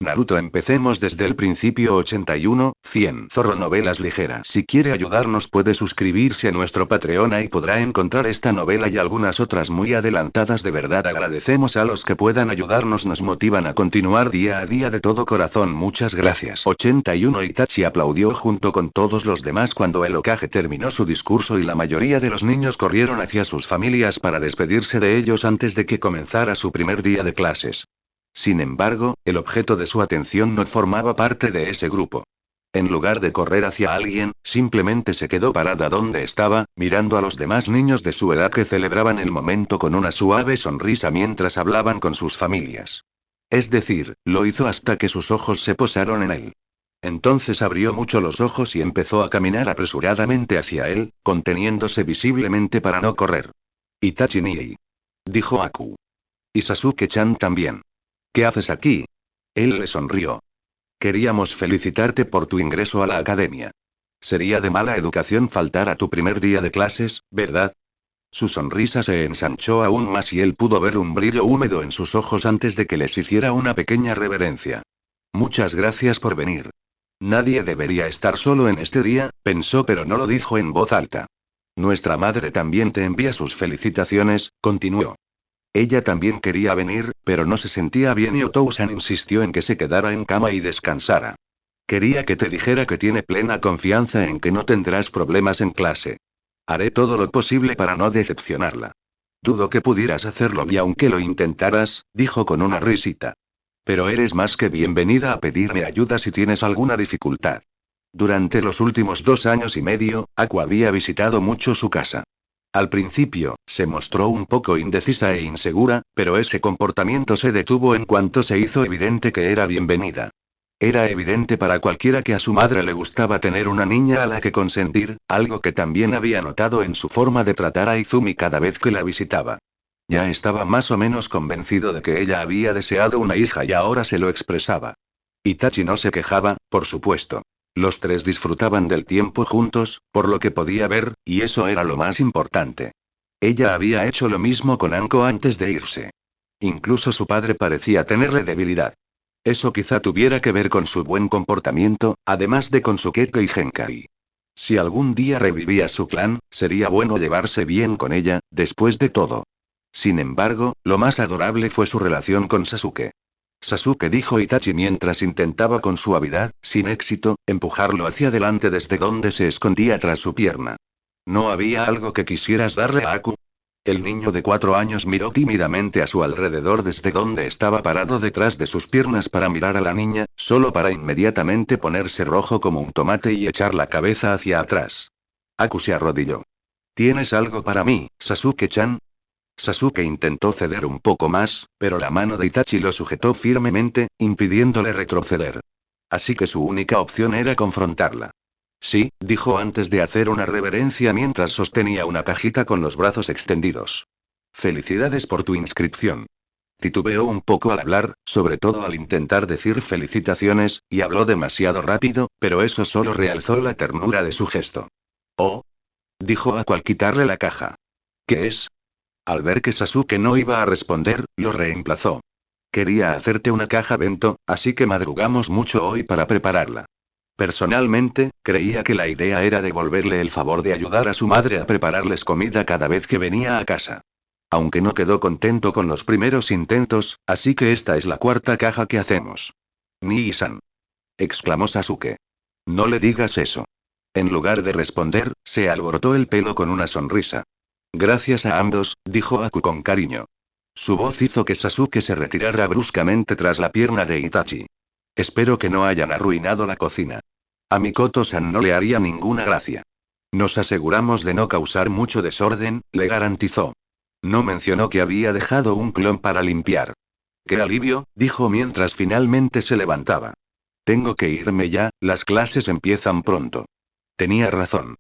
Naruto, empecemos desde el principio. 81, 100. Zorro Novelas Ligeras. Si quiere ayudarnos puede suscribirse a nuestro Patreon, y podrá encontrar esta novela y algunas otras muy adelantadas. De verdad agradecemos a los que puedan ayudarnos, nos motivan a continuar día a día de todo corazón. Muchas gracias. 81. Itachi aplaudió junto con todos los demás cuando el Hokage terminó su discurso y la mayoría de los niños corrieron hacia sus familias para despedirse de ellos antes de que comenzara su primer día de clases. Sin embargo, el objeto de su atención no formaba parte de ese grupo. En lugar de correr hacia alguien, simplemente se quedó parada donde estaba, mirando a los demás niños de su edad que celebraban el momento con una suave sonrisa mientras hablaban con sus familias. Es decir, lo hizo hasta que sus ojos se posaron en él. Entonces abrió mucho los ojos y empezó a caminar apresuradamente hacia él, conteniéndose visiblemente para no correr. Itachi Nii, dijo Aku. Y Sasuke-chan también. ¿Qué haces aquí? Él le sonrió. Queríamos felicitarte por tu ingreso a la academia. Sería de mala educación faltar a tu primer día de clases, ¿verdad? Su sonrisa se ensanchó aún más y él pudo ver un brillo húmedo en sus ojos antes de que les hiciera una pequeña reverencia. Muchas gracias por venir. Nadie debería estar solo en este día, pensó, pero no lo dijo en voz alta. Nuestra madre también te envía sus felicitaciones, continuó. Ella también quería venir, pero no se sentía bien y Otou-san insistió en que se quedara en cama y descansara. Quería que te dijera que tiene plena confianza en que no tendrás problemas en clase. Haré todo lo posible para no decepcionarla. Dudo que pudieras hacerlo y aunque lo intentaras, dijo con una risita. Pero eres más que bienvenida a pedirme ayuda si tienes alguna dificultad. Durante los últimos 2 años y medio, Aku había visitado mucho su casa. Al principio, se mostró un poco indecisa e insegura, pero ese comportamiento se detuvo en cuanto se hizo evidente que era bienvenida. Era evidente para cualquiera que a su madre le gustaba tener una niña a la que consentir, algo que también había notado en su forma de tratar a Izumi cada vez que la visitaba. Ya estaba más o menos convencido de que ella había deseado una hija y ahora se lo expresaba. Itachi no se quejaba, por supuesto. Los tres disfrutaban del tiempo juntos, por lo que podía ver, y eso era lo más importante. Ella había hecho lo mismo con Anko antes de irse. Incluso su padre parecía tenerle debilidad. Eso quizá tuviera que ver con su buen comportamiento, además de con su Keke y Genkai. Si algún día revivía su clan, sería bueno llevarse bien con ella, después de todo. Sin embargo, lo más adorable fue su relación con Sasuke. Sasuke, dijo Itachi mientras intentaba con suavidad, sin éxito, empujarlo hacia adelante desde donde se escondía tras su pierna. ¿No había algo que quisieras darle a Aku? El niño de 4 años miró tímidamente a su alrededor desde donde estaba parado detrás de sus piernas para mirar a la niña, solo para inmediatamente ponerse rojo como un tomate y echar la cabeza hacia atrás. Aku se arrodilló. ¿Tienes algo para mí, Sasuke-chan? Sasuke intentó ceder un poco más, pero la mano de Itachi lo sujetó firmemente, impidiéndole retroceder. Así que su única opción era confrontarla. Sí, dijo antes de hacer una reverencia mientras sostenía una cajita con los brazos extendidos. Felicidades por tu inscripción. Titubeó un poco al hablar, sobre todo al intentar decir felicitaciones, y habló demasiado rápido, pero eso solo realzó la ternura de su gesto. Oh, dijo Aku al quitarle la caja. ¿Qué es? Al ver que Sasuke no iba a responder, lo reemplazó. Quería hacerte una caja bento, así que madrugamos mucho hoy para prepararla. Personalmente, creía que la idea era devolverle el favor de ayudar a su madre a prepararles comida cada vez que venía a casa. Aunque no quedó contento con los primeros intentos, así que esta es la 4ª caja que hacemos. Nii-san, exclamó Sasuke. No le digas eso. En lugar de responder, se alborotó el pelo con una sonrisa. Gracias a ambos, dijo Aku con cariño. Su voz hizo que Sasuke se retirara bruscamente tras la pierna de Itachi. Espero que no hayan arruinado la cocina. A Mikoto-san no le haría ninguna gracia. Nos aseguramos de no causar mucho desorden, le garantizó. No mencionó que había dejado un clon para limpiar. Qué alivio, dijo mientras finalmente se levantaba. Tengo que irme ya, las clases empiezan pronto. Tenía razón.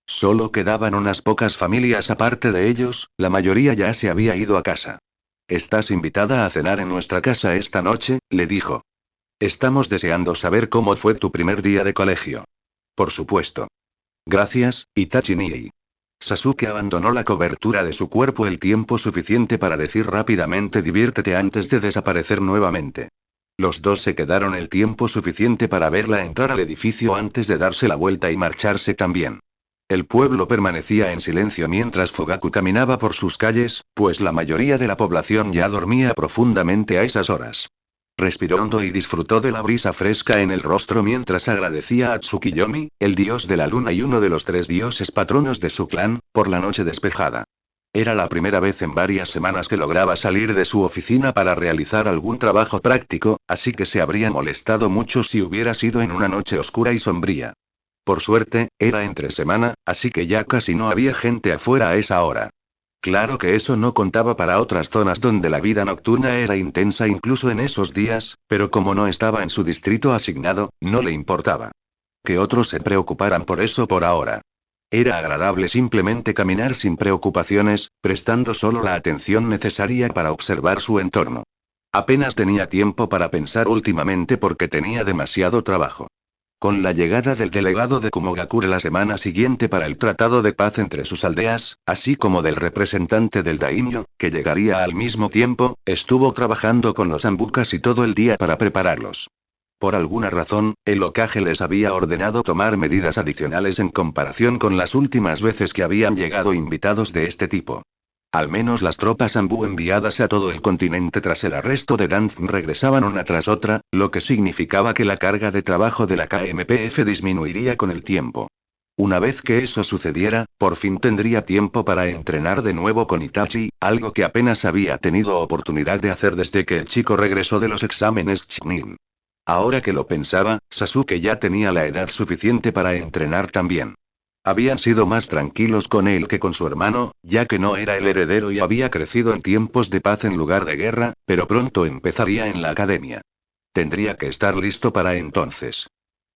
Solo quedaban unas pocas familias aparte de ellos, la mayoría ya se había ido a casa. Estás invitada a cenar en nuestra casa esta noche, le dijo. Estamos deseando saber cómo fue tu primer día de colegio. Por supuesto. Gracias, Itachi Nii. Sasuke abandonó la cobertura de su cuerpo el tiempo suficiente para decir rápidamente diviértete antes de desaparecer nuevamente. Los dos se quedaron el tiempo suficiente para verla entrar al edificio antes de darse la vuelta y marcharse también. El pueblo permanecía en silencio mientras Fugaku caminaba por sus calles, pues la mayoría de la población ya dormía profundamente a esas horas. Respiró hondo y disfrutó de la brisa fresca en el rostro mientras agradecía a Tsukiyomi, el dios de la luna y uno de los 3 dioses patronos de su clan, por la noche despejada. Era la primera vez en varias semanas que lograba salir de su oficina para realizar algún trabajo práctico, así que se habría molestado mucho si hubiera sido en una noche oscura y sombría. Por suerte, era entre semana, así que ya casi no había gente afuera a esa hora. Claro que eso no contaba para otras zonas donde la vida nocturna era intensa incluso en esos días, pero como no estaba en su distrito asignado, no le importaba. Que otros se preocuparan por eso por ahora. Era agradable simplemente caminar sin preocupaciones, prestando solo la atención necesaria para observar su entorno. Apenas tenía tiempo para pensar últimamente porque tenía demasiado trabajo. Con la llegada del delegado de Kumogakure la semana siguiente para el tratado de paz entre sus aldeas, así como del representante del daimyo, que llegaría al mismo tiempo, estuvo trabajando con los ambukas y todo el día para prepararlos. Por alguna razón, el Hokage les había ordenado tomar medidas adicionales en comparación con las últimas veces que habían llegado invitados de este tipo. Al menos las tropas Anbu enviadas a todo el continente tras el arresto de Danzm regresaban una tras otra, lo que significaba que la carga de trabajo de la KMPF disminuiría con el tiempo. Una vez que eso sucediera, por fin tendría tiempo para entrenar de nuevo con Itachi, algo que apenas había tenido oportunidad de hacer desde que el chico regresó de los exámenes Chunin. Ahora que lo pensaba, Sasuke ya tenía la edad suficiente para entrenar también. Habían sido más tranquilos con él que con su hermano, ya que no era el heredero y había crecido en tiempos de paz en lugar de guerra, pero pronto empezaría en la academia. Tendría que estar listo para entonces.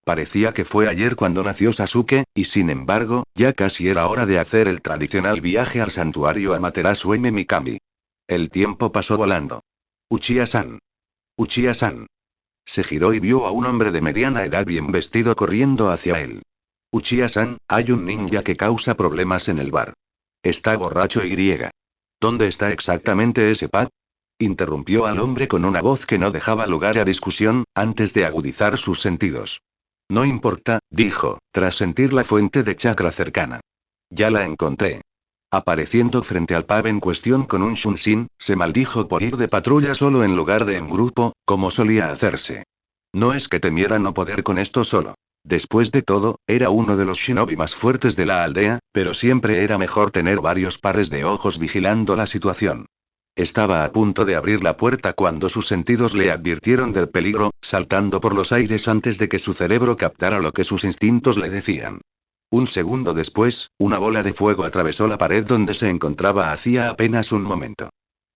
Parecía que fue ayer cuando nació Sasuke, y sin embargo, ya casi era hora de hacer el tradicional viaje al santuario Amaterasu en Mikami. El tiempo pasó volando. Uchiha-san. Uchiha-san. Se giró y vio a un hombre de mediana edad bien vestido corriendo hacia él. Uchiha-san, hay un ninja que causa problemas en el bar. Está borracho y. ¿Dónde está exactamente ese pub? Interrumpió al hombre con una voz que no dejaba lugar a discusión, antes de agudizar sus sentidos. No importa, dijo, tras sentir la fuente de chakra cercana. Ya la encontré. Apareciendo frente al pub en cuestión con un shunshin, se maldijo por ir de patrulla solo en lugar de en grupo, como solía hacerse. No es que temiera no poder con esto solo. Después de todo, era uno de los shinobi más fuertes de la aldea, pero siempre era mejor tener varios pares de ojos vigilando la situación. Estaba a punto de abrir la puerta cuando sus sentidos le advirtieron del peligro, saltando por los aires antes de que su cerebro captara lo que sus instintos le decían. Un segundo después, una bola de fuego atravesó la pared donde se encontraba hacía apenas un momento.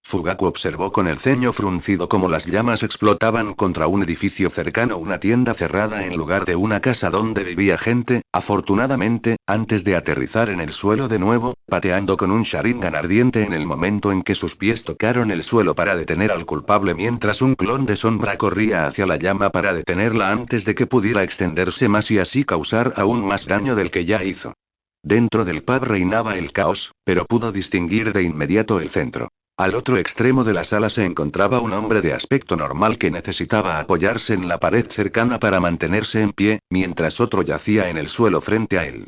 Fugaku observó con el ceño fruncido cómo las llamas explotaban contra un edificio cercano, una tienda cerrada en lugar de una casa donde vivía gente, afortunadamente, antes de aterrizar en el suelo de nuevo, pateando con un Sharingan ardiente en el momento en que sus pies tocaron el suelo para detener al culpable mientras un clon de sombra corría hacia la llama para detenerla antes de que pudiera extenderse más y así causar aún más daño del que ya hizo. Dentro del pub reinaba el caos, pero pudo distinguir de inmediato el centro. Al otro extremo de la sala se encontraba un hombre de aspecto normal que necesitaba apoyarse en la pared cercana para mantenerse en pie, mientras otro yacía en el suelo frente a él.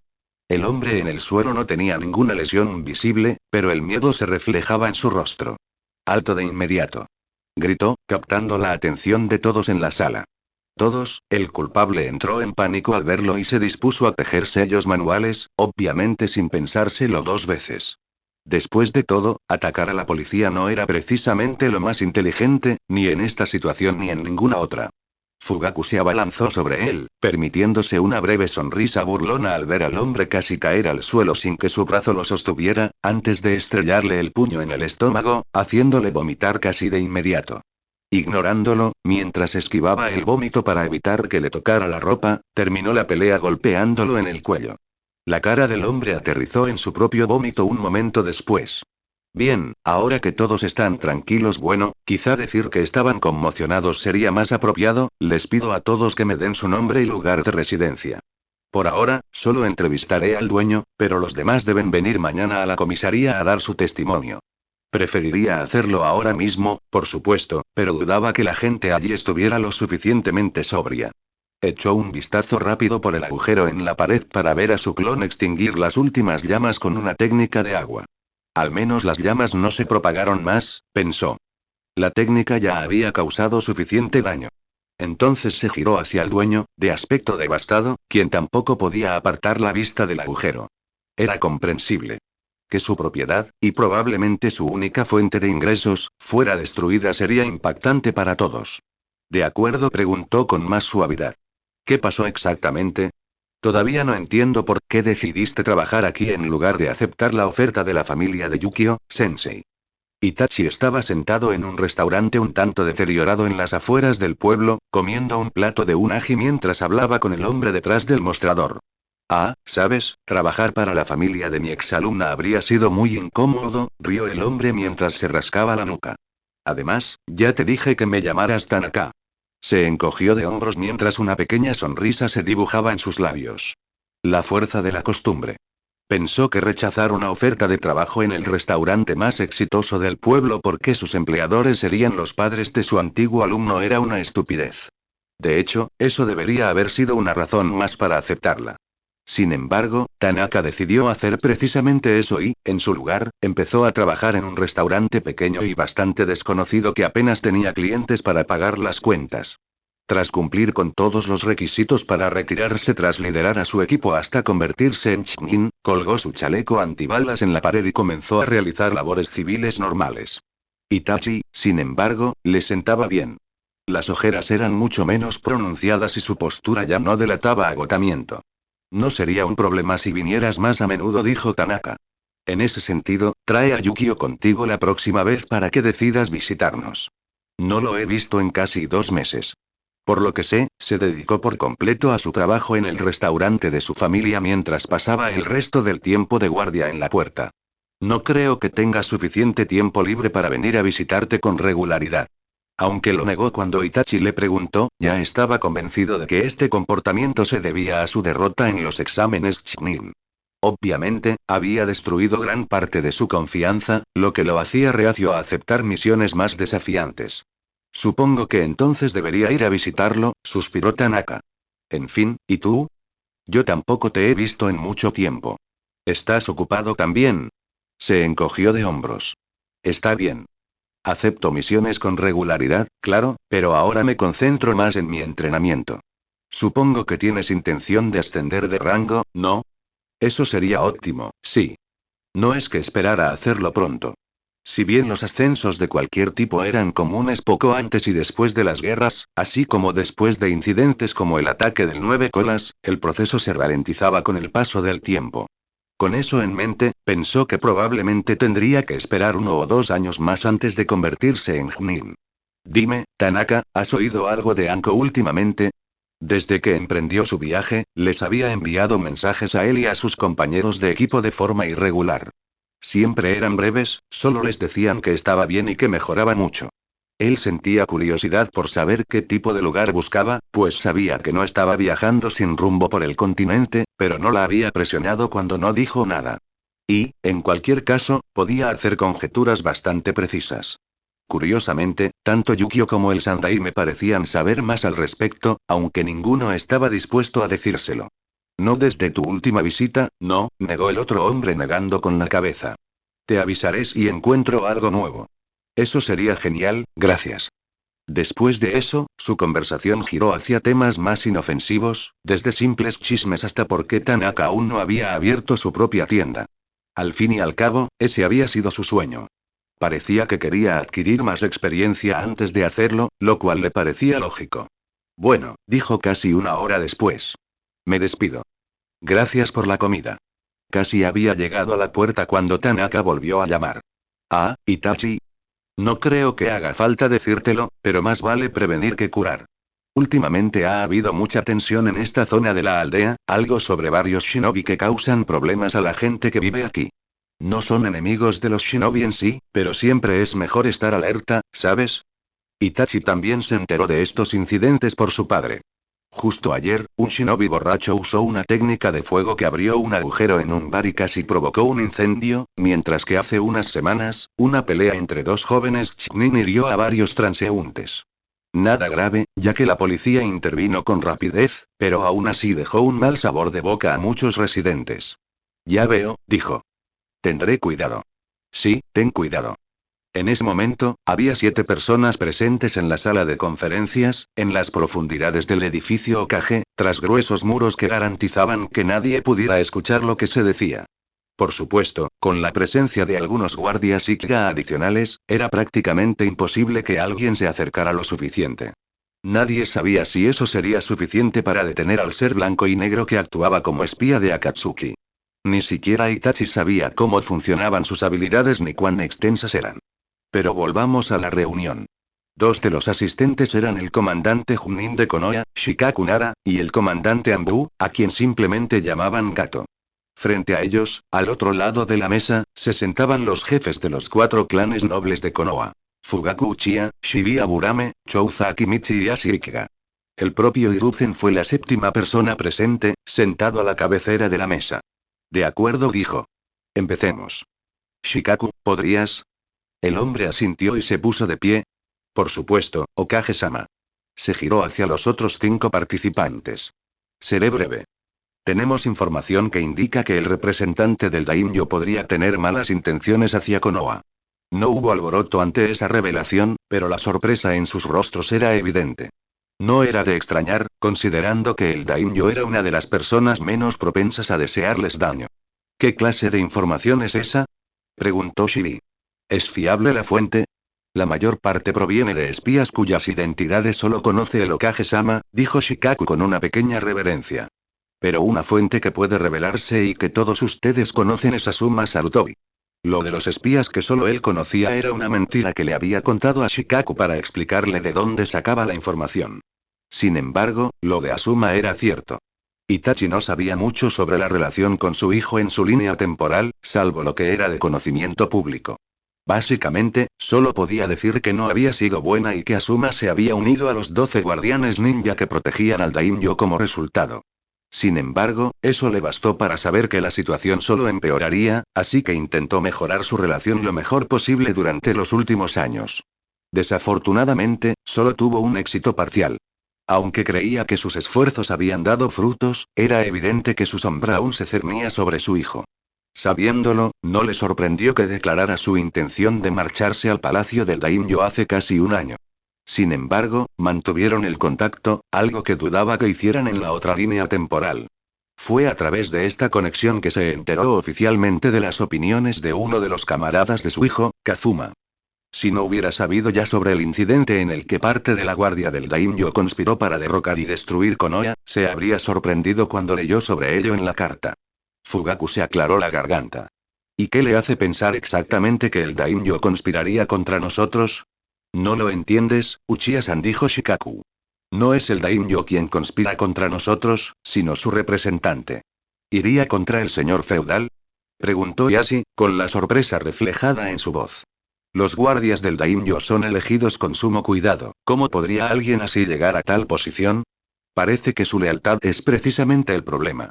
El hombre en el suelo no tenía ninguna lesión visible, pero el miedo se reflejaba en su rostro. Alto de inmediato. Gritó, captando la atención de todos en la sala. Todos, el culpable entró en pánico al verlo y se dispuso a tejer sellos manuales, obviamente sin pensárselo 2 veces. Después de todo, atacar a la policía no era precisamente lo más inteligente, ni en esta situación ni en ninguna otra. Fugaku se abalanzó sobre él, permitiéndose una breve sonrisa burlona al ver al hombre casi caer al suelo sin que su brazo lo sostuviera, antes de estrellarle el puño en el estómago, haciéndole vomitar casi de inmediato. Ignorándolo, mientras esquivaba el vómito para evitar que le tocara la ropa, terminó la pelea golpeándolo en el cuello. La cara del hombre aterrizó en su propio vómito un momento después. Bien, ahora que todos están tranquilos, bueno, quizá decir que estaban conmocionados sería más apropiado, les pido a todos que me den su nombre y lugar de residencia. Por ahora, solo entrevistaré al dueño, pero los demás deben venir mañana a la comisaría a dar su testimonio. Preferiría hacerlo ahora mismo, por supuesto, pero dudaba que la gente allí estuviera lo suficientemente sobria. Echó un vistazo rápido por el agujero en la pared para ver a su clon extinguir las últimas llamas con una técnica de agua. Al menos las llamas no se propagaron más, pensó. La técnica ya había causado suficiente daño. Entonces se giró hacia el dueño, de aspecto devastado, quien tampoco podía apartar la vista del agujero. Era comprensible. Que su propiedad, y probablemente su única fuente de ingresos, fuera destruida sería impactante para todos. ¿De acuerdo?, preguntó con más suavidad. ¿Qué pasó exactamente? Todavía no entiendo por qué decidiste trabajar aquí en lugar de aceptar la oferta de la familia de Yukio, sensei. Itachi estaba sentado en un restaurante un tanto deteriorado en las afueras del pueblo, comiendo un plato de unagi mientras hablaba con el hombre detrás del mostrador. Ah, ¿sabes? Trabajar para la familia de mi exalumna habría sido muy incómodo, rió el hombre mientras se rascaba la nuca. Además, ya te dije que me llamaras Tanaka. Se encogió de hombros mientras una pequeña sonrisa se dibujaba en sus labios. La fuerza de la costumbre. Pensó que rechazar una oferta de trabajo en el restaurante más exitoso del pueblo porque sus empleadores serían los padres de su antiguo alumno era una estupidez. De hecho, eso debería haber sido una razón más para aceptarla. Sin embargo, Tanaka decidió hacer precisamente eso y, en su lugar, empezó a trabajar en un restaurante pequeño y bastante desconocido que apenas tenía clientes para pagar las cuentas. Tras cumplir con todos los requisitos para retirarse tras liderar a su equipo hasta convertirse en Chunin, colgó su chaleco antibalas en la pared y comenzó a realizar labores civiles normales. Itachi, sin embargo, le sentaba bien. Las ojeras eran mucho menos pronunciadas y su postura ya no delataba agotamiento. No sería un problema si vinieras más a menudo, dijo Tanaka. En ese sentido, trae a Yukio contigo la próxima vez para que decidas visitarnos. No lo he visto en casi 2 meses. Por lo que sé, se dedicó por completo a su trabajo en el restaurante de su familia mientras pasaba el resto del tiempo de guardia en la puerta. No creo que tenga suficiente tiempo libre para venir a visitarte con regularidad. Aunque lo negó cuando Itachi le preguntó, ya estaba convencido de que este comportamiento se debía a su derrota en los exámenes Chunin. Obviamente, había destruido gran parte de su confianza, lo que lo hacía reacio a aceptar misiones más desafiantes. Supongo que entonces debería ir a visitarlo, suspiró Tanaka. En fin, ¿y tú? Yo tampoco te he visto en mucho tiempo. ¿Estás ocupado también? Se encogió de hombros. Está bien. Acepto misiones con regularidad, claro, pero ahora me concentro más en mi entrenamiento. Supongo que tienes intención de ascender de rango, ¿no? Eso sería óptimo, sí. No es que esperara hacerlo pronto. Si bien los ascensos de cualquier tipo eran comunes poco antes y después de las guerras, así como después de incidentes como el ataque del 9 colas, el proceso se ralentizaba con el paso del tiempo. Con eso en mente, pensó que probablemente tendría que esperar 1 o 2 años más antes de convertirse en Chunin. Dime, Tanaka, ¿has oído algo de Anko últimamente? Desde que emprendió su viaje, les había enviado mensajes a él y a sus compañeros de equipo de forma irregular. Siempre eran breves, solo les decían que estaba bien y que mejoraba mucho. Él sentía curiosidad por saber qué tipo de lugar buscaba, pues sabía que no estaba viajando sin rumbo por el continente, pero no la había presionado cuando no dijo nada. Y, en cualquier caso, podía hacer conjeturas bastante precisas. Curiosamente, tanto Yukio como el Sandai me parecían saber más al respecto, aunque ninguno estaba dispuesto a decírselo. No desde tu última visita, no, negó el otro hombre negando con la cabeza. Te avisaré si encuentro algo nuevo. Eso sería genial, gracias. Después de eso, su conversación giró hacia temas más inofensivos, desde simples chismes hasta por qué Tanaka aún no había abierto su propia tienda. Al fin y al cabo, ese había sido su sueño. Parecía que quería adquirir más experiencia antes de hacerlo, lo cual le parecía lógico. Bueno, dijo casi 1 hora después. Me despido. Gracias por la comida. Casi había llegado a la puerta cuando Tanaka volvió a llamar. Ah, Itachi. No creo que haga falta decírtelo, pero más vale prevenir que curar. Últimamente ha habido mucha tensión en esta zona de la aldea, algo sobre varios shinobi que causan problemas a la gente que vive aquí. No son enemigos de los shinobi en sí, pero siempre es mejor estar alerta, ¿sabes? Itachi también se enteró de estos incidentes por su padre. Justo ayer, un shinobi borracho usó una técnica de fuego que abrió un agujero en un bar y casi provocó un incendio, mientras que hace unas semanas, una pelea entre dos jóvenes Chunin hirió a varios transeúntes. Nada grave, ya que la policía intervino con rapidez, pero aún así dejó un mal sabor de boca a muchos residentes. Ya veo, dijo. Tendré cuidado. Sí, ten cuidado. En ese momento, había 7 personas presentes en la sala de conferencias, en las profundidades del edificio Okage, tras gruesos muros que garantizaban que nadie pudiera escuchar lo que se decía. Por supuesto, con la presencia de algunos guardias Ikka adicionales, era prácticamente imposible que alguien se acercara lo suficiente. Nadie sabía si eso sería suficiente para detener al ser blanco y negro que actuaba como espía de Akatsuki. Ni siquiera Itachi sabía cómo funcionaban sus habilidades ni cuán extensas eran. Pero volvamos a la reunión. 2 de los asistentes eran el comandante Junin de Konoha, Shikaku Nara, y el comandante Anbu, a quien simplemente llamaban Kato. Frente a ellos, al otro lado de la mesa, se sentaban los jefes de los 4 clanes nobles de Konoha. Fugaku Uchiha, Shibuya Burame, Chouza Akimichi y Ashi Ikiga. El propio Hiruzen fue la 7ª persona presente, sentado a la cabecera de la mesa. De acuerdo, dijo. Empecemos. Shikaku, ¿podrías? El hombre asintió y se puso de pie. Por supuesto, Okage-sama. Se giró hacia los otros 5 participantes. Seré breve. Tenemos información que indica que el representante del Daimyo podría tener malas intenciones hacia Konoha. No hubo alboroto ante esa revelación, pero la sorpresa en sus rostros era evidente. No era de extrañar, considerando que el Daimyo era una de las personas menos propensas a desearles daño. ¿Qué clase de información es esa? Preguntó Shiri. ¿Es fiable la fuente? La mayor parte proviene de espías cuyas identidades solo conoce el Okage-sama, dijo Shikaku con una pequeña reverencia. Pero una fuente que puede revelarse y que todos ustedes conocen es Asuma Sarutobi. Lo de los espías que solo él conocía era una mentira que le había contado a Shikaku para explicarle de dónde sacaba la información. Sin embargo, lo de Asuma era cierto. Itachi no sabía mucho sobre la relación con su hijo en su línea temporal, salvo lo que era de conocimiento público. Básicamente, solo podía decir que no había sido buena y que Asuma se había unido a los 12 guardianes ninja que protegían al Daimyo como resultado. Sin embargo, eso le bastó para saber que la situación solo empeoraría, así que intentó mejorar su relación lo mejor posible durante los últimos años. Desafortunadamente, solo tuvo un éxito parcial. Aunque creía que sus esfuerzos habían dado frutos, era evidente que su sombra aún se cernía sobre su hijo. Sabiéndolo, no le sorprendió que declarara su intención de marcharse al palacio del Daimyo hace casi un año. Sin embargo, mantuvieron el contacto, algo que dudaba que hicieran en la otra línea temporal. Fue a través de esta conexión que se enteró oficialmente de las opiniones de uno de los camaradas de su hijo, Kazuma. Si no hubiera sabido ya sobre el incidente en el que parte de la guardia del Daimyo conspiró para derrocar y destruir Konoha, se habría sorprendido cuando leyó sobre ello en la carta. Fugaku se aclaró la garganta. ¿Y qué le hace pensar exactamente que el Daimyo conspiraría contra nosotros? No lo entiendes, Uchiha-san, dijo Shikaku. No es el Daimyo quien conspira contra nosotros, sino su representante. ¿Iría contra el señor feudal? Preguntó Yashi, con la sorpresa reflejada en su voz. Los guardias del Daimyo son elegidos con sumo cuidado, ¿cómo podría alguien así llegar a tal posición? Parece que su lealtad es precisamente el problema.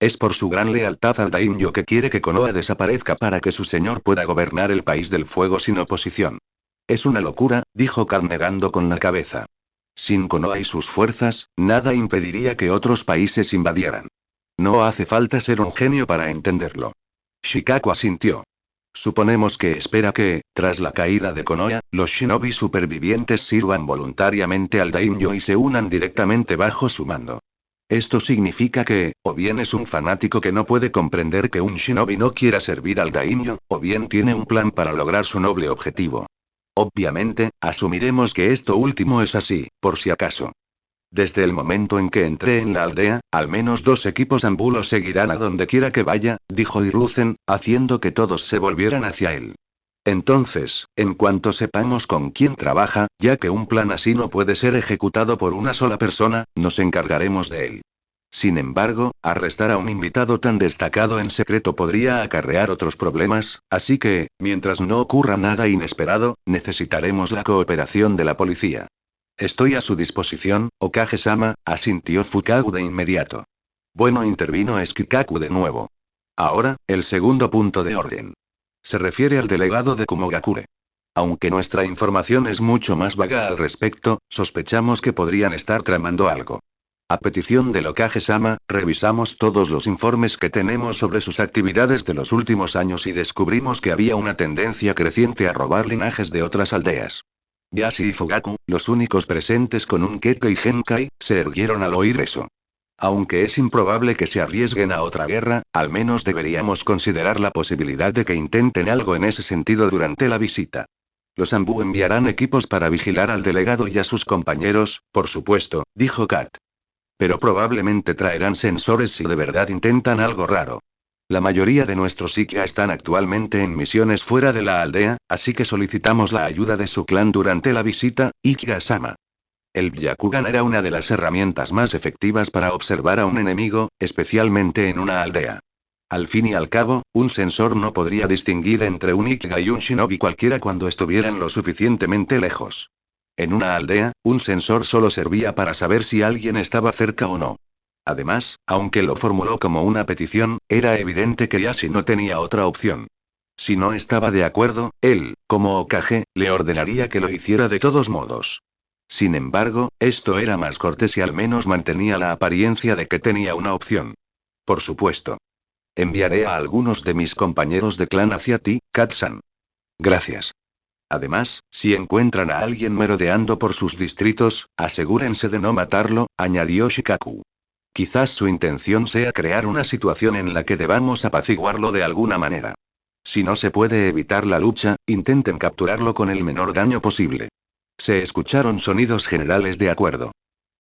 Es por su gran lealtad al Daimyo que quiere que Konoha desaparezca para que su señor pueda gobernar el país del fuego sin oposición. Es una locura, dijo Khan negando con la cabeza. Sin Konoha y sus fuerzas, nada impediría que otros países invadieran. No hace falta ser un genio para entenderlo. Shikaku asintió. Suponemos que espera que, tras la caída de Konoha, los shinobi supervivientes sirvan voluntariamente al Daimyo y se unan directamente bajo su mando. Esto significa que, o bien es un fanático que no puede comprender que un shinobi no quiera servir al Daimyo, o bien tiene un plan para lograr su noble objetivo. Obviamente, asumiremos que esto último es así, por si acaso. Desde el momento en que entré en la aldea, al menos 2 equipos Anbu lo seguirán a donde quiera que vaya, dijo Hiruzen, haciendo que todos se volvieran hacia él. Entonces, en cuanto sepamos con quién trabaja, ya que un plan así no puede ser ejecutado por una sola persona, nos encargaremos de él. Sin embargo, arrestar a un invitado tan destacado en secreto podría acarrear otros problemas, así que, mientras no ocurra nada inesperado, necesitaremos la cooperación de la policía. Estoy a su disposición, Okage-sama, asintió Fukaku de inmediato. Bueno, intervino Shikaku de nuevo. Ahora, el segundo punto de orden. Se refiere al delegado de Kumogakure. Aunque nuestra información es mucho más vaga al respecto, sospechamos que podrían estar tramando algo. A petición del Okage-sama, revisamos todos los informes que tenemos sobre sus actividades de los últimos años y descubrimos que había una tendencia creciente a robar linajes de otras aldeas. Yashi y Fugaku, los únicos presentes con un Kekkei Genkai, se erguieron al oír eso. Aunque es improbable que se arriesguen a otra guerra, al menos deberíamos considerar la posibilidad de que intenten algo en ese sentido durante la visita. Los Anbu enviarán equipos para vigilar al delegado y a sus compañeros, por supuesto, dijo Kat. Pero probablemente traerán sensores si de verdad intentan algo raro. La mayoría de nuestros Ikea están actualmente en misiones fuera de la aldea, así que solicitamos la ayuda de su clan durante la visita, Ikiga-sama. El Byakugan era una de las herramientas más efectivas para observar a un enemigo, especialmente en una aldea. Al fin y al cabo, un sensor no podría distinguir entre un Ikiga y un Shinobi cualquiera cuando estuvieran lo suficientemente lejos. En una aldea, un sensor solo servía para saber si alguien estaba cerca o no. Además, aunque lo formuló como una petición, era evidente que Yashi no tenía otra opción. Si no estaba de acuerdo, él, como Hokage, le ordenaría que lo hiciera de todos modos. Sin embargo, esto era más cortés y al menos mantenía la apariencia de que tenía una opción. Por supuesto. Enviaré a algunos de mis compañeros de clan hacia ti, Kat-san. Gracias. Además, si encuentran a alguien merodeando por sus distritos, asegúrense de no matarlo, añadió Shikaku. Quizás su intención sea crear una situación en la que debamos apaciguarlo de alguna manera. Si no se puede evitar la lucha, intenten capturarlo con el menor daño posible. Se escucharon sonidos generales de acuerdo.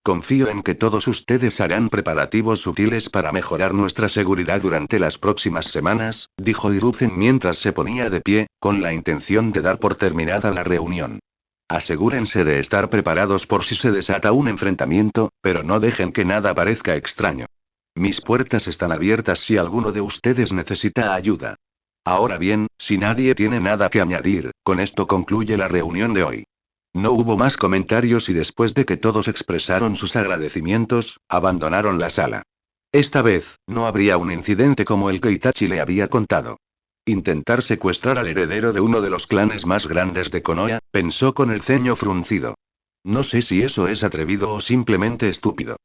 Confío en que todos ustedes harán preparativos sutiles para mejorar nuestra seguridad durante las próximas semanas, dijo Hiruzen mientras se ponía de pie, con la intención de dar por terminada la reunión. Asegúrense de estar preparados por si se desata un enfrentamiento, pero no dejen que nada parezca extraño. Mis puertas están abiertas si alguno de ustedes necesita ayuda. Ahora bien, si nadie tiene nada que añadir, con esto concluye la reunión de hoy. No hubo más comentarios y después de que todos expresaron sus agradecimientos, abandonaron la sala. Esta vez, no habría un incidente como el que Itachi le había contado. Intentar secuestrar al heredero de uno de los clanes más grandes de Konoha, pensó con el ceño fruncido. No sé si eso es atrevido o simplemente estúpido.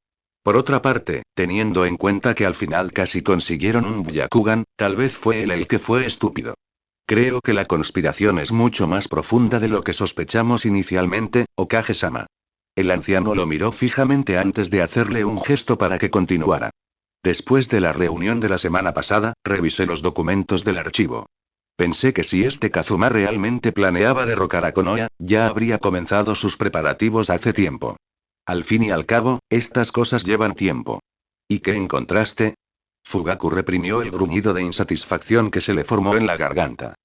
Por otra parte, teniendo en cuenta que al final casi consiguieron un Byakugan, tal vez fue él el que fue estúpido. Creo que la conspiración es mucho más profunda de lo que sospechamos inicialmente, Okage-sama. El anciano lo miró fijamente antes de hacerle un gesto para que continuara. Después de la reunión de la semana pasada, revisé los documentos del archivo. Pensé que si este Kazuma realmente planeaba derrocar a Konoha, ya habría comenzado sus preparativos hace tiempo. Al fin y al cabo, estas cosas llevan tiempo. ¿Y qué encontraste? Fugaku reprimió el gruñido de insatisfacción que se le formó en la garganta.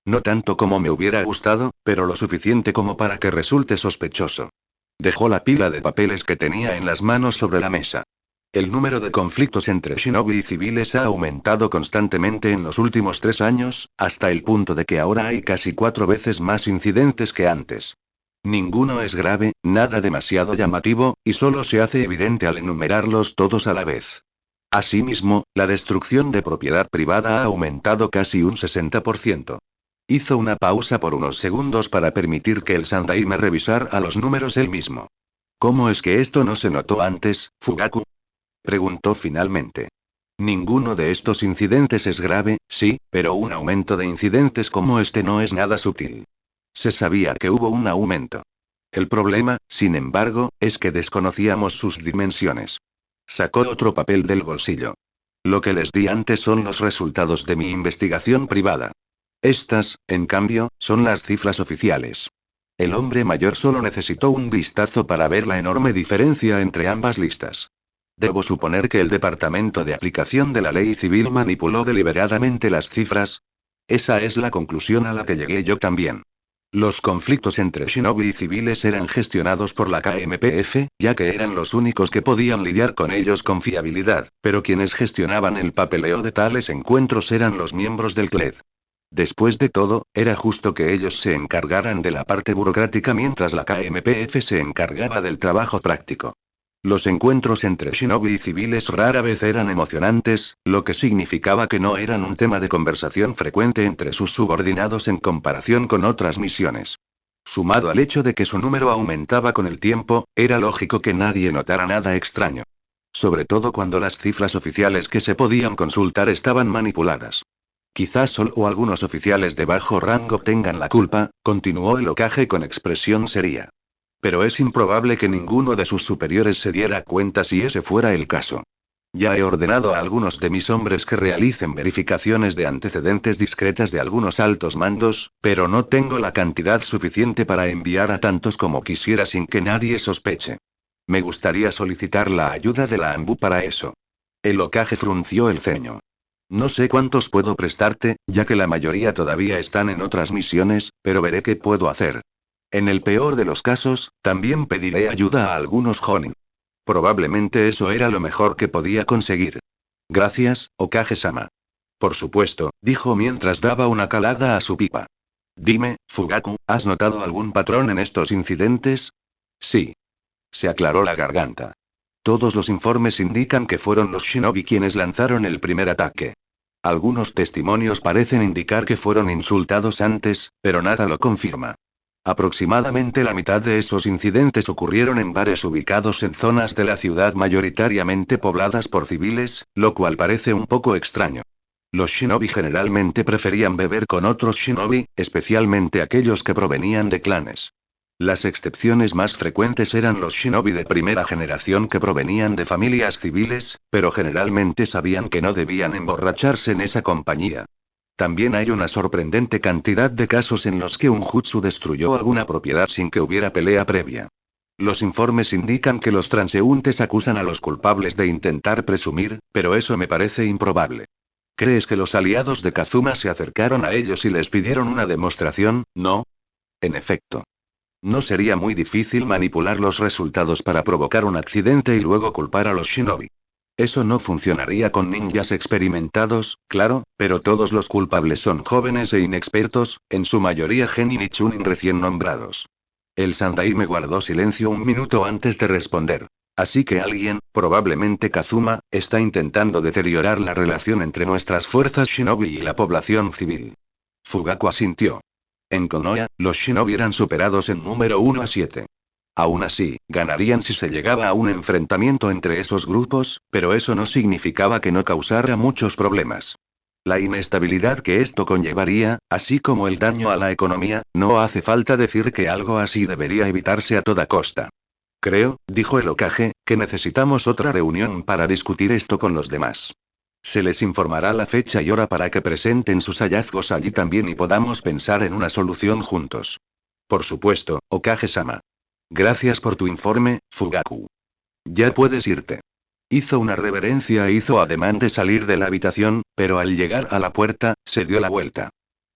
No tanto como me hubiera gustado, pero lo suficiente como para que resulte sospechoso. Dejó la pila de papeles que tenía en las manos sobre la mesa. El número de conflictos entre shinobi y civiles ha aumentado constantemente en los últimos 3 años, hasta el punto de que ahora hay casi 4 veces más incidentes que antes. Ninguno es grave, nada demasiado llamativo, y solo se hace evidente al enumerarlos todos a la vez. Asimismo, la destrucción de propiedad privada ha aumentado casi un 60%. Hizo una pausa por unos segundos para permitir que el Sandaime revisara los números él mismo. ¿Cómo es que esto no se notó antes, Fugaku? Preguntó finalmente. Ninguno de estos incidentes es grave, sí, pero un aumento de incidentes como este no es nada sutil. Se sabía que hubo un aumento. El problema, sin embargo, es que desconocíamos sus dimensiones. Sacó otro papel del bolsillo. Lo que les di antes son los resultados de mi investigación privada. Estas, en cambio, son las cifras oficiales. El hombre mayor solo necesitó un vistazo para ver la enorme diferencia entre ambas listas. ¿Debo suponer que el Departamento de Aplicación de la Ley Civil manipuló deliberadamente las cifras? Esa es la conclusión a la que llegué yo también. Los conflictos entre shinobi y civiles eran gestionados por la KMPF, ya que eran los únicos que podían lidiar con ellos con fiabilidad, pero quienes gestionaban el papeleo de tales encuentros eran los miembros del CLED. Después de todo, era justo que ellos se encargaran de la parte burocrática mientras la KMPF se encargaba del trabajo práctico. Los encuentros entre shinobi y civiles rara vez eran emocionantes, lo que significaba que no eran un tema de conversación frecuente entre sus subordinados en comparación con otras misiones. Sumado al hecho de que su número aumentaba con el tiempo, era lógico que nadie notara nada extraño. Sobre todo cuando las cifras oficiales que se podían consultar estaban manipuladas. Quizás solo algunos oficiales de bajo rango tengan la culpa, continuó el Hokage con expresión seria. Pero es improbable que ninguno de sus superiores se diera cuenta si ese fuera el caso. Ya he ordenado a algunos de mis hombres que realicen verificaciones de antecedentes discretas de algunos altos mandos, pero no tengo la cantidad suficiente para enviar a tantos como quisiera sin que nadie sospeche. Me gustaría solicitar la ayuda de la ANBU para eso. El Hokage frunció el ceño. No sé cuántos puedo prestarte, ya que la mayoría todavía están en otras misiones, pero veré qué puedo hacer. En el peor de los casos, también pediré ayuda a algunos Jonin. Probablemente eso era lo mejor que podía conseguir. Gracias, Hokage-sama. Por supuesto, dijo mientras daba una calada a su pipa. Dime, Fugaku, ¿has notado algún patrón en estos incidentes? Sí. Se aclaró la garganta. Todos los informes indican que fueron los shinobi quienes lanzaron el primer ataque. Algunos testimonios parecen indicar que fueron insultados antes, pero nada lo confirma. Aproximadamente la mitad de esos incidentes ocurrieron en bares ubicados en zonas de la ciudad mayoritariamente pobladas por civiles, lo cual parece un poco extraño. Los shinobi generalmente preferían beber con otros shinobi, especialmente aquellos que provenían de clanes. Las excepciones más frecuentes eran los shinobi de primera generación que provenían de familias civiles, pero generalmente sabían que no debían emborracharse en esa compañía. También hay una sorprendente cantidad de casos en los que un jutsu destruyó alguna propiedad sin que hubiera pelea previa. Los informes indican que los transeúntes acusan a los culpables de intentar presumir, pero eso me parece improbable. ¿Crees que los aliados de Kazuma se acercaron a ellos y les pidieron una demostración, no? En efecto. No sería muy difícil manipular los resultados para provocar un accidente y luego culpar a los shinobi. Eso no funcionaría con ninjas experimentados, claro, pero todos los culpables son jóvenes e inexpertos, en su mayoría genin y chunin recién nombrados. El Sandai me guardó silencio un minuto antes de responder. Así que alguien, probablemente Kazuma, está intentando deteriorar la relación entre nuestras fuerzas shinobi y la población civil. Fugaku asintió. En Konoha, los shinobi eran superados en número 1 a 7. Aún así, ganarían si se llegaba a un enfrentamiento entre esos grupos, pero eso no significaba que no causara muchos problemas. La inestabilidad que esto conllevaría, así como el daño a la economía, no hace falta decir que algo así debería evitarse a toda costa. Creo, dijo el Hokage, que necesitamos otra reunión para discutir esto con los demás. Se les informará la fecha y hora para que presenten sus hallazgos allí también y podamos pensar en una solución juntos. Por supuesto, Hokage-sama. Gracias por tu informe, Fugaku. Ya puedes irte. Hizo una reverencia e hizo ademán de salir de la habitación, pero al llegar a la puerta, se dio la vuelta.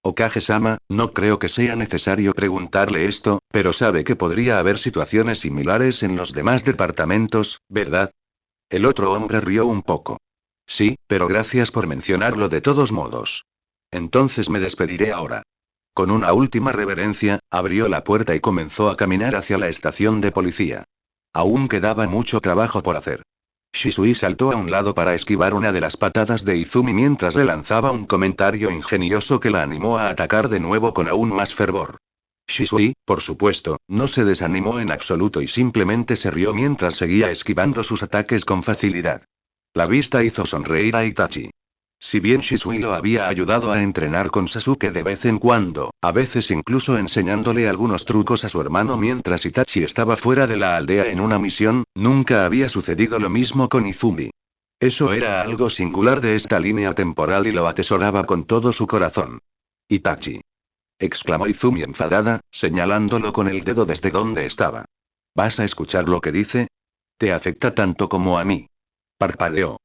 Hokage-sama, no creo que sea necesario preguntarle esto, pero sabe que podría haber situaciones similares en los demás departamentos, ¿verdad? El otro hombre rió un poco. Sí, pero gracias por mencionarlo de todos modos. Entonces me despediré ahora. Con una última reverencia, abrió la puerta y comenzó a caminar hacia la estación de policía. Aún quedaba mucho trabajo por hacer. Shisui saltó a un lado para esquivar una de las patadas de Izumi mientras le lanzaba un comentario ingenioso que la animó a atacar de nuevo con aún más fervor. Shisui, por supuesto, no se desanimó en absoluto y simplemente se rió mientras seguía esquivando sus ataques con facilidad. La vista hizo sonreír a Itachi. Si bien Shisui lo había ayudado a entrenar con Sasuke de vez en cuando, a veces incluso enseñándole algunos trucos a su hermano mientras Itachi estaba fuera de la aldea en una misión, nunca había sucedido lo mismo con Izumi. Eso era algo singular de esta línea temporal y lo atesoraba con todo su corazón. Itachi. Exclamó Izumi enfadada, señalándolo con el dedo desde donde estaba. ¿Vas a escuchar lo que dice? ¿Te afecta tanto como a mí? Parpadeó.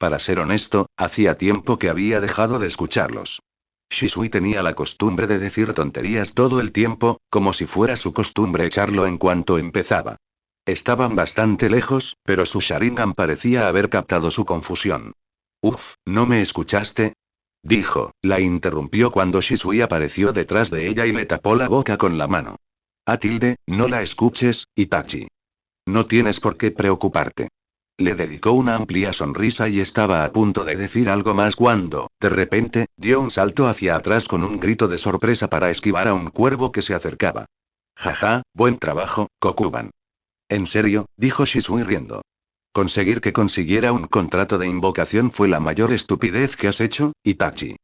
Para ser honesto, hacía tiempo que había dejado de escucharlos. Shisui tenía la costumbre de decir tonterías todo el tiempo, como si fuera su costumbre echarlo en cuanto empezaba. Estaban bastante lejos, pero su Sharingan parecía haber captado su confusión. ¿No me escuchaste? dijo, la interrumpió cuando Shisui apareció detrás de ella y le tapó la boca con la mano. No la escuches, Itachi. No tienes por qué preocuparte. Le dedicó una amplia sonrisa y estaba a punto de decir algo más cuando, de repente, dio un salto hacia atrás con un grito de sorpresa para esquivar a un cuervo que se acercaba. Jaja, buen trabajo, Kokuban. ¿En serio?, dijo Shisui riendo. Conseguir que consiguiera un contrato de invocación fue la mayor estupidez que has hecho, Itachi.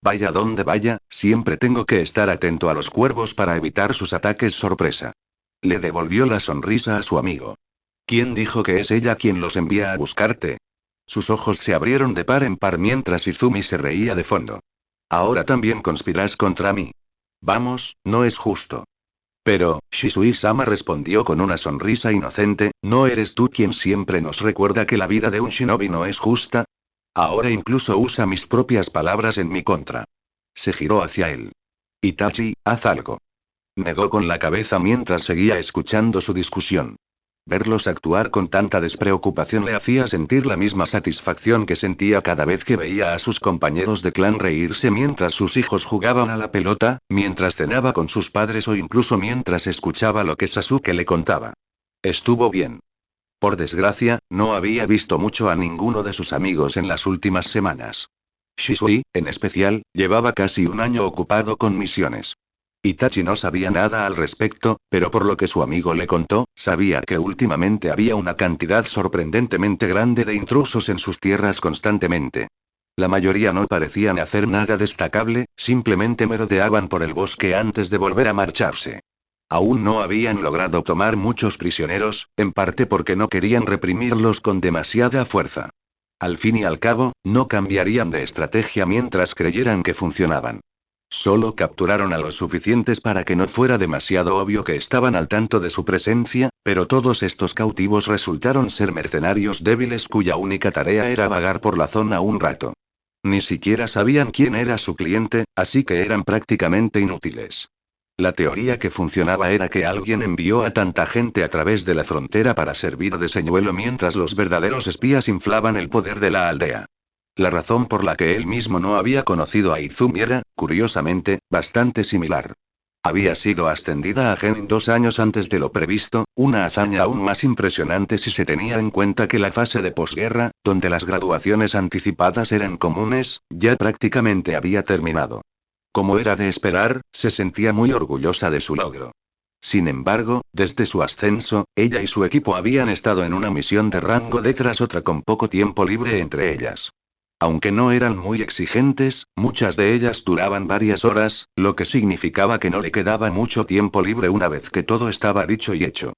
Vaya donde vaya, siempre tengo que estar atento a los cuervos para evitar sus ataques sorpresa. Le devolvió la sonrisa a su amigo. ¿Quién dijo que es ella quien los envía a buscarte? Sus ojos se abrieron de par en par mientras Izumi se reía de fondo. Ahora también conspiras contra mí. Vamos, no es justo. Pero, Shisui-sama respondió con una sonrisa inocente, ¿no eres tú quien siempre nos recuerda que la vida de un shinobi no es justa? Ahora incluso usa mis propias palabras en mi contra. Se giró hacia él. Itachi, haz algo. Negó con la cabeza mientras seguía escuchando su discusión. Verlos actuar con tanta despreocupación le hacía sentir la misma satisfacción que sentía cada vez que veía a sus compañeros de clan reírse mientras sus hijos jugaban a la pelota, mientras cenaba con sus padres o incluso mientras escuchaba lo que Sasuke le contaba. Estuvo bien. Por desgracia, no había visto mucho a ninguno de sus amigos en las últimas semanas. Shisui, en especial, llevaba casi un año ocupado con misiones. Itachi no sabía nada al respecto, pero por lo que su amigo le contó, sabía que últimamente había una cantidad sorprendentemente grande de intrusos en sus tierras constantemente. La mayoría no parecían hacer nada destacable, simplemente merodeaban por el bosque antes de volver a marcharse. Aún no habían logrado tomar muchos prisioneros, en parte porque no querían reprimirlos con demasiada fuerza. Al fin y al cabo, no cambiarían de estrategia mientras creyeran que funcionaban. Solo capturaron a los suficientes para que no fuera demasiado obvio que estaban al tanto de su presencia, pero todos estos cautivos resultaron ser mercenarios débiles cuya única tarea era vagar por la zona un rato. Ni siquiera sabían quién era su cliente, así que eran prácticamente inútiles. La teoría que funcionaba era que alguien envió a tanta gente a través de la frontera para servir de señuelo mientras los verdaderos espías inflaban el poder de la aldea. La razón por la que él mismo no había conocido a Izumi era, curiosamente, bastante similar. Había sido ascendida a Genin 2 años antes de lo previsto, una hazaña aún más impresionante si se tenía en cuenta que la fase de posguerra, donde las graduaciones anticipadas eran comunes, ya prácticamente había terminado. Como era de esperar, se sentía muy orgullosa de su logro. Sin embargo, desde su ascenso, ella y su equipo habían estado en una misión de rango D tras otra con poco tiempo libre entre ellas. Aunque no eran muy exigentes, muchas de ellas duraban varias horas, lo que significaba que no le quedaba mucho tiempo libre una vez que todo estaba dicho y hecho.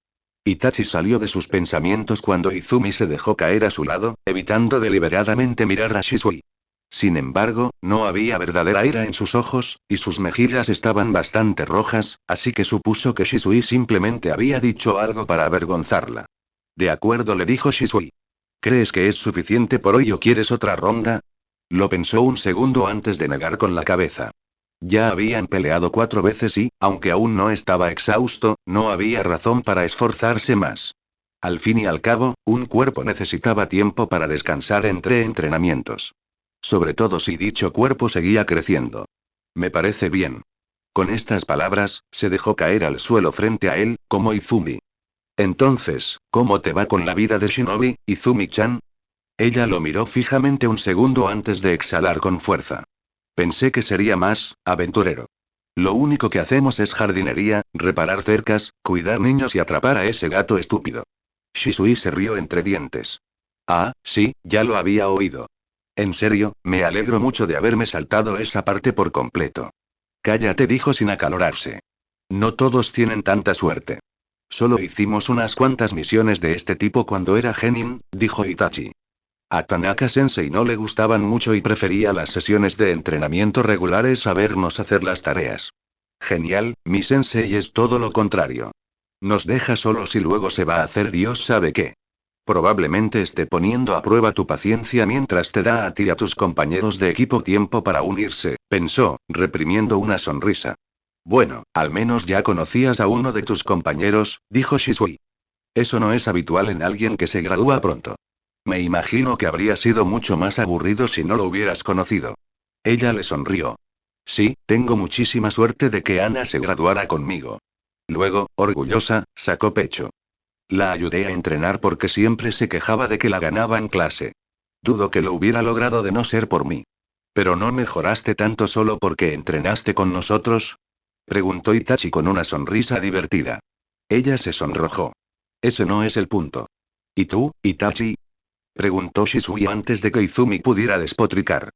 Itachi salió de sus pensamientos cuando Izumi se dejó caer a su lado, evitando deliberadamente mirar a Shisui. Sin embargo, no había verdadera ira en sus ojos, y sus mejillas estaban bastante rojas, así que supuso que Shisui simplemente había dicho algo para avergonzarla. De acuerdo, le dijo Shisui. ¿Crees que es suficiente por hoy o quieres otra ronda? Lo pensó un segundo antes de negar con la cabeza. Ya habían peleado 4 veces y, aunque aún no estaba exhausto, no había razón para esforzarse más. Al fin y al cabo, un cuerpo necesitaba tiempo para descansar entre entrenamientos. Sobre todo si dicho cuerpo seguía creciendo. Me parece bien. Con estas palabras, se dejó caer al suelo frente a él, como Izumi. Entonces, ¿cómo te va con la vida de Shinobi, Izumi-chan? Ella lo miró fijamente un segundo antes de exhalar con fuerza. Pensé que sería más aventurero. Lo único que hacemos es jardinería, reparar cercas, cuidar niños y atrapar a ese gato estúpido. Shisui se rió entre dientes. Ah, sí, ya lo había oído. En serio, me alegro mucho de haberme saltado esa parte por completo. Cállate, dijo sin acalorarse. No todos tienen tanta suerte. Solo hicimos unas cuantas misiones de este tipo cuando era genin, dijo Itachi. A Tanaka-sensei no le gustaban mucho y prefería las sesiones de entrenamiento regulares a vernos hacer las tareas. Genial, mi sensei es todo lo contrario. Nos deja solos y luego se va a hacer Dios sabe qué. Probablemente esté poniendo a prueba tu paciencia mientras te da a ti y a tus compañeros de equipo tiempo para unirse, pensó, reprimiendo una sonrisa. Bueno, al menos ya conocías a uno de tus compañeros, dijo Shisui. Eso no es habitual en alguien que se gradúa pronto. Me imagino que habría sido mucho más aburrido si no lo hubieras conocido. Ella le sonrió. Sí, tengo muchísima suerte de que Ana se graduara conmigo. Luego, orgullosa, sacó pecho. La ayudé a entrenar porque siempre se quejaba de que la ganaba en clase. Dudo que lo hubiera logrado de no ser por mí. ¿Pero no mejoraste tanto solo porque entrenaste con nosotros? Preguntó Itachi con una sonrisa divertida. Ella se sonrojó. Ese no es el punto. ¿Y tú, Itachi? Preguntó Shisui antes de que Izumi pudiera despotricar.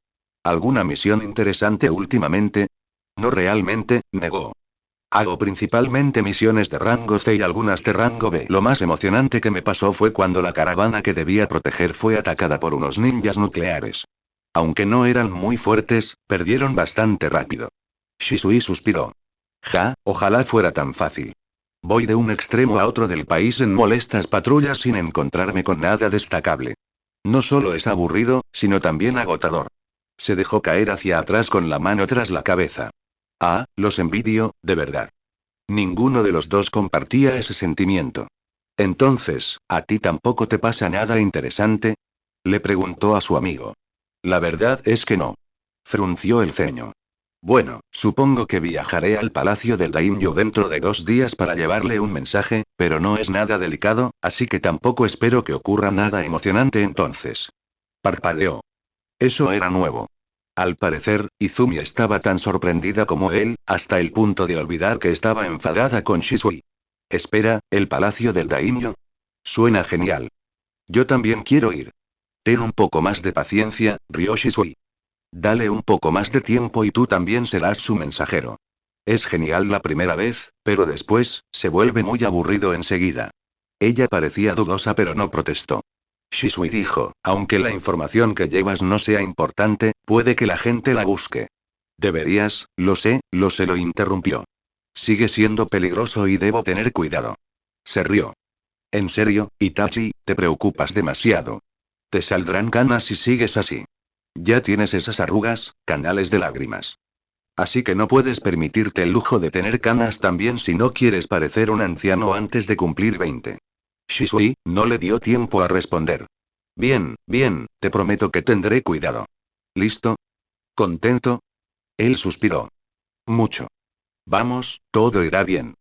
¿Alguna misión interesante últimamente? No realmente, negó. Hago principalmente misiones de rango C y algunas de rango B. Lo más emocionante que me pasó fue cuando la caravana que debía proteger fue atacada por unos ninjas nucleares. Aunque no eran muy fuertes, perdieron bastante rápido. Shisui suspiró. Ojalá fuera tan fácil. Voy de un extremo a otro del país en molestas patrullas sin encontrarme con nada destacable. No solo es aburrido, sino también agotador. Se dejó caer hacia atrás con la mano tras la cabeza. Ah, los envidio, de verdad. Ninguno de los dos compartía ese sentimiento. Entonces, ¿a ti tampoco te pasa nada interesante? Le preguntó a su amigo. La verdad es que no. Frunció el ceño. Bueno, supongo que viajaré al palacio del Daimyo dentro de 2 días para llevarle un mensaje, pero no es nada delicado, así que tampoco espero que ocurra nada emocionante entonces. Parpadeó. Eso era nuevo. Al parecer, Izumi estaba tan sorprendida como él, hasta el punto de olvidar que estaba enfadada con Shisui. Espera, ¿el palacio del Daimyo? Suena genial. Yo también quiero ir. Ten un poco más de paciencia, rió Shisui. Dale un poco más de tiempo y tú también serás su mensajero. Es genial la primera vez, pero después, se vuelve muy aburrido enseguida. Ella parecía dudosa pero no protestó. Shisui dijo, aunque la información que llevas no sea importante, puede que la gente la busque. Deberías, lo sé, lo interrumpió. Sigue siendo peligroso y debo tener cuidado. Se rió. En serio, Itachi, te preocupas demasiado. Te saldrán canas si sigues así. Ya tienes esas arrugas, canales de lágrimas. Así que no puedes permitirte el lujo de tener canas también si no quieres parecer un anciano antes de cumplir 20. Shisui, no le dio tiempo a responder. Bien, bien, te prometo que tendré cuidado. ¿Listo? ¿Contento? Él suspiró. Mucho. Vamos, todo irá bien.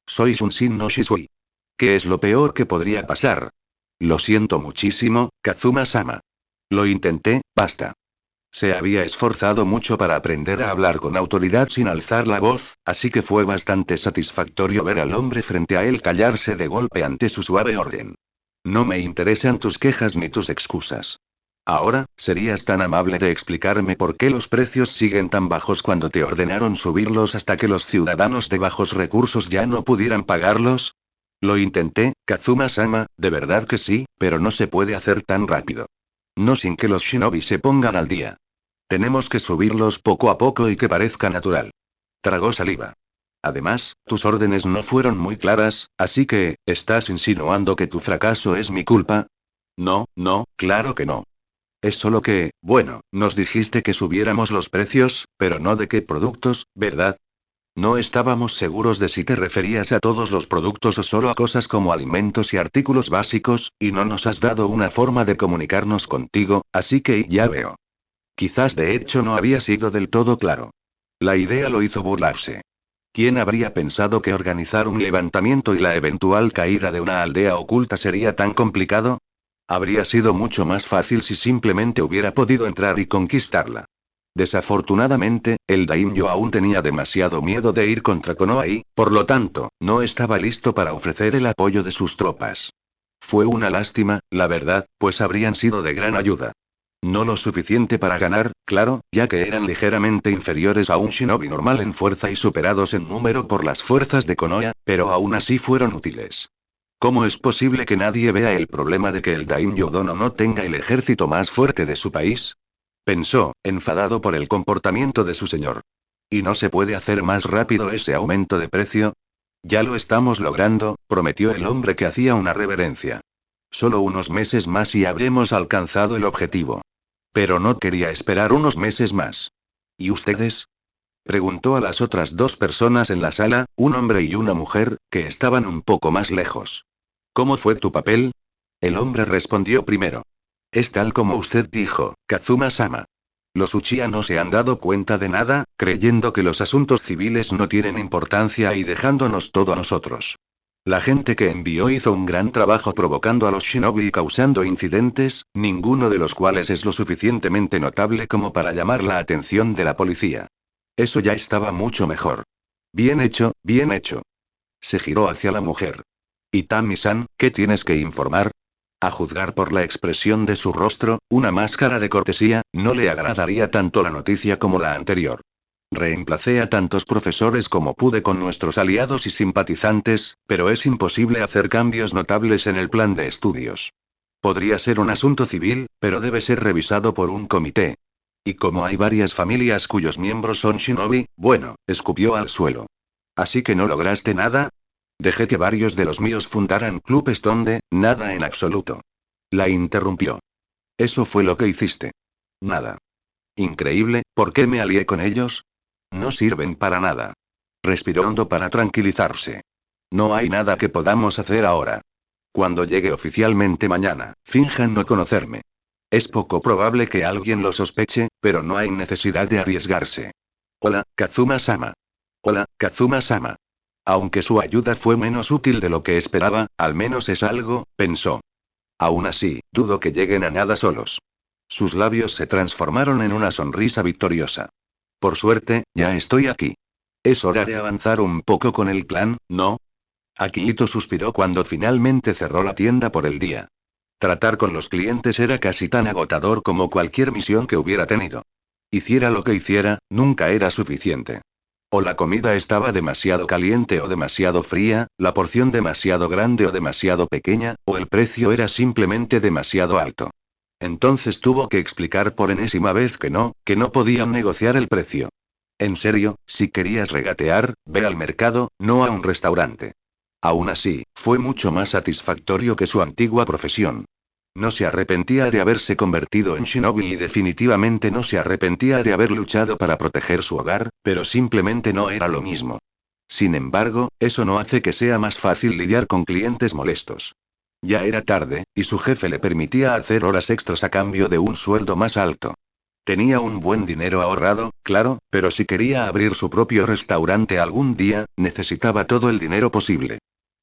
Soy Shunshin no Shisui. ¿Qué es lo peor que podría pasar? Lo siento muchísimo, Kazuma-sama. Lo intenté, basta. Se había esforzado mucho para aprender a hablar con autoridad sin alzar la voz, así que fue bastante satisfactorio ver al hombre frente a él callarse de golpe ante su suave orden. No me interesan tus quejas ni tus excusas. Ahora, ¿serías tan amable de explicarme por qué los precios siguen tan bajos cuando te ordenaron subirlos hasta que los ciudadanos de bajos recursos ya no pudieran pagarlos? Lo intenté, Kazuma-sama, de verdad que sí, pero no se puede hacer tan rápido. No sin que los shinobi se pongan al día. Tenemos que subirlos poco a poco y que parezca natural. Tragó saliva. Además, tus órdenes no fueron muy claras, así que, ¿estás insinuando que tu fracaso es mi culpa? No, no, claro que no. Es solo que, bueno, nos dijiste que subiéramos los precios, pero no de qué productos, ¿verdad? No estábamos seguros de si te referías a todos los productos o solo a cosas como alimentos y artículos básicos, y no nos has dado una forma de comunicarnos contigo, así que ya veo. Quizás de hecho no había sido del todo claro. La idea lo hizo burlarse. ¿Quién habría pensado que organizar un levantamiento y la eventual caída de una aldea oculta sería tan complicado? Habría sido mucho más fácil si simplemente hubiera podido entrar y conquistarla. Desafortunadamente, el Daimyo aún tenía demasiado miedo de ir contra Konoha y, por lo tanto, no estaba listo para ofrecer el apoyo de sus tropas. Fue una lástima, la verdad, pues habrían sido de gran ayuda. No lo suficiente para ganar, claro, ya que eran ligeramente inferiores a un shinobi normal en fuerza y superados en número por las fuerzas de Konoha, pero aún así fueron útiles. ¿Cómo es posible que nadie vea el problema de que el Daimyo Dono no tenga el ejército más fuerte de su país? Pensó, enfadado por el comportamiento de su señor. ¿Y no se puede hacer más rápido ese aumento de precio? Ya lo estamos logrando, prometió el hombre que hacía una reverencia. Solo unos meses más y habremos alcanzado el objetivo. Pero no quería esperar unos meses más. ¿Y ustedes? Preguntó a las otras 2 personas en la sala, un hombre y una mujer, que estaban un poco más lejos. ¿Cómo fue tu papel? El hombre respondió primero. Es tal como usted dijo, Kazuma-sama. Los Uchiha no se han dado cuenta de nada, creyendo que los asuntos civiles no tienen importancia y dejándonos todo a nosotros. La gente que envió hizo un gran trabajo provocando a los shinobi y causando incidentes, ninguno de los cuales es lo suficientemente notable como para llamar la atención de la policía. Eso ya estaba mucho mejor. Bien hecho, bien hecho. Se giró hacia la mujer. Itami-san, ¿qué tienes que informar? A juzgar por la expresión de su rostro, una máscara de cortesía, no le agradaría tanto la noticia como la anterior. Reemplacé a tantos profesores como pude con nuestros aliados y simpatizantes, pero es imposible hacer cambios notables en el plan de estudios. Podría ser un asunto civil, pero debe ser revisado por un comité. Y como hay varias familias cuyos miembros son shinobi, bueno, escupió al suelo. ¿Así que no lograste nada? Dejé que varios de los míos fundaran clubes donde, nada en absoluto. La interrumpió. Eso fue lo que hiciste. Nada. Increíble, ¿por qué me alié con ellos? No sirven para nada. Respiró hondo para tranquilizarse. No hay nada que podamos hacer ahora. Cuando llegue oficialmente mañana, finjan no conocerme. Es poco probable que alguien lo sospeche, pero no hay necesidad de arriesgarse. Hola, Kazuma-sama. Hola, Kazuma-sama. Aunque su ayuda fue menos útil de lo que esperaba, al menos es algo, pensó. Aún así, dudo que lleguen a nada solos. Sus labios se transformaron en una sonrisa victoriosa. Por suerte, ya estoy aquí. Es hora de avanzar un poco con el plan, ¿no? Akihito suspiró cuando finalmente cerró la tienda por el día. Tratar con los clientes era casi tan agotador como cualquier misión que hubiera tenido. Hiciera lo que hiciera, nunca era suficiente. O la comida estaba demasiado caliente o demasiado fría, la porción demasiado grande o demasiado pequeña, o el precio era simplemente demasiado alto. Entonces tuvo que explicar por enésima vez que no podían negociar el precio. En serio, si querías regatear, ve al mercado, no a un restaurante. Aún así, fue mucho más satisfactorio que su antigua profesión. No se arrepentía de haberse convertido en shinobi y definitivamente no se arrepentía de haber luchado para proteger su hogar, pero simplemente no era lo mismo. Sin embargo, eso no hace que sea más fácil lidiar con clientes molestos. Ya era tarde, y su jefe le permitía hacer horas extras a cambio de un sueldo más alto. Tenía un buen dinero ahorrado, claro, pero si quería abrir su propio restaurante algún día, necesitaba todo el dinero posible.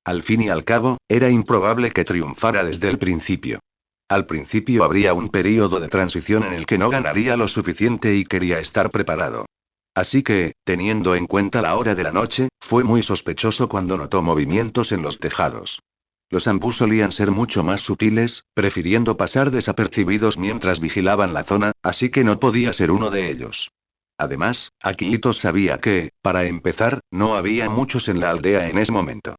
Al fin y al cabo, era improbable que triunfara desde el principio. Al principio habría un período de transición en el que no ganaría lo suficiente y quería estar preparado. Así que, teniendo en cuenta la hora de la noche, fue muy sospechoso cuando notó movimientos en los tejados. Los ambos solían ser mucho más sutiles, prefiriendo pasar desapercibidos mientras vigilaban la zona, así que no podía ser uno de ellos. Además, Akihito sabía que, para empezar, no había muchos en la aldea en ese momento.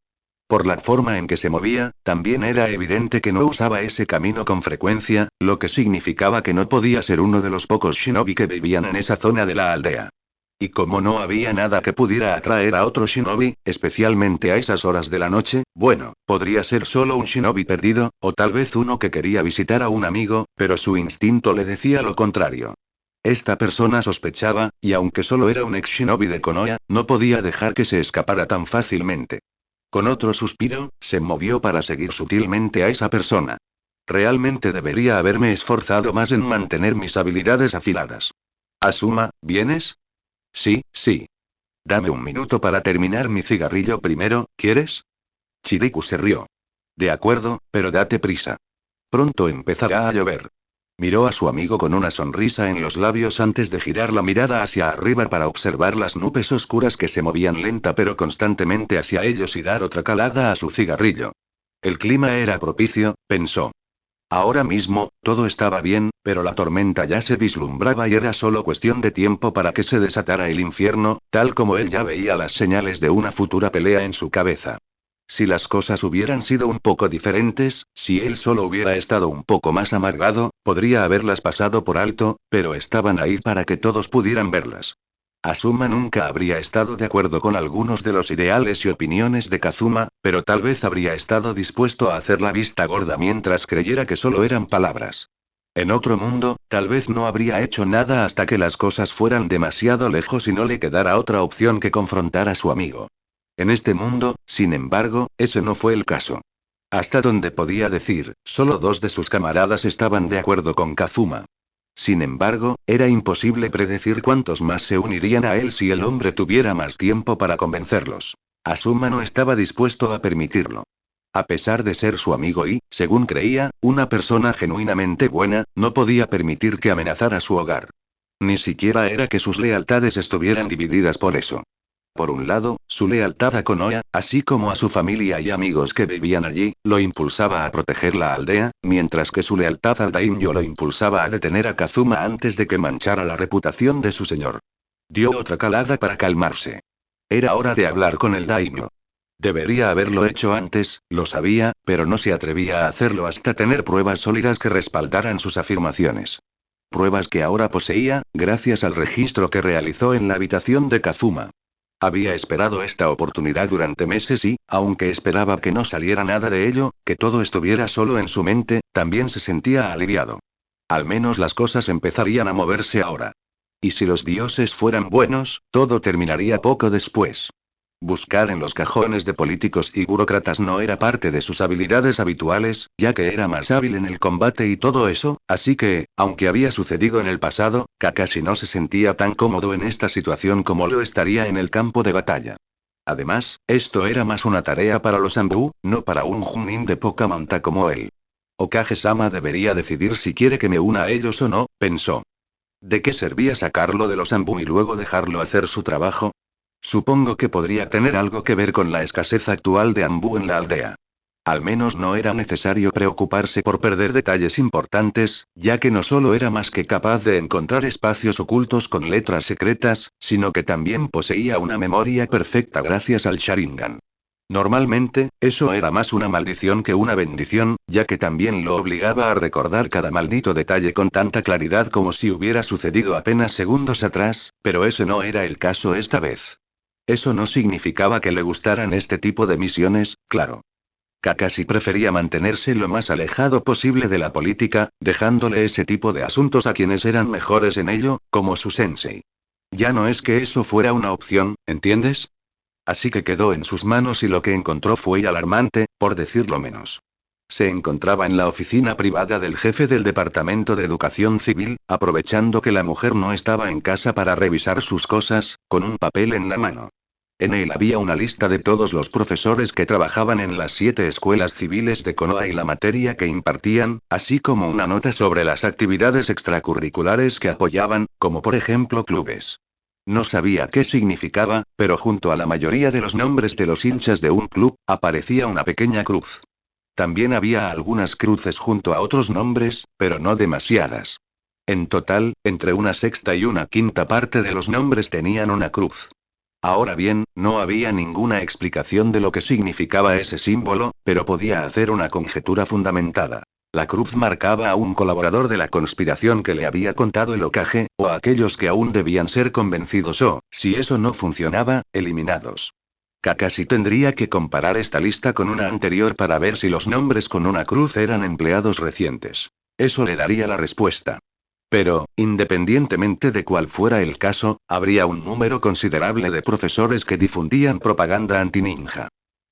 Por la forma en que se movía, también era evidente que no usaba ese camino con frecuencia, lo que significaba que no podía ser uno de los pocos shinobi que vivían en esa zona de la aldea. Y como no había nada que pudiera atraer a otro shinobi, especialmente a esas horas de la noche, bueno, podría ser solo un shinobi perdido, o tal vez uno que quería visitar a un amigo, pero su instinto le decía lo contrario. Esta persona sospechaba, y aunque solo era un ex shinobi de Konoha, no podía dejar que se escapara tan fácilmente. Con otro suspiro, se movió para seguir sutilmente a esa persona. Realmente debería haberme esforzado más en mantener mis habilidades afiladas. Asuma, ¿vienes? Sí, sí. Dame un minuto para terminar mi cigarrillo primero, ¿quieres? Chiriku se rió. De acuerdo, pero date prisa. Pronto empezará a llover. Miró a su amigo con una sonrisa en los labios antes de girar la mirada hacia arriba para observar las nubes oscuras que se movían lenta pero constantemente hacia ellos y dar otra calada a su cigarrillo. El clima era propicio, pensó. Ahora mismo, todo estaba bien, pero la tormenta ya se vislumbraba y era solo cuestión de tiempo para que se desatara el infierno, tal como él ya veía las señales de una futura pelea en su cabeza. Si las cosas hubieran sido un poco diferentes, si él solo hubiera estado un poco más amargado, podría haberlas pasado por alto, pero estaban ahí para que todos pudieran verlas. Asuma nunca habría estado de acuerdo con algunos de los ideales y opiniones de Kazuma, pero tal vez habría estado dispuesto a hacer la vista gorda mientras creyera que solo eran palabras. En otro mundo, tal vez no habría hecho nada hasta que las cosas fueran demasiado lejos y no le quedara otra opción que confrontar a su amigo. En este mundo, sin embargo, ese no fue el caso. Hasta donde podía decir, solo dos de sus camaradas estaban de acuerdo con Kazuma. Sin embargo, era imposible predecir cuántos más se unirían a él si el hombre tuviera más tiempo para convencerlos. Asuma no estaba dispuesto a permitirlo. A pesar de ser su amigo y, según creía, una persona genuinamente buena, no podía permitir que amenazara su hogar. Ni siquiera era que sus lealtades estuvieran divididas por eso. Por un lado, su lealtad a Konoha, así como a su familia y amigos que vivían allí, lo impulsaba a proteger la aldea, mientras que su lealtad al daimyo lo impulsaba a detener a Kazuma antes de que manchara la reputación de su señor. Dio otra calada para calmarse. Era hora de hablar con el daimyo. Debería haberlo hecho antes, lo sabía, pero no se atrevía a hacerlo hasta tener pruebas sólidas que respaldaran sus afirmaciones. Pruebas que ahora poseía, gracias al registro que realizó en la habitación de Kazuma. Había esperado esta oportunidad durante meses y, aunque esperaba que no saliera nada de ello, que todo estuviera solo en su mente, también se sentía aliviado. Al menos las cosas empezarían a moverse ahora. Y si los dioses fueran buenos, todo terminaría poco después. Buscar en los cajones de políticos y burócratas no era parte de sus habilidades habituales, ya que era más hábil en el combate y todo eso, así que, aunque había sucedido en el pasado, Kakashi no se sentía tan cómodo en esta situación como lo estaría en el campo de batalla. Además, esto era más una tarea para los Anbu, no para un Chunin de poca monta como él. Okage-sama debería decidir si quiere que me una a ellos o no, pensó. ¿De qué servía sacarlo de los Anbu y luego dejarlo hacer su trabajo? Supongo que podría tener algo que ver con la escasez actual de Anbu en la aldea. Al menos no era necesario preocuparse por perder detalles importantes, ya que no solo era más que capaz de encontrar espacios ocultos con letras secretas, sino que también poseía una memoria perfecta gracias al Sharingan. Normalmente, eso era más una maldición que una bendición, ya que también lo obligaba a recordar cada maldito detalle con tanta claridad como si hubiera sucedido apenas segundos atrás, pero ese no era el caso esta vez. Eso no significaba que le gustaran este tipo de misiones, claro. Kakashi prefería mantenerse lo más alejado posible de la política, dejándole ese tipo de asuntos a quienes eran mejores en ello, como su sensei. Ya no es que eso fuera una opción, ¿entiendes? Así que quedó en sus manos y lo que encontró fue alarmante, por decirlo menos. Se encontraba en la oficina privada del jefe del Departamento de Educación Civil, aprovechando que la mujer no estaba en casa para revisar sus cosas, con un papel en la mano. En él había una lista de todos los profesores que trabajaban en las 7 escuelas civiles de Konoha y la materia que impartían, así como una nota sobre las actividades extracurriculares que apoyaban, como por ejemplo clubes. No sabía qué significaba, pero junto a la mayoría de los nombres de los hinchas de un club, aparecía una pequeña cruz. También había algunas cruces junto a otros nombres, pero no demasiadas. En total, entre una sexta y una quinta parte de los nombres tenían una cruz. Ahora bien, no había ninguna explicación de lo que significaba ese símbolo, pero podía hacer una conjetura fundamentada. La cruz marcaba a un colaborador de la conspiración que le había contado el Hokage, o a aquellos que aún debían ser convencidos o, si eso no funcionaba, eliminados. Kakashi tendría que comparar esta lista con una anterior para ver si los nombres con una cruz eran empleados recientes. Eso le daría la respuesta. Pero, independientemente de cuál fuera el caso, habría un número considerable de profesores que difundían propaganda anti-ninja.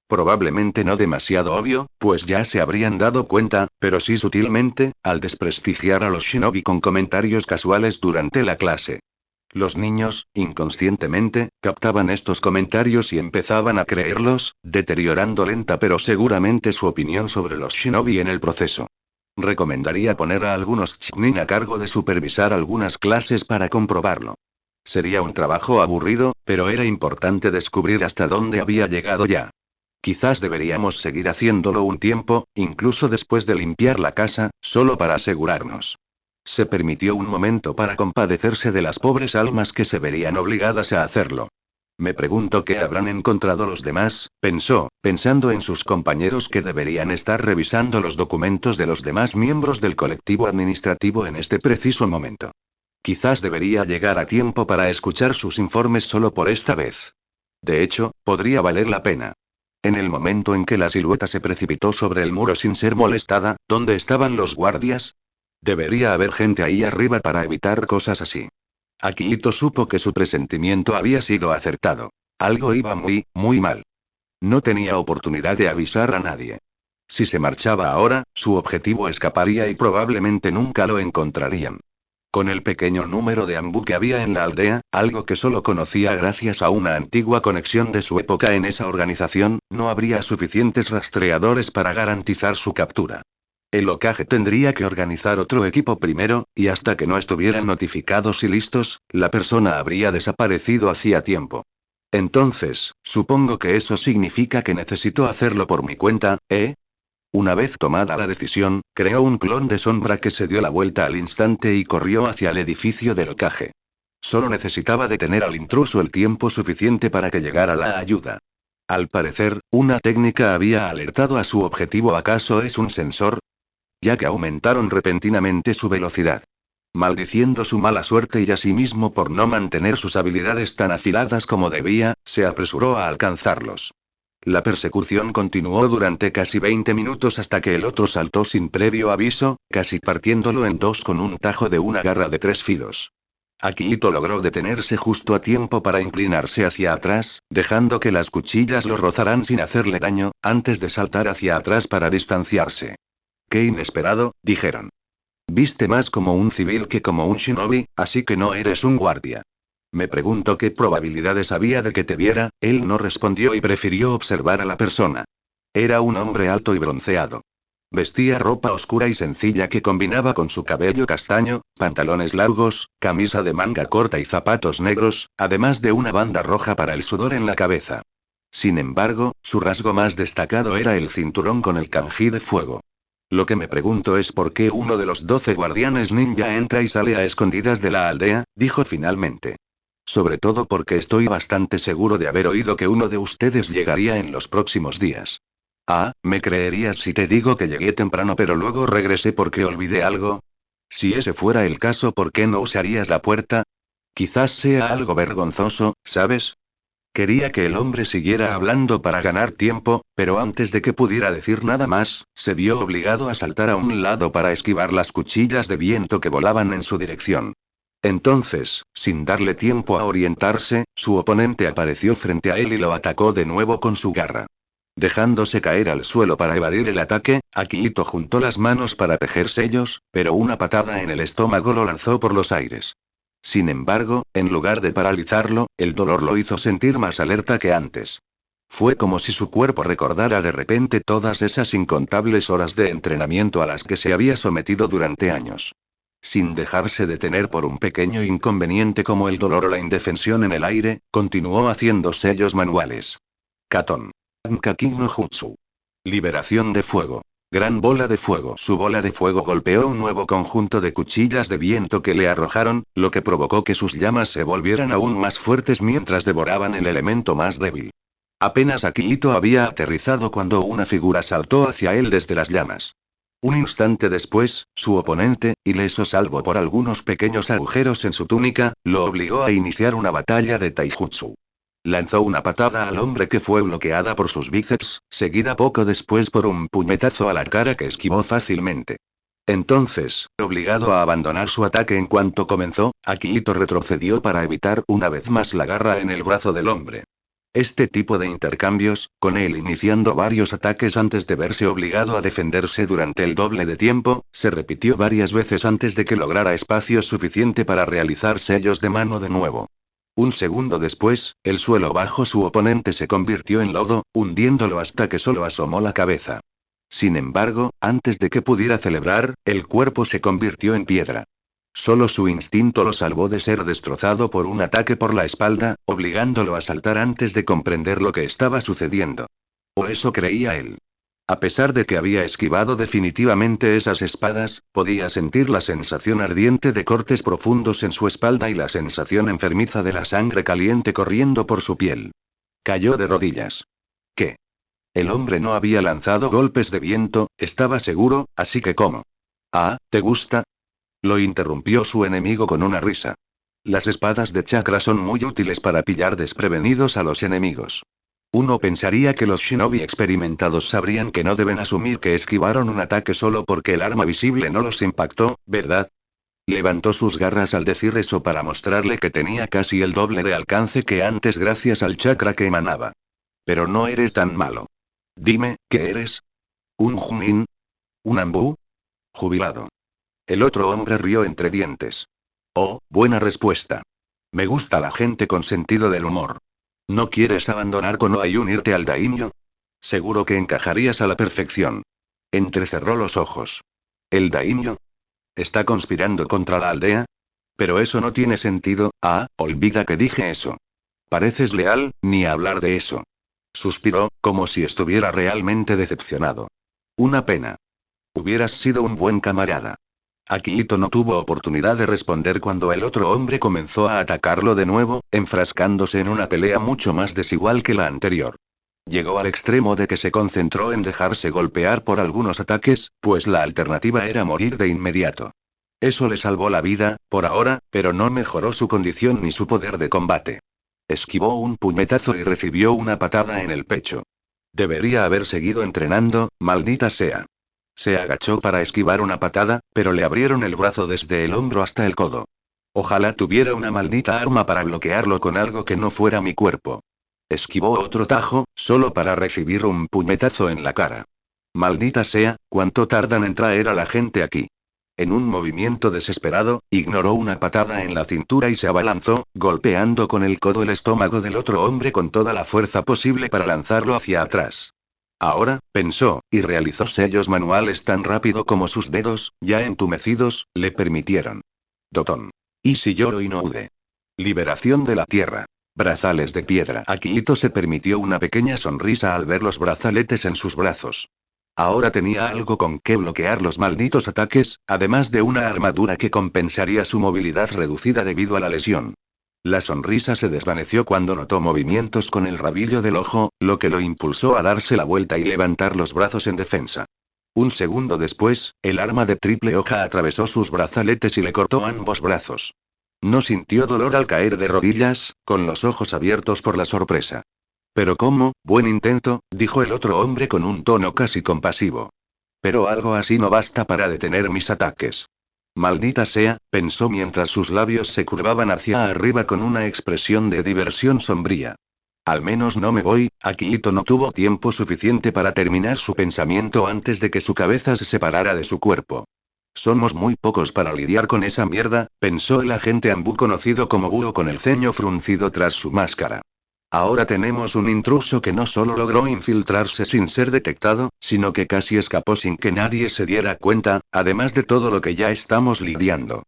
Probablemente no demasiado obvio, pues ya se habrían dado cuenta, pero sí sutilmente, al desprestigiar a los shinobi con comentarios casuales durante la clase. Los niños, inconscientemente, captaban estos comentarios y empezaban a creerlos, deteriorando lenta pero seguramente su opinión sobre los shinobi en el proceso. Recomendaría poner a algunos chunin a cargo de supervisar algunas clases para comprobarlo. Sería un trabajo aburrido, pero era importante descubrir hasta dónde había llegado ya. Quizás deberíamos seguir haciéndolo un tiempo, incluso después de limpiar la casa, solo para asegurarnos. Se permitió un momento para compadecerse de las pobres almas que se verían obligadas a hacerlo. Me pregunto qué habrán encontrado los demás, pensó, pensando en sus compañeros que deberían estar revisando los documentos de los demás miembros del colectivo administrativo en este preciso momento. Quizás debería llegar a tiempo para escuchar sus informes solo por esta vez. De hecho, podría valer la pena. En el momento en que la silueta se precipitó sobre el muro sin ser molestada, ¿dónde estaban los guardias? Debería haber gente ahí arriba para evitar cosas así. Akihito supo que su presentimiento había sido acertado. Algo iba muy, muy mal. No tenía oportunidad de avisar a nadie. Si se marchaba ahora, su objetivo escaparía y probablemente nunca lo encontrarían. Con el pequeño número de ambú que había en la aldea, algo que solo conocía gracias a una antigua conexión de su época en esa organización, no habría suficientes rastreadores para garantizar su captura. El Hokage tendría que organizar otro equipo primero, y hasta que no estuvieran notificados y listos, la persona habría desaparecido hacía tiempo. Entonces, supongo que eso significa que necesito hacerlo por mi cuenta, ¿eh? Una vez tomada la decisión, creó un clon de sombra que se dio la vuelta al instante y corrió hacia el edificio del Hokage. Solo necesitaba detener al intruso el tiempo suficiente para que llegara la ayuda. Al parecer, una técnica había alertado a su objetivo. ¿Acaso es un sensor? Ya que aumentaron repentinamente su velocidad. Maldiciendo su mala suerte y a sí mismo por no mantener sus habilidades tan afiladas como debía, se apresuró a alcanzarlos. La persecución continuó durante casi 20 minutos hasta que el otro saltó sin previo aviso, casi partiéndolo en dos con un tajo de una garra de 3 filos. Akihito logró detenerse justo a tiempo para inclinarse hacia atrás, dejando que las cuchillas lo rozaran sin hacerle daño, antes de saltar hacia atrás para distanciarse. «Qué inesperado», dijeron. «Viste más como un civil que como un shinobi, así que no eres un guardia». Me pregunto qué probabilidades había de que te viera. Él no respondió y prefirió observar a la persona. Era un hombre alto y bronceado. Vestía ropa oscura y sencilla que combinaba con su cabello castaño, pantalones largos, camisa de manga corta y zapatos negros, además de una banda roja para el sudor en la cabeza. Sin embargo, su rasgo más destacado era el cinturón con el kanji de fuego. Lo que me pregunto es por qué uno de los 12 guardianes ninja entra y sale a escondidas de la aldea, dijo finalmente. Sobre todo porque estoy bastante seguro de haber oído que uno de ustedes llegaría en los próximos días. Ah, ¿me creerías si te digo que llegué temprano pero luego regresé porque olvidé algo? Si ese fuera el caso, ¿por qué no usarías la puerta? Quizás sea algo vergonzoso, ¿sabes? Quería que el hombre siguiera hablando para ganar tiempo, pero antes de que pudiera decir nada más, se vio obligado a saltar a un lado para esquivar las cuchillas de viento que volaban en su dirección. Entonces, sin darle tiempo a orientarse, su oponente apareció frente a él y lo atacó de nuevo con su garra. Dejándose caer al suelo para evadir el ataque, Akihito juntó las manos para tejer sellos, pero una patada en el estómago lo lanzó por los aires. Sin embargo, en lugar de paralizarlo, el dolor lo hizo sentir más alerta que antes. Fue como si su cuerpo recordara de repente todas esas incontables horas de entrenamiento a las que se había sometido durante años. Sin dejarse detener por un pequeño inconveniente como el dolor o la indefensión en el aire, continuó haciendo sellos manuales. Katon. Ankakin no Jutsu. Liberación de fuego. Gran bola de fuego. Su bola de fuego golpeó un nuevo conjunto de cuchillas de viento que le arrojaron, lo que provocó que sus llamas se volvieran aún más fuertes mientras devoraban el elemento más débil. Apenas Akihito había aterrizado cuando una figura saltó hacia él desde las llamas. Un instante después, su oponente, ileso salvo por algunos pequeños agujeros en su túnica, lo obligó a iniciar una batalla de taijutsu. Lanzó una patada al hombre que fue bloqueada por sus bíceps, seguida poco después por un puñetazo a la cara que esquivó fácilmente. Entonces, obligado a abandonar su ataque en cuanto comenzó, Akihito retrocedió para evitar una vez más la garra en el brazo del hombre. Este tipo de intercambios, con él iniciando varios ataques antes de verse obligado a defenderse durante el doble de tiempo, se repitió varias veces antes de que lograra espacio suficiente para realizar sellos de mano de nuevo. Un segundo después, el suelo bajo su oponente se convirtió en lodo, hundiéndolo hasta que solo asomó la cabeza. Sin embargo, antes de que pudiera celebrar, el cuerpo se convirtió en piedra. Solo su instinto lo salvó de ser destrozado por un ataque por la espalda, obligándolo a saltar antes de comprender lo que estaba sucediendo. O eso creía él. A pesar de que había esquivado definitivamente esas espadas, podía sentir la sensación ardiente de cortes profundos en su espalda y la sensación enfermiza de la sangre caliente corriendo por su piel. Cayó de rodillas. ¿Qué? El hombre no había lanzado golpes de viento, estaba seguro, así que ¿cómo? Ah, ¿te gusta? Lo interrumpió su enemigo con una risa. Las espadas de chakra son muy útiles para pillar desprevenidos a los enemigos. Uno pensaría que los shinobi experimentados sabrían que no deben asumir que esquivaron un ataque solo porque el arma visible no los impactó, ¿verdad? Levantó sus garras al decir eso para mostrarle que tenía casi el doble de alcance que antes gracias al chakra que emanaba. Pero no eres tan malo. Dime, ¿qué eres? ¿Un Junin? ¿Un ambú? Jubilado. El otro hombre rió entre dientes. Oh, buena respuesta. Me gusta la gente con sentido del humor. ¿No quieres abandonar Konoha y unirte al daimyo? Seguro que encajarías a la perfección. Entrecerró los ojos. ¿El daimyo? ¿Está conspirando contra la aldea? Pero eso no tiene sentido. Olvida que dije eso. Pareces leal, ni hablar de eso. Suspiró, como si estuviera realmente decepcionado. Una pena. Hubieras sido un buen camarada. Akihito no tuvo oportunidad de responder cuando el otro hombre comenzó a atacarlo de nuevo, enfrascándose en una pelea mucho más desigual que la anterior. Llegó al extremo de que se concentró en dejarse golpear por algunos ataques, pues la alternativa era morir de inmediato. Eso le salvó la vida, por ahora, pero no mejoró su condición ni su poder de combate. Esquivó un puñetazo y recibió una patada en el pecho. Debería haber seguido entrenando, maldita sea. Se agachó para esquivar una patada, pero le abrieron el brazo desde el hombro hasta el codo. Ojalá tuviera una maldita arma para bloquearlo con algo que no fuera mi cuerpo. Esquivó otro tajo, solo para recibir un puñetazo en la cara. Maldita sea, ¿cuánto tardan en traer a la gente aquí? En un movimiento desesperado, ignoró una patada en la cintura y se abalanzó, golpeando con el codo el estómago del otro hombre con toda la fuerza posible para lanzarlo hacia atrás. Ahora, pensó, y realizó sellos manuales tan rápido como sus dedos, ya entumecidos, le permitieron. Dotón. ¿Y si lloro y no ude? Liberación de la tierra. Brazales de piedra. Akihito se permitió una pequeña sonrisa al ver los brazaletes en sus brazos. Ahora tenía algo con que bloquear los malditos ataques, además de una armadura que compensaría su movilidad reducida debido a la lesión. La sonrisa se desvaneció cuando notó movimientos con el rabillo del ojo, lo que lo impulsó a darse la vuelta y levantar los brazos en defensa. Un segundo después, el arma de triple hoja atravesó sus brazaletes y le cortó ambos brazos. No sintió dolor al caer de rodillas, con los ojos abiertos por la sorpresa. Pero cómo, buen intento, dijo el otro hombre con un tono casi compasivo. Pero algo así no basta para detener mis ataques. Maldita sea, pensó mientras sus labios se curvaban hacia arriba con una expresión de diversión sombría. Al menos no me voy. Akihito no tuvo tiempo suficiente para terminar su pensamiento antes de que su cabeza se separara de su cuerpo. Somos muy pocos para lidiar con esa mierda, pensó el agente Ambu conocido como Búho con el ceño fruncido tras su máscara. Ahora tenemos un intruso que no solo logró infiltrarse sin ser detectado, sino que casi escapó sin que nadie se diera cuenta, además de todo lo que ya estamos lidiando.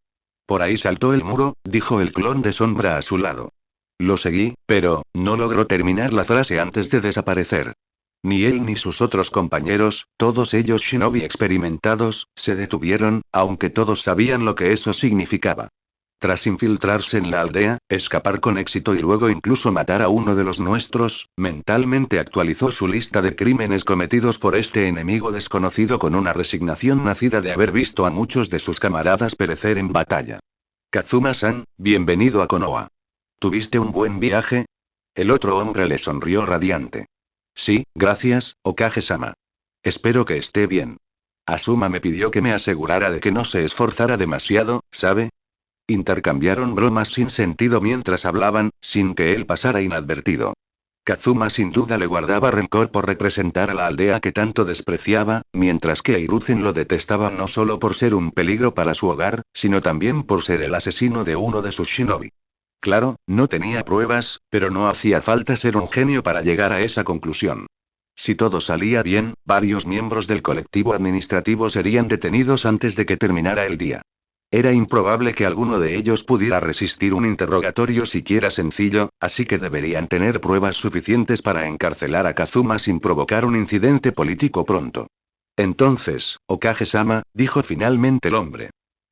Por ahí saltó el muro, dijo el clon de sombra a su lado. Lo seguí, pero, no logró terminar la frase antes de desaparecer. Ni él ni sus otros compañeros, todos ellos shinobi experimentados, se detuvieron, aunque todos sabían lo que eso significaba. Tras infiltrarse en la aldea, escapar con éxito y luego incluso matar a uno de los nuestros, mentalmente actualizó su lista de crímenes cometidos por este enemigo desconocido con una resignación nacida de haber visto a muchos de sus camaradas perecer en batalla. Kazuma-san, bienvenido a Konoha. ¿Tuviste un buen viaje? El otro hombre le sonrió radiante. Sí, gracias, Okage-sama. Espero que esté bien. Asuma me pidió que me asegurara de que no se esforzara demasiado, ¿sabe? Intercambiaron bromas sin sentido mientras hablaban, sin que él pasara inadvertido. Kazuma sin duda le guardaba rencor por representar a la aldea que tanto despreciaba, mientras que Hiruzen lo detestaba no solo por ser un peligro para su hogar, sino también por ser el asesino de uno de sus shinobi. Claro, no tenía pruebas, pero no hacía falta ser un genio para llegar a esa conclusión. Si todo salía bien, varios miembros del colectivo administrativo serían detenidos antes de que terminara el día. Era improbable que alguno de ellos pudiera resistir un interrogatorio siquiera sencillo, así que deberían tener pruebas suficientes para encarcelar a Kazuma sin provocar un incidente político pronto. Entonces, Okage-sama, dijo finalmente el hombre.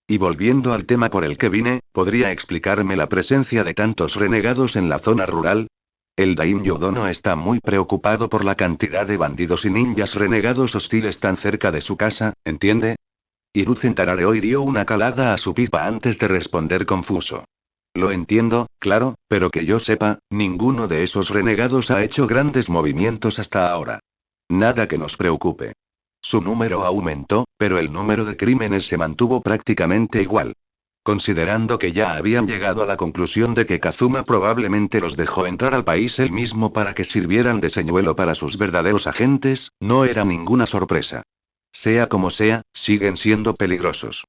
Y volviendo al tema por el que vine, ¿podría explicarme la presencia de tantos renegados en la zona rural? El daimyo Dono está muy preocupado por la cantidad de bandidos y ninjas renegados hostiles tan cerca de su casa, ¿entiende? Hiruzen tarareó y dio una calada a su pipa antes de responder confuso. Lo entiendo, claro, pero que yo sepa, ninguno de esos renegados ha hecho grandes movimientos hasta ahora. Nada que nos preocupe. Su número aumentó, pero el número de crímenes se mantuvo prácticamente igual. Considerando que ya habían llegado a la conclusión de que Kazuma probablemente los dejó entrar al país él mismo para que sirvieran de señuelo para sus verdaderos agentes, no era ninguna sorpresa. Sea como sea, siguen siendo peligrosos.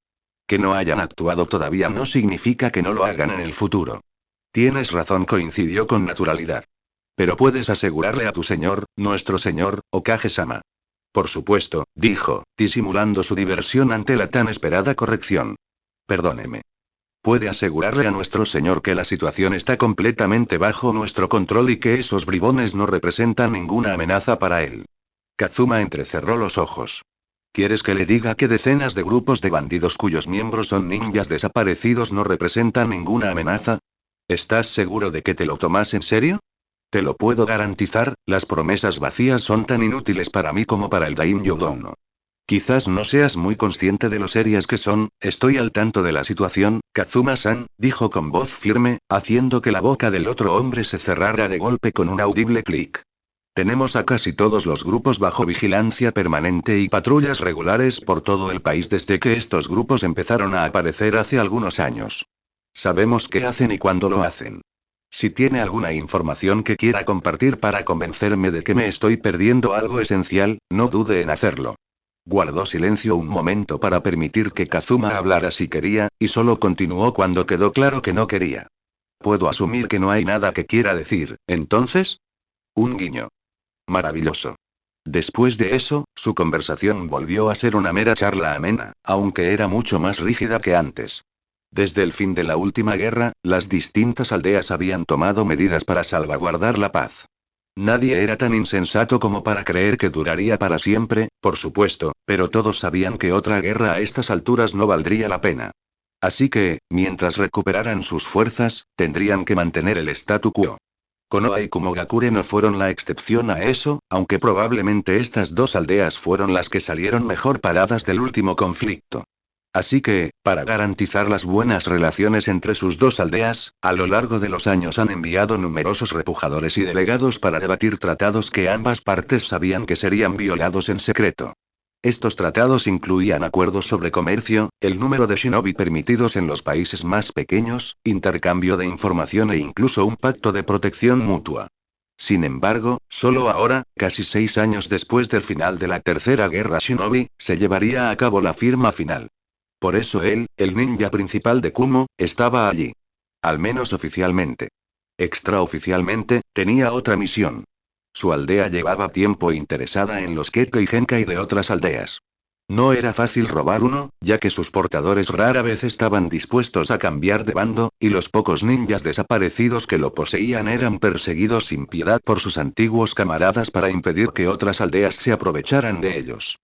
Que no hayan actuado todavía no significa que no lo hagan en el futuro. Tienes razón, coincidió con naturalidad. Pero puedes asegurarle a tu señor, nuestro señor, Okage-sama. Por supuesto, dijo, disimulando su diversión ante la tan esperada corrección. Perdóneme. Puede asegurarle a nuestro señor que la situación está completamente bajo nuestro control y que esos bribones no representan ninguna amenaza para él. Kazuma entrecerró los ojos. ¿Quieres que le diga que decenas de grupos de bandidos cuyos miembros son ninjas desaparecidos no representan ninguna amenaza? ¿Estás seguro de que te lo tomas en serio? Te lo puedo garantizar, las promesas vacías son tan inútiles para mí como para el Daimyo Dono. Quizás no seas muy consciente de lo serias que son, estoy al tanto de la situación, Kazuma-san, dijo con voz firme, haciendo que la boca del otro hombre se cerrara de golpe con un audible clic. Tenemos a casi todos los grupos bajo vigilancia permanente y patrullas regulares por todo el país desde que estos grupos empezaron a aparecer hace algunos años. Sabemos qué hacen y cuándo lo hacen. Si tiene alguna información que quiera compartir para convencerme de que me estoy perdiendo algo esencial, no dude en hacerlo. Guardó silencio un momento para permitir que Kazuma hablara si quería, y solo continuó cuando quedó claro que no quería. Puedo asumir que no hay nada que quiera decir, ¿entonces? Un guiño. Maravilloso. Después de eso, su conversación volvió a ser una mera charla amena, aunque era mucho más rígida que antes. Desde el fin de la última guerra, las distintas aldeas habían tomado medidas para salvaguardar la paz. Nadie era tan insensato como para creer que duraría para siempre, por supuesto, pero todos sabían que otra guerra a estas alturas no valdría la pena. Así que, mientras recuperaran sus fuerzas, tendrían que mantener el statu quo. Konoha y Kumogakure no fueron la excepción a eso, aunque probablemente estas dos aldeas fueron las que salieron mejor paradas del último conflicto. Así que, para garantizar las buenas relaciones entre sus dos aldeas, a lo largo de los años han enviado numerosos repujadores y delegados para debatir tratados que ambas partes sabían que serían violados en secreto. Estos tratados incluían acuerdos sobre comercio, el número de shinobi permitidos en los países más pequeños, intercambio de información e incluso un pacto de protección mutua. Sin embargo, solo ahora, casi 6 años después del final de la Tercera Guerra Shinobi, se llevaría a cabo la firma final. Por eso él, el ninja principal de Kumo, estaba allí. Al menos oficialmente. Extraoficialmente, tenía otra misión. Su aldea llevaba tiempo interesada en los Kekko y Genkai de otras aldeas. No era fácil robar uno, ya que sus portadores rara vez estaban dispuestos a cambiar de bando, y los pocos ninjas desaparecidos que lo poseían eran perseguidos sin piedad por sus antiguos camaradas para impedir que otras aldeas se aprovecharan de ellos.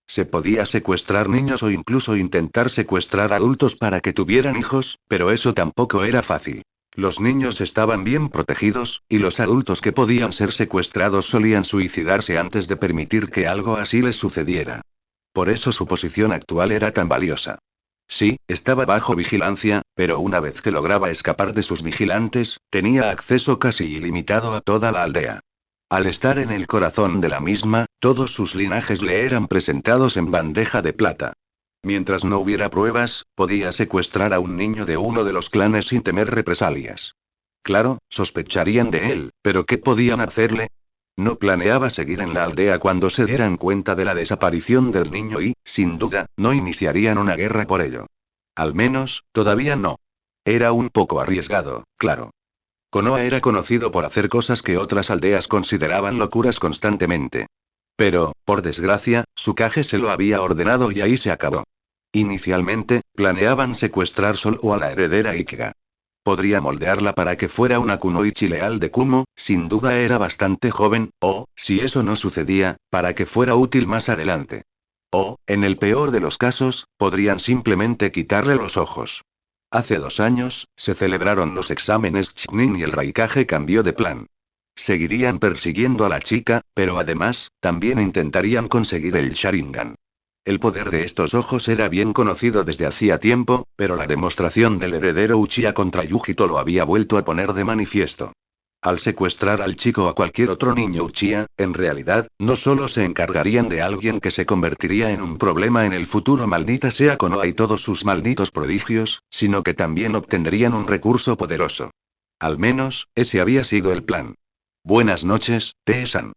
Se podía secuestrar niños o incluso intentar secuestrar adultos para que tuvieran hijos, pero eso tampoco era fácil. Los niños estaban bien protegidos, y los adultos que podían ser secuestrados solían suicidarse antes de permitir que algo así les sucediera. Por eso su posición actual era tan valiosa. Sí, estaba bajo vigilancia, pero una vez que lograba escapar de sus vigilantes, tenía acceso casi ilimitado a toda la aldea. Al estar en el corazón de la misma, todos sus linajes le eran presentados en bandeja de plata. Mientras no hubiera pruebas, podía secuestrar a un niño de uno de los clanes sin temer represalias. Claro, sospecharían de él, pero ¿qué podían hacerle? No planeaba seguir en la aldea cuando se dieran cuenta de la desaparición del niño y, sin duda, no iniciarían una guerra por ello. Al menos, todavía no. Era un poco arriesgado, claro. Konoha era conocido por hacer cosas que otras aldeas consideraban locuras constantemente. Pero, por desgracia, Tsukage se lo había ordenado y ahí se acabó. Inicialmente, planeaban secuestrar solo a la heredera Ikega. Podría moldearla para que fuera una kunoichi leal de Kumo, sin duda era bastante joven, o, si eso no sucedía, para que fuera útil más adelante. O, en el peor de los casos, podrían simplemente quitarle los ojos. Hace 2 años, se celebraron los exámenes Chunin y el Raikage cambió de plan. Seguirían persiguiendo a la chica, pero además, también intentarían conseguir el Sharingan. El poder de estos ojos era bien conocido desde hacía tiempo, pero la demostración del heredero Uchiha contra Yujito lo había vuelto a poner de manifiesto. Al secuestrar al chico o a cualquier otro niño Uchiha, en realidad, no solo se encargarían de alguien que se convertiría en un problema en el futuro, maldita sea Konoha y todos sus malditos prodigios, sino que también obtendrían un recurso poderoso. Al menos, ese había sido el plan. Buenas noches, Tee-san.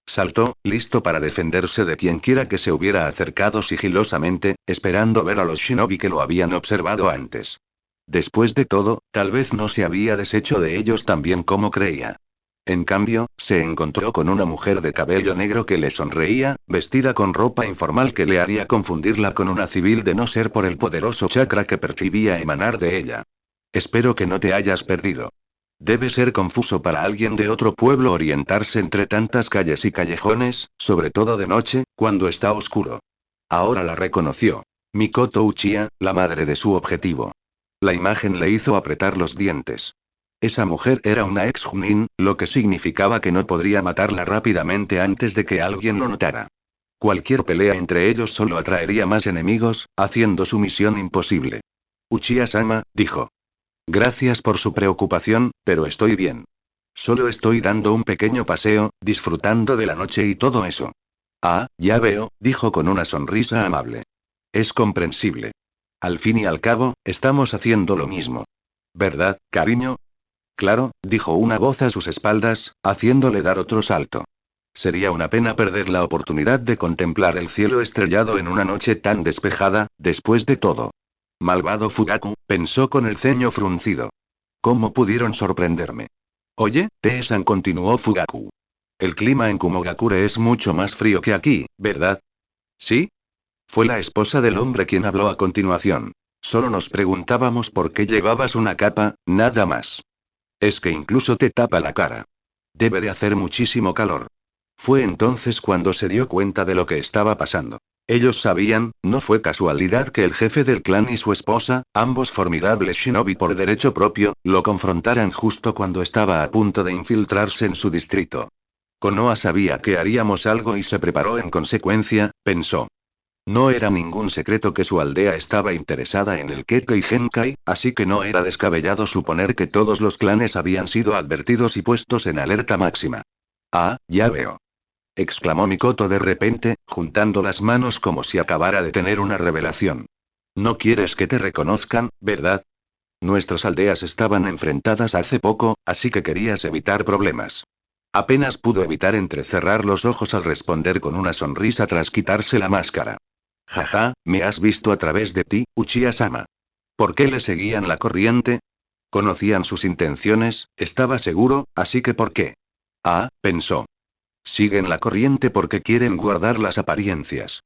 Saltó, listo para defenderse de quienquiera que se hubiera acercado sigilosamente, esperando ver a los shinobi que lo habían observado antes. Después de todo, tal vez no se había deshecho de ellos tan bien como creía. En cambio, se encontró con una mujer de cabello negro que le sonreía, vestida con ropa informal que le haría confundirla con una civil de no ser por el poderoso chakra que percibía emanar de ella. Espero que no te hayas perdido. Debe ser confuso para alguien de otro pueblo orientarse entre tantas calles y callejones, sobre todo de noche, cuando está oscuro. Ahora la reconoció. Mikoto Uchiha, la madre de su objetivo. La imagen le hizo apretar los dientes. Esa mujer era una ex Junin, lo que significaba que no podría matarla rápidamente antes de que alguien lo notara. Cualquier pelea entre ellos solo atraería más enemigos, haciendo su misión imposible. Uchiha-sama, dijo. Gracias por su preocupación, pero estoy bien. Solo estoy dando un pequeño paseo, disfrutando de la noche y todo eso. Ah, ya veo, dijo con una sonrisa amable. Es comprensible. Al fin y al cabo, estamos haciendo lo mismo. ¿Verdad, cariño? Claro, dijo una voz a sus espaldas, haciéndole dar otro salto. Sería una pena perder la oportunidad de contemplar el cielo estrellado en una noche tan despejada, después de todo. Malvado Fugaku, pensó con el ceño fruncido. ¿Cómo pudieron sorprenderme? Oye, Tee-san, continuó Fugaku. El clima en Kumogakure es mucho más frío que aquí, ¿verdad? ¿Sí? Fue la esposa del hombre quien habló a continuación. Solo nos preguntábamos por qué llevabas una capa, nada más. Es que incluso te tapa la cara. Debe de hacer muchísimo calor. Fue entonces cuando se dio cuenta de lo que estaba pasando. Ellos sabían, no fue casualidad que el jefe del clan y su esposa, ambos formidables shinobi por derecho propio, lo confrontaran justo cuando estaba a punto de infiltrarse en su distrito. Konoha sabía que haríamos algo y se preparó en consecuencia, pensó. No era ningún secreto que su aldea estaba interesada en el Kekkei Genkai, así que no era descabellado suponer que todos los clanes habían sido advertidos y puestos en alerta máxima. Ah, ya veo. Exclamó Mikoto de repente, juntando las manos como si acabara de tener una revelación. No quieres que te reconozcan, ¿verdad? Nuestras aldeas estaban enfrentadas hace poco, así que querías evitar problemas. Apenas pudo evitar entrecerrar los ojos al responder con una sonrisa tras quitarse la máscara. Jaja, me has visto a través de ti, Uchiha-sama. ¿Por qué le seguían la corriente? Conocían sus intenciones, estaba seguro, así que ¿por qué? Ah, pensó. Siguen la corriente porque quieren guardar las apariencias.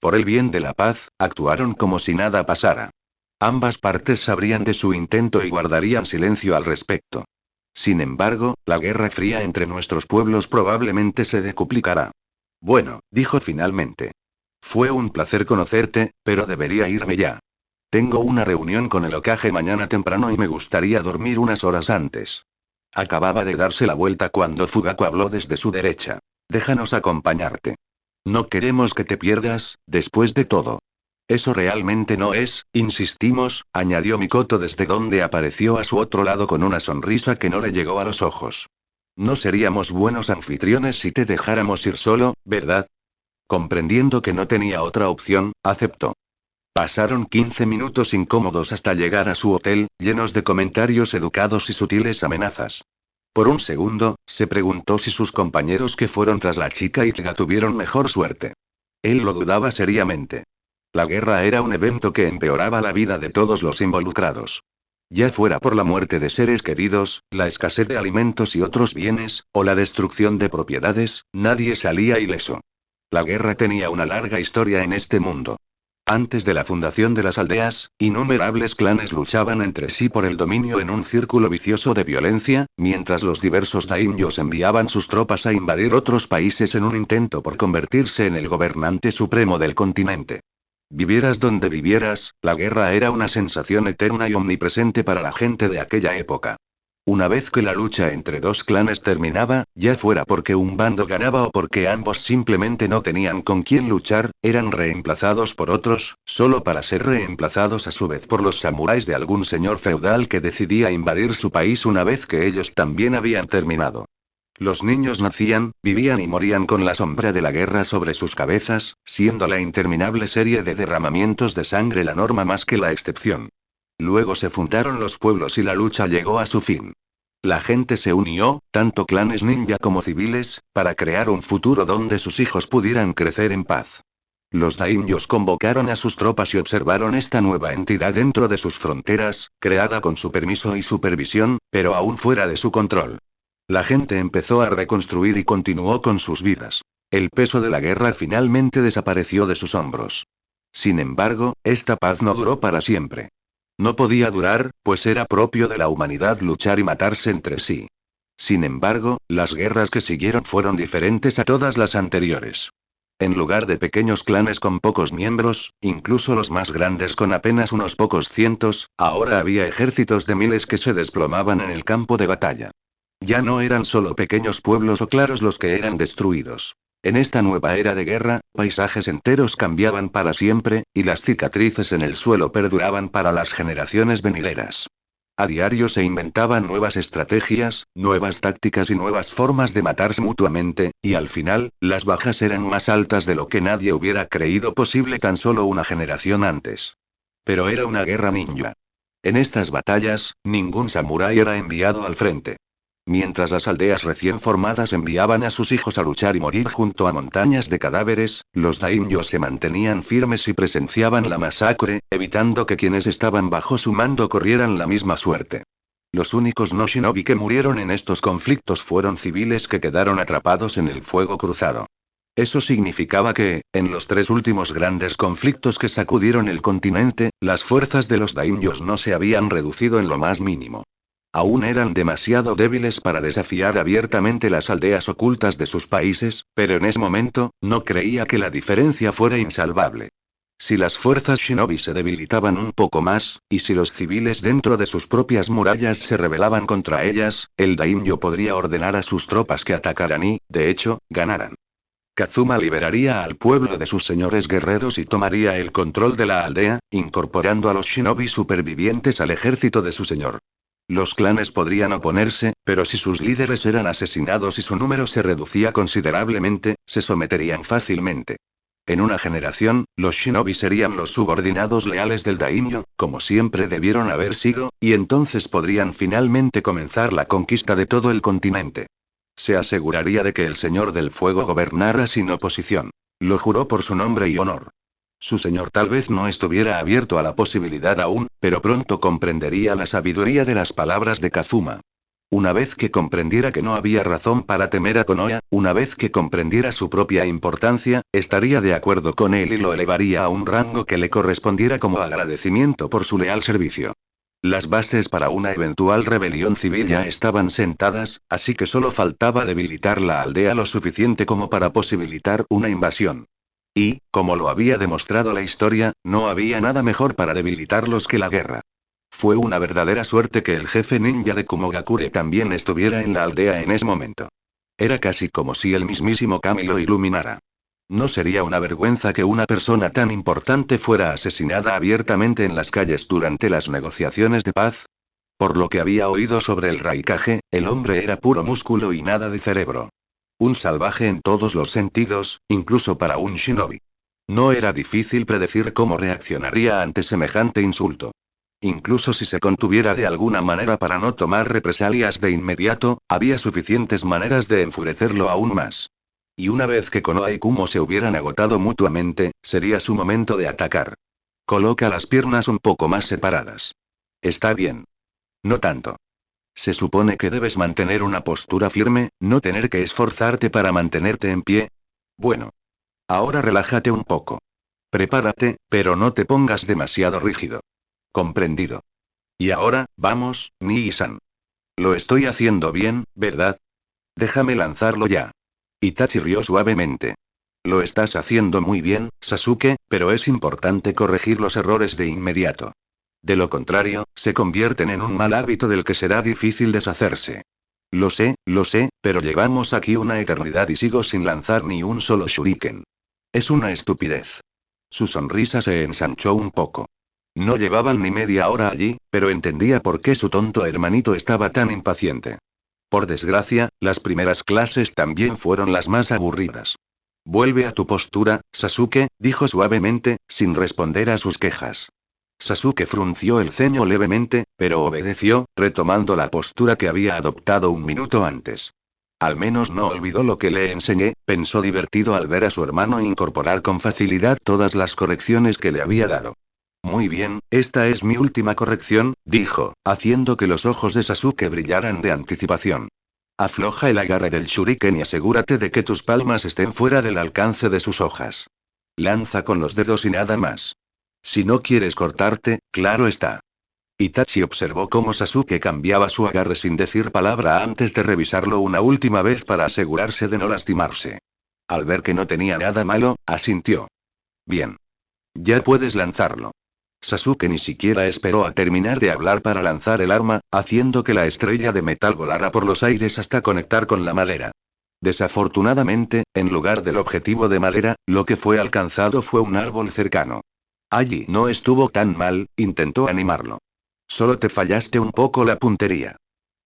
Por el bien de la paz, actuaron como si nada pasara. Ambas partes sabrían de su intento y guardarían silencio al respecto. Sin embargo, la guerra fría entre nuestros pueblos probablemente se decuplicará. Bueno, dijo finalmente. Fue un placer conocerte, pero debería irme ya. Tengo una reunión con el Hokage mañana temprano y me gustaría dormir unas horas antes. Acababa de darse la vuelta cuando Fugaku habló desde su derecha. Déjanos acompañarte. No queremos que te pierdas, después de todo. Eso realmente no es, insistimos, añadió Mikoto desde donde apareció a su otro lado con una sonrisa que no le llegó a los ojos. No seríamos buenos anfitriones si te dejáramos ir solo, ¿verdad? Comprendiendo que no tenía otra opción, aceptó. Pasaron 15 minutos incómodos hasta llegar a su hotel, llenos de comentarios educados y sutiles amenazas. Por un segundo, se preguntó si sus compañeros que fueron tras la chica Ichiga tuvieron mejor suerte. Él lo dudaba seriamente. La guerra era un evento que empeoraba la vida de todos los involucrados. Ya fuera por la muerte de seres queridos, la escasez de alimentos y otros bienes, o la destrucción de propiedades, nadie salía ileso. La guerra tenía una larga historia en este mundo. Antes de la fundación de las aldeas, innumerables clanes luchaban entre sí por el dominio en un círculo vicioso de violencia, mientras los diversos daimyos enviaban sus tropas a invadir otros países en un intento por convertirse en el gobernante supremo del continente. Vivieras donde vivieras, la guerra era una sensación eterna y omnipresente para la gente de aquella época. Una vez que la lucha entre dos clanes terminaba, ya fuera porque un bando ganaba o porque ambos simplemente no tenían con quién luchar, eran reemplazados por otros, solo para ser reemplazados a su vez por los samuráis de algún señor feudal que decidía invadir su país una vez que ellos también habían terminado. Los niños nacían, vivían y morían con la sombra de la guerra sobre sus cabezas, siendo la interminable serie de derramamientos de sangre la norma más que la excepción. Luego se fundaron los pueblos y la lucha llegó a su fin. La gente se unió, tanto clanes ninja como civiles, para crear un futuro donde sus hijos pudieran crecer en paz. Los daimyos convocaron a sus tropas y observaron esta nueva entidad dentro de sus fronteras, creada con su permiso y supervisión, pero aún fuera de su control. La gente empezó a reconstruir y continuó con sus vidas. El peso de la guerra finalmente desapareció de sus hombros. Sin embargo, esta paz no duró para siempre. No podía durar, pues era propio de la humanidad luchar y matarse entre sí. Sin embargo, las guerras que siguieron fueron diferentes a todas las anteriores. En lugar de pequeños clanes con pocos miembros, incluso los más grandes con apenas unos pocos cientos, ahora había ejércitos de miles que se desplomaban en el campo de batalla. Ya no eran solo pequeños pueblos o claros los que eran destruidos. En esta nueva era de guerra, paisajes enteros cambiaban para siempre, y las cicatrices en el suelo perduraban para las generaciones venideras. A diario se inventaban nuevas estrategias, nuevas tácticas y nuevas formas de matarse mutuamente, y al final, las bajas eran más altas de lo que nadie hubiera creído posible tan solo una generación antes. Pero era una guerra ninja. En estas batallas, ningún samurái era enviado al frente. Mientras las aldeas recién formadas enviaban a sus hijos a luchar y morir junto a montañas de cadáveres, los daimyos se mantenían firmes y presenciaban la masacre, evitando que quienes estaban bajo su mando corrieran la misma suerte. Los únicos no shinobi que murieron en estos conflictos fueron civiles que quedaron atrapados en el fuego cruzado. Eso significaba que, en los 3 últimos grandes conflictos que sacudieron el continente, las fuerzas de los daimyos no se habían reducido en lo más mínimo. Aún eran demasiado débiles para desafiar abiertamente las aldeas ocultas de sus países, pero en ese momento, no creía que la diferencia fuera insalvable. Si las fuerzas shinobi se debilitaban un poco más, y si los civiles dentro de sus propias murallas se rebelaban contra ellas, el daimyo podría ordenar a sus tropas que atacaran y, de hecho, ganaran. Kazuma liberaría al pueblo de sus señores guerreros y tomaría el control de la aldea, incorporando a los shinobi supervivientes al ejército de su señor. Los clanes podrían oponerse, pero si sus líderes eran asesinados y su número se reducía considerablemente, se someterían fácilmente. En una generación, los shinobi serían los subordinados leales del daimyo, como siempre debieron haber sido, y entonces podrían finalmente comenzar la conquista de todo el continente. Se aseguraría de que el Señor del Fuego gobernara sin oposición. Lo juró por su nombre y honor. Su señor tal vez no estuviera abierto a la posibilidad aún, pero pronto comprendería la sabiduría de las palabras de Kazuma. Una vez que comprendiera que no había razón para temer a Konoha, una vez que comprendiera su propia importancia, estaría de acuerdo con él y lo elevaría a un rango que le correspondiera como agradecimiento por su leal servicio. Las bases para una eventual rebelión civil ya estaban sentadas, así que solo faltaba debilitar la aldea lo suficiente como para posibilitar una invasión. Y, como lo había demostrado la historia, no había nada mejor para debilitarlos que la guerra. Fue una verdadera suerte que el jefe ninja de Kumogakure también estuviera en la aldea en ese momento. Era casi como si el mismísimo Kami lo iluminara. ¿No sería una vergüenza que una persona tan importante fuera asesinada abiertamente en las calles durante las negociaciones de paz? Por lo que había oído sobre el Raikage, el hombre era puro músculo y nada de cerebro. Un salvaje en todos los sentidos, incluso para un shinobi. No era difícil predecir cómo reaccionaría ante semejante insulto. Incluso si se contuviera de alguna manera para no tomar represalias de inmediato, había suficientes maneras de enfurecerlo aún más. Y una vez que Konoha y Kumo se hubieran agotado mutuamente, sería su momento de atacar. Coloca las piernas un poco más separadas. Está bien. No tanto. Se supone que debes mantener una postura firme, no tener que esforzarte para mantenerte en pie. Bueno. Ahora relájate un poco. Prepárate, pero no te pongas demasiado rígido. Comprendido. Y ahora, vamos, Nii-san. Lo estoy haciendo bien, ¿verdad? Déjame lanzarlo ya. Itachi rió suavemente. Lo estás haciendo muy bien, Sasuke, pero es importante corregir los errores de inmediato. De lo contrario, se convierten en un mal hábito del que será difícil deshacerse. Lo sé, pero llevamos aquí una eternidad y sigo sin lanzar ni un solo shuriken. Es una estupidez. Su sonrisa se ensanchó un poco. No llevaban ni media hora allí, pero entendía por qué su tonto hermanito estaba tan impaciente. Por desgracia, las primeras clases también fueron las más aburridas. Vuelve a tu postura, Sasuke, dijo suavemente, sin responder a sus quejas. Sasuke frunció el ceño levemente, pero obedeció, retomando la postura que había adoptado un minuto antes. Al menos no olvidó lo que le enseñé, pensó divertido al ver a su hermano incorporar con facilidad todas las correcciones que le había dado. Muy bien, esta es mi última corrección, dijo, haciendo que los ojos de Sasuke brillaran de anticipación. Afloja el agarre del shuriken y asegúrate de que tus palmas estén fuera del alcance de sus hojas. Lanza con los dedos y nada más. Si no quieres cortarte, claro está. Itachi observó cómo Sasuke cambiaba su agarre sin decir palabra antes de revisarlo una última vez para asegurarse de no lastimarse. Al ver que no tenía nada malo, asintió. Bien. Ya puedes lanzarlo. Sasuke ni siquiera esperó a terminar de hablar para lanzar el arma, haciendo que la estrella de metal volara por los aires hasta conectar con la madera. Desafortunadamente, en lugar del objetivo de madera, lo que fue alcanzado fue un árbol cercano. Allí no estuvo tan mal, intentó animarlo. Solo te fallaste un poco la puntería.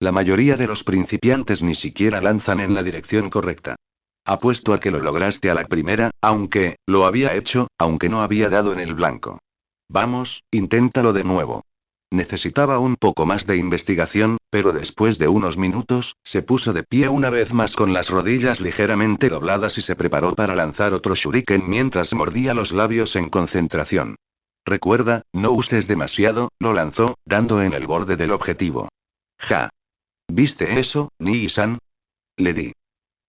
La mayoría de los principiantes ni siquiera lanzan en la dirección correcta. Apuesto a que lo lograste a la primera, aunque, lo había hecho, aunque no había dado en el blanco. Vamos, inténtalo de nuevo. Necesitaba un poco más de investigación, pero después de unos minutos, se puso de pie una vez más con las rodillas ligeramente dobladas y se preparó para lanzar otro shuriken mientras mordía los labios en concentración. Recuerda, no uses demasiado, lo lanzó, dando en el borde del objetivo. Ja. ¿Viste eso, Nii-san? Le di.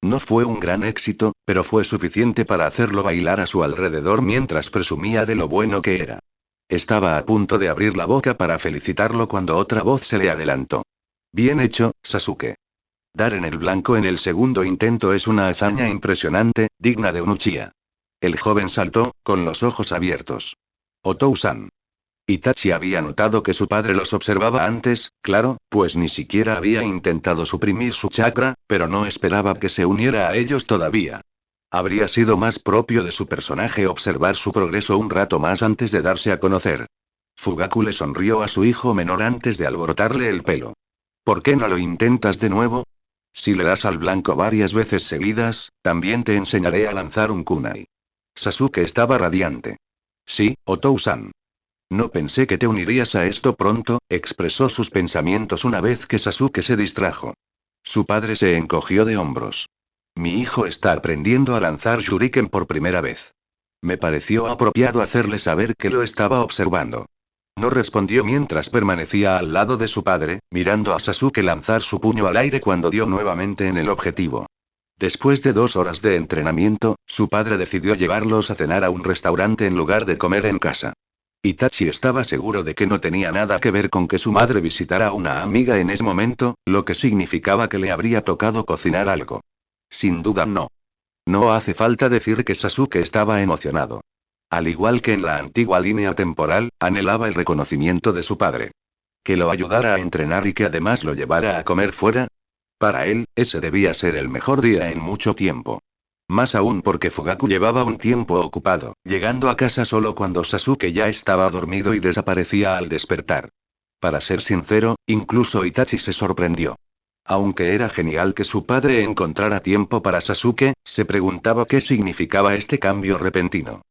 No fue un gran éxito, pero fue suficiente para hacerlo bailar a su alrededor mientras presumía de lo bueno que era. Estaba a punto de abrir la boca para felicitarlo cuando otra voz se le adelantó. Bien hecho, Sasuke. Dar en el blanco en el segundo intento es una hazaña impresionante, digna de un Uchiha. El joven saltó, con los ojos abiertos. Otou-san. Itachi había notado que su padre los observaba antes, claro, pues ni siquiera había intentado suprimir su chakra, pero no esperaba que se uniera a ellos todavía. Habría sido más propio de su personaje observar su progreso un rato más antes de darse a conocer. Fugaku le sonrió a su hijo menor antes de alborotarle el pelo. ¿Por qué no lo intentas de nuevo? Si le das al blanco varias veces seguidas, también te enseñaré a lanzar un kunai. Sasuke estaba radiante. Sí, Otou-san. No pensé que te unirías a esto pronto, expresó sus pensamientos una vez que Sasuke se distrajo. Su padre se encogió de hombros. Mi hijo está aprendiendo a lanzar shuriken por primera vez. Me pareció apropiado hacerle saber que lo estaba observando. No respondió mientras permanecía al lado de su padre, mirando a Sasuke lanzar su puño al aire cuando dio nuevamente en el objetivo. Después de 2 horas de entrenamiento, su padre decidió llevarlos a cenar a un restaurante en lugar de comer en casa. Itachi estaba seguro de que no tenía nada que ver con que su madre visitara a una amiga en ese momento, lo que significaba que le habría tocado cocinar algo. Sin duda no. No hace falta decir que Sasuke estaba emocionado. Al igual que en la antigua línea temporal, anhelaba el reconocimiento de su padre. Que lo ayudara a entrenar y que además lo llevara a comer fuera. Para él, ese debía ser el mejor día en mucho tiempo. Más aún porque Fugaku llevaba un tiempo ocupado, llegando a casa solo cuando Sasuke ya estaba dormido y desaparecía al despertar. Para ser sincero, incluso Itachi se sorprendió. Aunque era genial que su padre encontrara tiempo para Sasuke, se preguntaba qué significaba este cambio repentino.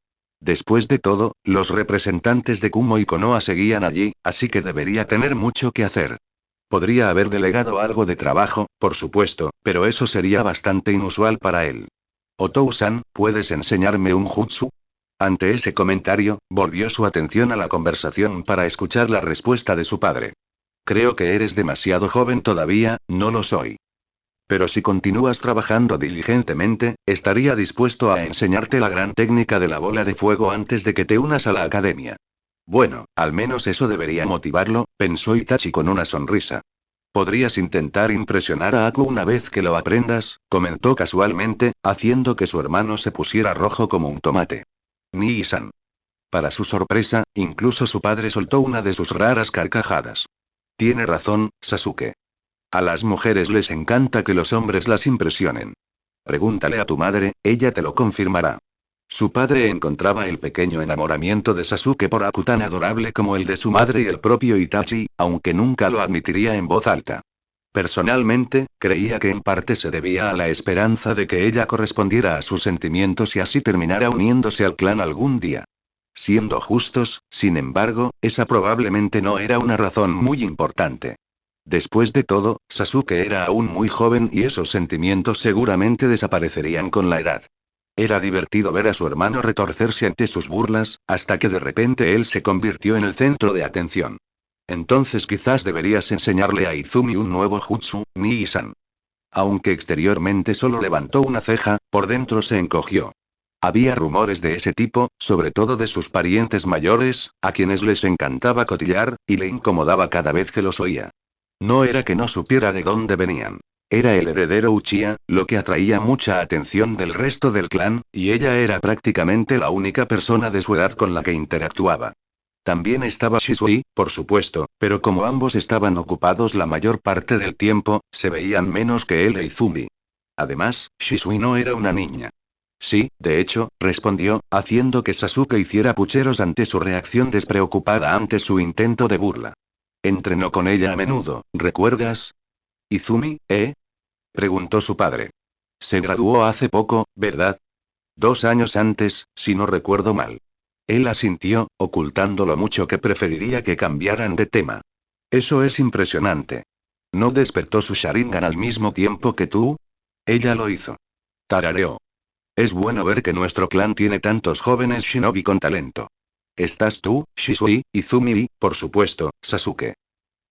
Después de todo, los representantes de Kumo y Konoha seguían allí, así que debería tener mucho que hacer. Podría haber delegado algo de trabajo, por supuesto, pero eso sería bastante inusual para él. Otou-san, ¿puedes enseñarme un jutsu? Ante ese comentario, volvió su atención a la conversación para escuchar la respuesta de su padre. Creo que eres demasiado joven todavía, no lo soy. Pero si continúas trabajando diligentemente, estaría dispuesto a enseñarte la gran técnica de la bola de fuego antes de que te unas a la academia. Bueno, al menos eso debería motivarlo, pensó Itachi con una sonrisa. Podrías intentar impresionar a Aku una vez que lo aprendas, comentó casualmente, haciendo que su hermano se pusiera rojo como un tomate. Nii-san. Para su sorpresa, incluso su padre soltó una de sus raras carcajadas. Tiene razón, Sasuke. A las mujeres les encanta que los hombres las impresionen. Pregúntale a tu madre, ella te lo confirmará. Su padre encontraba el pequeño enamoramiento de Sasuke por Aku tan adorable como el de su madre y el propio Itachi, aunque nunca lo admitiría en voz alta. Personalmente, creía que en parte se debía a la esperanza de que ella correspondiera a sus sentimientos y así terminara uniéndose al clan algún día. Siendo justos, sin embargo, esa probablemente no era una razón muy importante. Después de todo, Sasuke era aún muy joven y esos sentimientos seguramente desaparecerían con la edad. Era divertido ver a su hermano retorcerse ante sus burlas, hasta que de repente él se convirtió en el centro de atención. Entonces quizás deberías enseñarle a Izumi un nuevo jutsu, Nii-san. Aunque exteriormente solo levantó una ceja, por dentro se encogió. Había rumores de ese tipo, sobre todo de sus parientes mayores, a quienes les encantaba cotillar, y le incomodaba cada vez que los oía. No era que no supiera de dónde venían. Era el heredero Uchiha, lo que atraía mucha atención del resto del clan, y ella era prácticamente la única persona de su edad con la que interactuaba. También estaba Shisui, por supuesto, pero como ambos estaban ocupados la mayor parte del tiempo, se veían menos que él e Izumi. Además, Shisui no era una niña. Sí, de hecho, respondió, haciendo que Sasuke hiciera pucheros ante su reacción despreocupada ante su intento de burla. Entrenó con ella a menudo, ¿recuerdas? Izumi, ¿eh? Preguntó su padre. Se graduó hace poco, ¿verdad? 2 años antes, si no recuerdo mal. Él asintió, ocultando lo mucho que preferiría que cambiaran de tema. Eso es impresionante. ¿No despertó su Sharingan al mismo tiempo que tú? Ella lo hizo. Tarareó. Es bueno ver que nuestro clan tiene tantos jóvenes shinobi con talento. Estás tú, Shisui, Izumi y, por supuesto, Sasuke.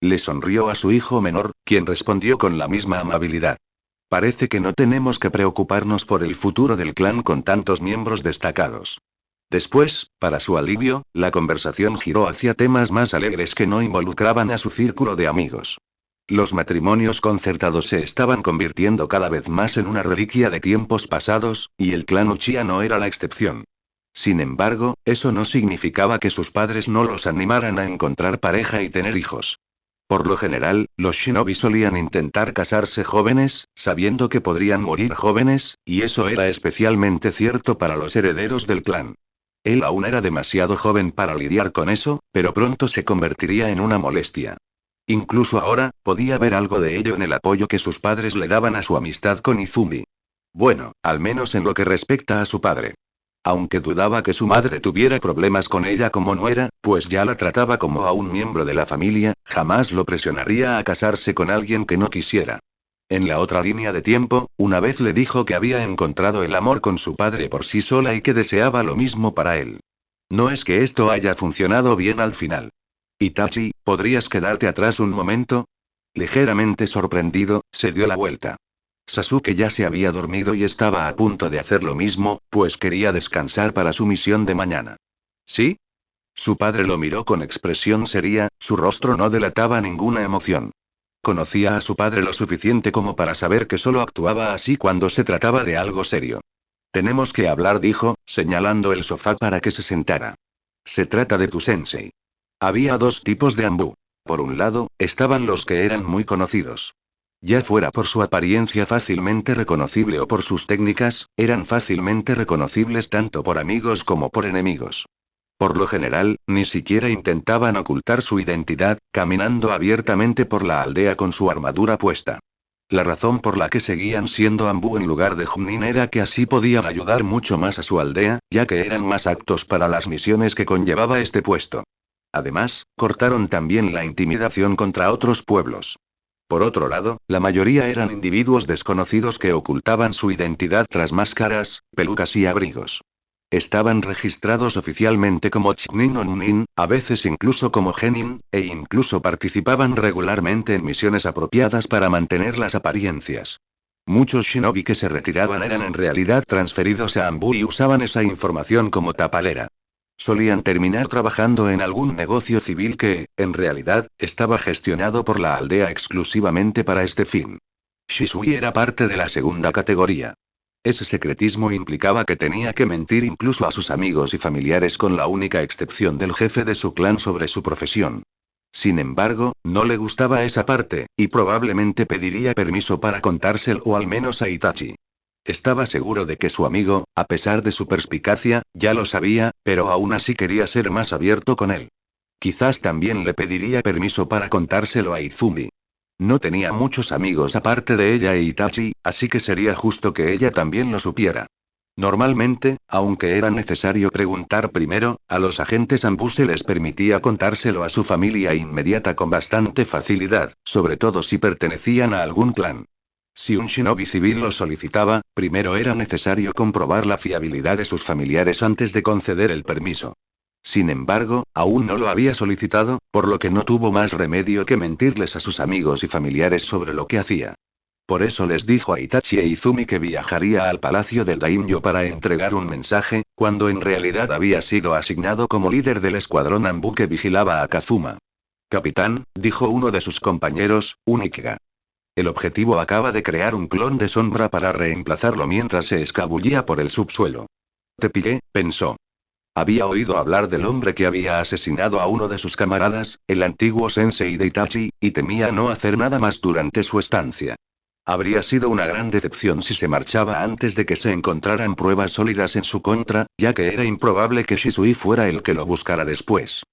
Le sonrió a su hijo menor, quien respondió con la misma amabilidad. Parece que no tenemos que preocuparnos por el futuro del clan con tantos miembros destacados. Después, para su alivio, la conversación giró hacia temas más alegres que no involucraban a su círculo de amigos. Los matrimonios concertados se estaban convirtiendo cada vez más en una reliquia de tiempos pasados, y el clan Uchiha no era la excepción. Sin embargo, eso no significaba que sus padres no los animaran a encontrar pareja y tener hijos. Por lo general, los shinobi solían intentar casarse jóvenes, sabiendo que podrían morir jóvenes, y eso era especialmente cierto para los herederos del clan. Él aún era demasiado joven para lidiar con eso, pero pronto se convertiría en una molestia. Incluso ahora, podía ver algo de ello en el apoyo que sus padres le daban a su amistad con Izumi. Bueno, al menos en lo que respecta a su padre. Aunque dudaba que su madre tuviera problemas con ella como nuera, pues ya la trataba como a un miembro de la familia, jamás lo presionaría a casarse con alguien que no quisiera. En la otra línea de tiempo, una vez le dijo que había encontrado el amor con su padre por sí sola y que deseaba lo mismo para él. No es que esto haya funcionado bien al final. Itachi, ¿podrías quedarte atrás un momento? Ligeramente sorprendido, se dio la vuelta. Sasuke ya se había dormido y estaba a punto de hacer lo mismo, pues quería descansar para su misión de mañana. ¿Sí? Su padre lo miró con expresión seria, su rostro no delataba ninguna emoción. Conocía a su padre lo suficiente como para saber que solo actuaba así cuando se trataba de algo serio. Tenemos que hablar, dijo, señalando el sofá para que se sentara. Se trata de tu sensei. Había dos tipos de Anbu. Por un lado, estaban los que eran muy conocidos. Ya fuera por su apariencia fácilmente reconocible o por sus técnicas, eran fácilmente reconocibles tanto por amigos como por enemigos. Por lo general, ni siquiera intentaban ocultar su identidad, caminando abiertamente por la aldea con su armadura puesta. La razón por la que seguían siendo Anbu en lugar de Chunin era que así podían ayudar mucho más a su aldea, ya que eran más aptos para las misiones que conllevaba este puesto. Además, cortaron también la intimidación contra otros pueblos. Por otro lado, la mayoría eran individuos desconocidos que ocultaban su identidad tras máscaras, pelucas y abrigos. Estaban registrados oficialmente como Chunin o Nunin, a veces incluso como Genin, e incluso participaban regularmente en misiones apropiadas para mantener las apariencias. Muchos shinobi que se retiraban eran en realidad transferidos a Anbu y usaban esa información como tapalera. Solían terminar trabajando en algún negocio civil que, en realidad, estaba gestionado por la aldea exclusivamente para este fin. Shisui era parte de la segunda categoría. Ese secretismo implicaba que tenía que mentir incluso a sus amigos y familiares con la única excepción del jefe de su clan sobre su profesión. Sin embargo, no le gustaba esa parte, y probablemente pediría permiso para contárselo o al menos a Itachi. Estaba seguro de que su amigo, a pesar de su perspicacia, ya lo sabía, pero aún así quería ser más abierto con él. Quizás también le pediría permiso para contárselo a Izumi. No tenía muchos amigos aparte de ella e Itachi, así que sería justo que ella también lo supiera. Normalmente, aunque era necesario preguntar primero, a los agentes Ambu se les permitía contárselo a su familia inmediata con bastante facilidad, sobre todo si pertenecían a algún clan. Si un shinobi civil lo solicitaba, primero era necesario comprobar la fiabilidad de sus familiares antes de conceder el permiso. Sin embargo, aún no lo había solicitado, por lo que no tuvo más remedio que mentirles a sus amigos y familiares sobre lo que hacía. Por eso les dijo a Itachi e Izumi que viajaría al palacio del daimyo para entregar un mensaje, cuando en realidad había sido asignado como líder del escuadrón Ambu que vigilaba a Kazuma. Capitán, dijo uno de sus compañeros, un Ikega. El objetivo acaba de crear un clon de sombra para reemplazarlo mientras se escabullía por el subsuelo. Te pillé, pensó. Había oído hablar del hombre que había asesinado a uno de sus camaradas, el antiguo sensei de Itachi, y temía no hacer nada más durante su estancia. Habría sido una gran decepción si se marchaba antes de que se encontraran pruebas sólidas en su contra, ya que era improbable que Shisui fuera el que lo buscara después.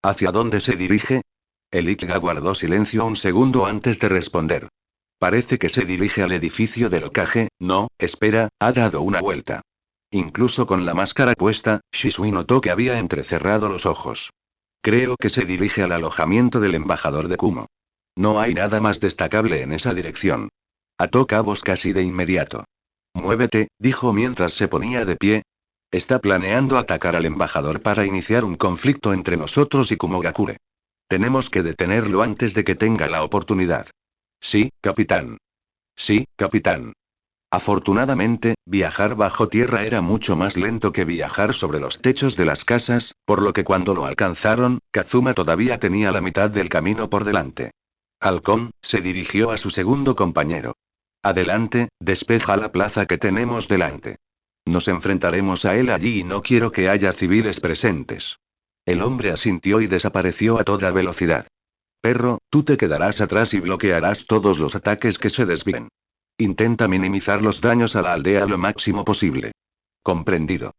¿Hacia dónde se dirige? El Ikega guardó silencio un segundo antes de responder. Parece que se dirige al edificio del Hokage, no, espera, ha dado una vuelta. Incluso con la máscara puesta, Shisui notó que había entrecerrado los ojos. Creo que se dirige al alojamiento del embajador de Kumo. No hay nada más destacable en esa dirección. Ató cabos casi de inmediato. Muévete, dijo mientras se ponía de pie. Está planeando atacar al embajador para iniciar un conflicto entre nosotros y Kumogakure. Tenemos que detenerlo antes de que tenga la oportunidad. Sí, capitán. Sí, capitán. Afortunadamente, viajar bajo tierra era mucho más lento que viajar sobre los techos de las casas, por lo que cuando lo alcanzaron, Kazuma todavía tenía la mitad del camino por delante. Halcón, se dirigió a su segundo compañero. Adelante, despeja la plaza que tenemos delante. Nos enfrentaremos a él allí y no quiero que haya civiles presentes. El hombre asintió y desapareció a toda velocidad. Perro, tú te quedarás atrás y bloquearás todos los ataques que se desvíen. Intenta minimizar los daños a la aldea lo máximo posible. Comprendido.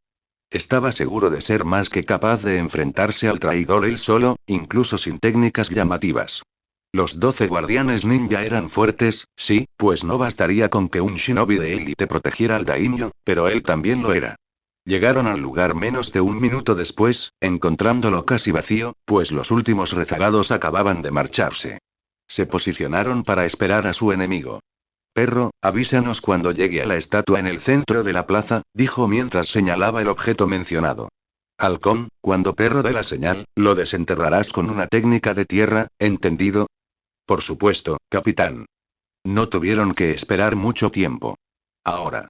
Estaba seguro de ser más que capaz de enfrentarse al traidor él solo, incluso sin técnicas llamativas. Los 12 guardianes ninja eran fuertes, sí, pues no bastaría con que un shinobi de élite protegiera al daimyo, pero él también lo era. Llegaron al lugar menos de un minuto después, encontrándolo casi vacío, pues los últimos rezagados acababan de marcharse. Se posicionaron para esperar a su enemigo. Perro, avísanos cuando llegue a la estatua en el centro de la plaza, dijo mientras señalaba el objeto mencionado. Halcón, cuando Perro dé la señal, lo desenterrarás con una técnica de tierra, ¿entendido? Por supuesto, capitán. No tuvieron que esperar mucho tiempo. Ahora.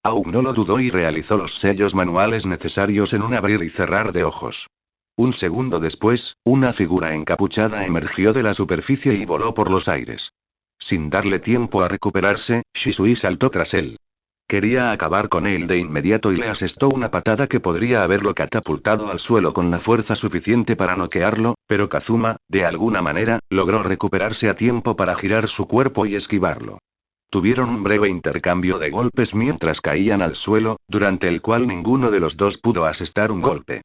Aún no lo dudó y realizó los sellos manuales necesarios en un abrir y cerrar de ojos. Un segundo después, una figura encapuchada emergió de la superficie y voló por los aires. Sin darle tiempo a recuperarse, Shisui saltó tras él. Quería acabar con él de inmediato y le asestó una patada que podría haberlo catapultado al suelo con la fuerza suficiente para noquearlo, pero Kazuma, de alguna manera, logró recuperarse a tiempo para girar su cuerpo y esquivarlo. Tuvieron un breve intercambio de golpes mientras caían al suelo, durante el cual ninguno de los dos pudo asestar un golpe.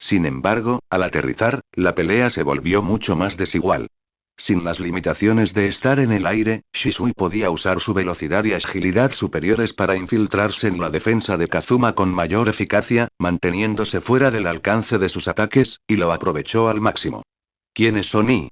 Sin embargo, al aterrizar, la pelea se volvió mucho más desigual. Sin las limitaciones de estar en el aire, Shisui podía usar su velocidad y agilidad superiores para infiltrarse en la defensa de Kazuma con mayor eficacia, manteniéndose fuera del alcance de sus ataques, y lo aprovechó al máximo. ¿Quiénes son y?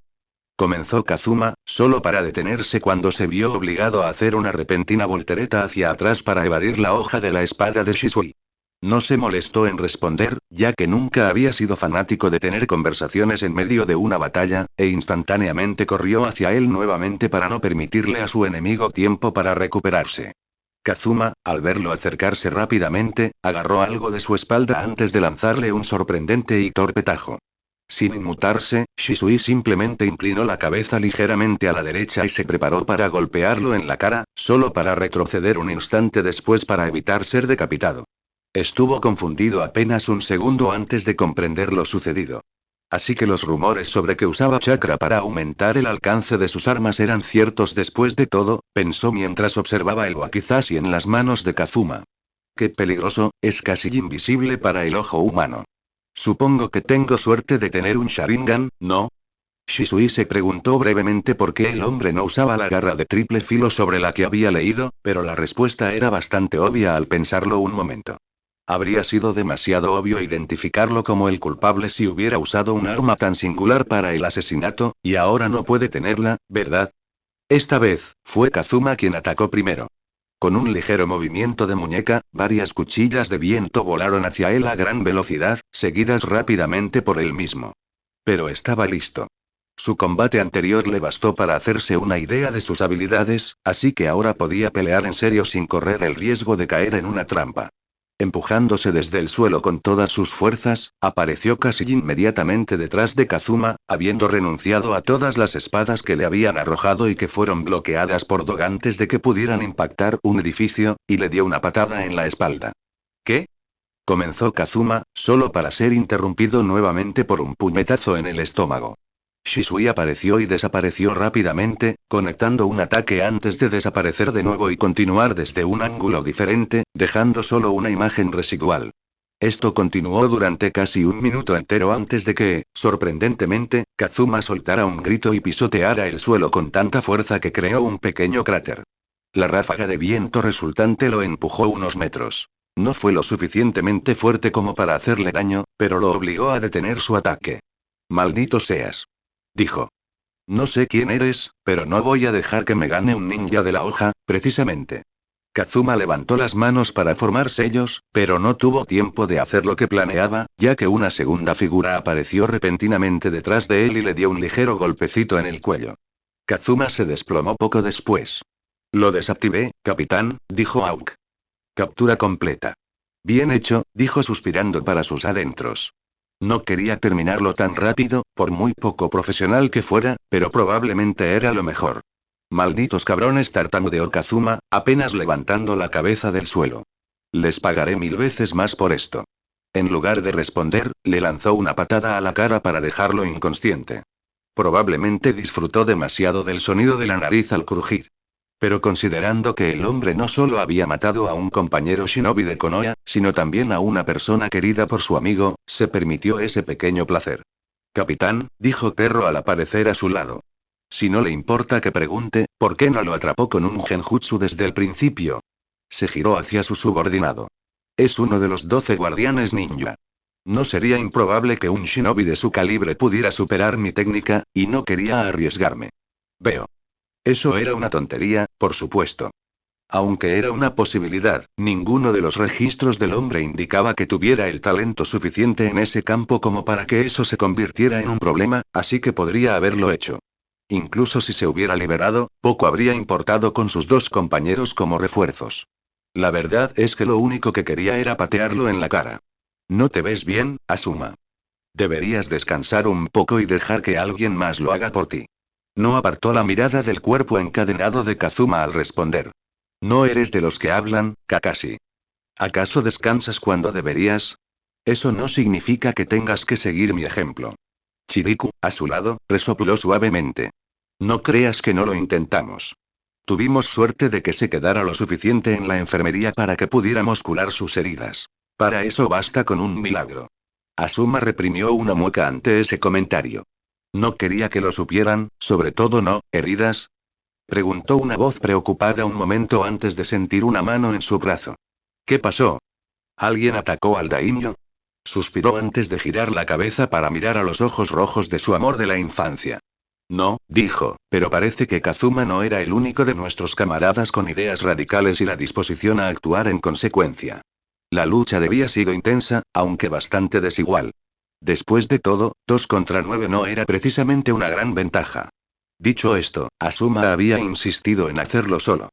Comenzó Kazuma, solo para detenerse cuando se vio obligado a hacer una repentina voltereta hacia atrás para evadir la hoja de la espada de Shisui. No se molestó en responder, ya que nunca había sido fanático de tener conversaciones en medio de una batalla, e instantáneamente corrió hacia él nuevamente para no permitirle a su enemigo tiempo para recuperarse. Kazuma, al verlo acercarse rápidamente, agarró algo de su espalda antes de lanzarle un sorprendente y torpe tajo. Sin inmutarse, Shisui simplemente inclinó la cabeza ligeramente a la derecha y se preparó para golpearlo en la cara, solo para retroceder un instante después para evitar ser decapitado. Estuvo confundido apenas un segundo antes de comprender lo sucedido. Así que los rumores sobre que usaba chakra para aumentar el alcance de sus armas eran ciertos después de todo, pensó mientras observaba el wakizashi en las manos de Kazuma. Qué peligroso, es casi invisible para el ojo humano. Supongo que tengo suerte de tener un Sharingan, ¿no? Shisui se preguntó brevemente por qué el hombre no usaba la garra de triple filo sobre la que había leído, pero la respuesta era bastante obvia al pensarlo un momento. Habría sido demasiado obvio identificarlo como el culpable si hubiera usado un arma tan singular para el asesinato, y ahora no puede tenerla, ¿verdad? Esta vez, fue Kazuma quien atacó primero. Con un ligero movimiento de muñeca, varias cuchillas de viento volaron hacia él a gran velocidad, seguidas rápidamente por él mismo. Pero estaba listo. Su combate anterior le bastó para hacerse una idea de sus habilidades, así que ahora podía pelear en serio sin correr el riesgo de caer en una trampa. Empujándose desde el suelo con todas sus fuerzas, apareció casi inmediatamente detrás de Kazuma, habiendo renunciado a todas las espadas que le habían arrojado y que fueron bloqueadas por Dog antes de que pudieran impactar un edificio, y le dio una patada en la espalda. ¿Qué? Comenzó Kazuma, solo para ser interrumpido nuevamente por un puñetazo en el estómago. Shisui apareció y desapareció rápidamente, conectando un ataque antes de desaparecer de nuevo y continuar desde un ángulo diferente, dejando solo una imagen residual. Esto continuó durante casi un minuto entero antes de que, sorprendentemente, Kazuma soltara un grito y pisoteara el suelo con tanta fuerza que creó un pequeño cráter. La ráfaga de viento resultante lo empujó unos metros. No fue lo suficientemente fuerte como para hacerle daño, pero lo obligó a detener su ataque. Maldito seas, dijo. No sé quién eres, pero no voy a dejar que me gane un ninja de la hoja, precisamente. Kazuma levantó las manos para formar sellos, pero no tuvo tiempo de hacer lo que planeaba, ya que una segunda figura apareció repentinamente detrás de él y le dio un ligero golpecito en el cuello. Kazuma se desplomó poco después. Lo desactivé, capitán, dijo Auk. Captura completa. Bien hecho, dijo suspirando para sus adentros. No quería terminarlo tan rápido, por muy poco profesional que fuera, pero probablemente era lo mejor. Malditos cabrones, tartamudeó Kazuma, apenas levantando la cabeza del suelo. Les pagaré 1000 veces más por esto. En lugar de responder, le lanzó una patada a la cara para dejarlo inconsciente. Probablemente disfrutó demasiado del sonido de la nariz al crujir. Pero considerando que el hombre no solo había matado a un compañero shinobi de Konoha, sino también a una persona querida por su amigo, se permitió ese pequeño placer. Capitán, dijo Perro al aparecer a su lado. Si no le importa que pregunte, ¿por qué no lo atrapó con un genjutsu desde el principio? Se giró hacia su subordinado. Es uno de los 12 guardianes ninja. No sería improbable que un shinobi de su calibre pudiera superar mi técnica, y no quería arriesgarme. Veo. Eso era una tontería, por supuesto. Aunque era una posibilidad, ninguno de los registros del hombre indicaba que tuviera el talento suficiente en ese campo como para que eso se convirtiera en un problema, así que podría haberlo hecho. Incluso si se hubiera liberado, poco habría importado con sus 2 compañeros como refuerzos. La verdad es que lo único que quería era patearlo en la cara. ¿No te ves bien, Asuma? Deberías descansar un poco y dejar que alguien más lo haga por ti. No apartó la mirada del cuerpo encadenado de Kazuma al responder. No eres de los que hablan, Kakashi. ¿Acaso descansas cuando deberías? Eso no significa que tengas que seguir mi ejemplo. Chiriku, a su lado, resopló suavemente. No creas que no lo intentamos. Tuvimos suerte de que se quedara lo suficiente en la enfermería para que pudiéramos curar sus heridas. Para eso basta con un milagro. Asuma reprimió una mueca ante ese comentario. No quería que lo supieran, sobre todo no, heridas. Preguntó una voz preocupada un momento antes de sentir una mano en su brazo. ¿Qué pasó? ¿Alguien atacó al daimyo? Suspiró antes de girar la cabeza para mirar a los ojos rojos de su amor de la infancia. No, dijo, pero parece que Kazuma no era el único de nuestros camaradas con ideas radicales y la disposición a actuar en consecuencia. La lucha debía sido intensa, aunque bastante desigual. Después de todo, 2 contra 9 no era precisamente una gran ventaja. Dicho esto, Asuma había insistido en hacerlo solo.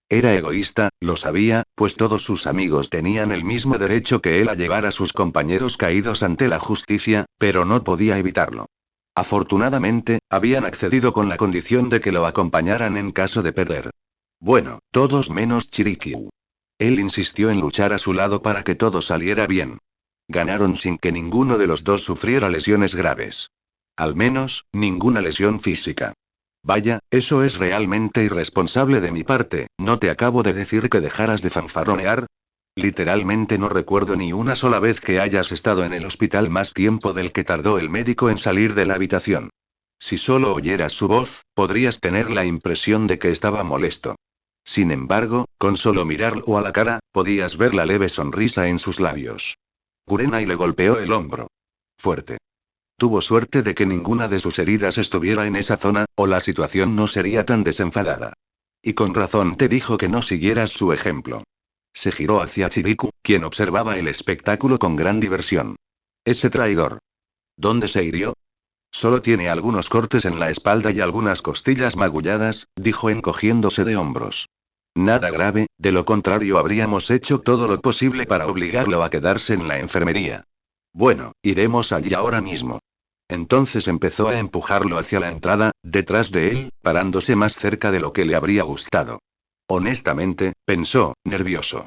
Era egoísta, lo sabía, pues todos sus amigos tenían el mismo derecho que él a llevar a sus compañeros caídos ante la justicia, pero no podía evitarlo. Afortunadamente, habían accedido con la condición de que lo acompañaran en caso de perder. Bueno, todos menos Chirikyu. Él insistió en luchar a su lado para que todo saliera bien. Ganaron sin que ninguno de los 2 sufriera lesiones graves. Al menos, ninguna lesión física. Vaya, eso es realmente irresponsable de mi parte, ¿no te acabo de decir que dejaras de fanfarronear? Literalmente no recuerdo ni una sola vez que hayas estado en el hospital más tiempo del que tardó el médico en salir de la habitación. Si solo oyeras su voz, podrías tener la impresión de que estaba molesto. Sin embargo, con solo mirarlo a la cara, podías ver la leve sonrisa en sus labios. Kurenai le golpeó el hombro. Fuerte. Tuvo suerte de que ninguna de sus heridas estuviera en esa zona, o la situación no sería tan desenfadada. Y con razón te dijo que no siguieras su ejemplo. Se giró hacia Chiriku, quien observaba el espectáculo con gran diversión. Ese traidor. ¿Dónde se hirió? Solo tiene algunos cortes en la espalda y algunas costillas magulladas, dijo encogiéndose de hombros. Nada grave, de lo contrario habríamos hecho todo lo posible para obligarlo a quedarse en la enfermería. Bueno, iremos allí ahora mismo. Entonces empezó a empujarlo hacia la entrada, detrás de él, parándose más cerca de lo que le habría gustado. Honestamente, pensó, nervioso.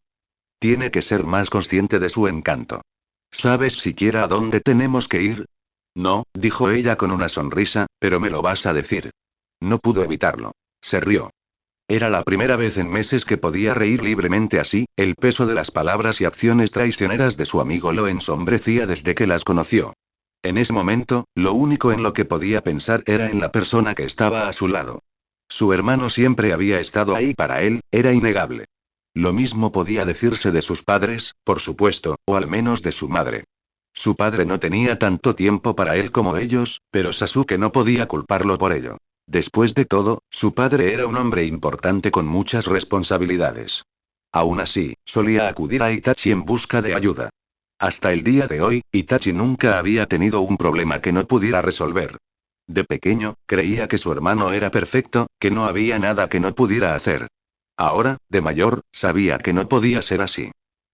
Tiene que ser más consciente de su encanto. ¿Sabes siquiera a dónde tenemos que ir? No, dijo ella con una sonrisa, pero me lo vas a decir. No pudo evitarlo. Se rió. Era la primera vez en meses que podía reír libremente así, el peso de las palabras y acciones traicioneras de su amigo lo ensombrecía desde que las conoció. En ese momento, lo único en lo que podía pensar era en la persona que estaba a su lado. Su hermano siempre había estado ahí para él, era innegable. Lo mismo podía decirse de sus padres, por supuesto, o al menos de su madre. Su padre no tenía tanto tiempo para él como ellos, pero Sasuke no podía culparlo por ello. Después de todo, su padre era un hombre importante con muchas responsabilidades. Aún así, solía acudir a Itachi en busca de ayuda. Hasta el día de hoy, Itachi nunca había tenido un problema que no pudiera resolver. De pequeño, creía que su hermano era perfecto, que no había nada que no pudiera hacer. Ahora, de mayor, sabía que no podía ser así.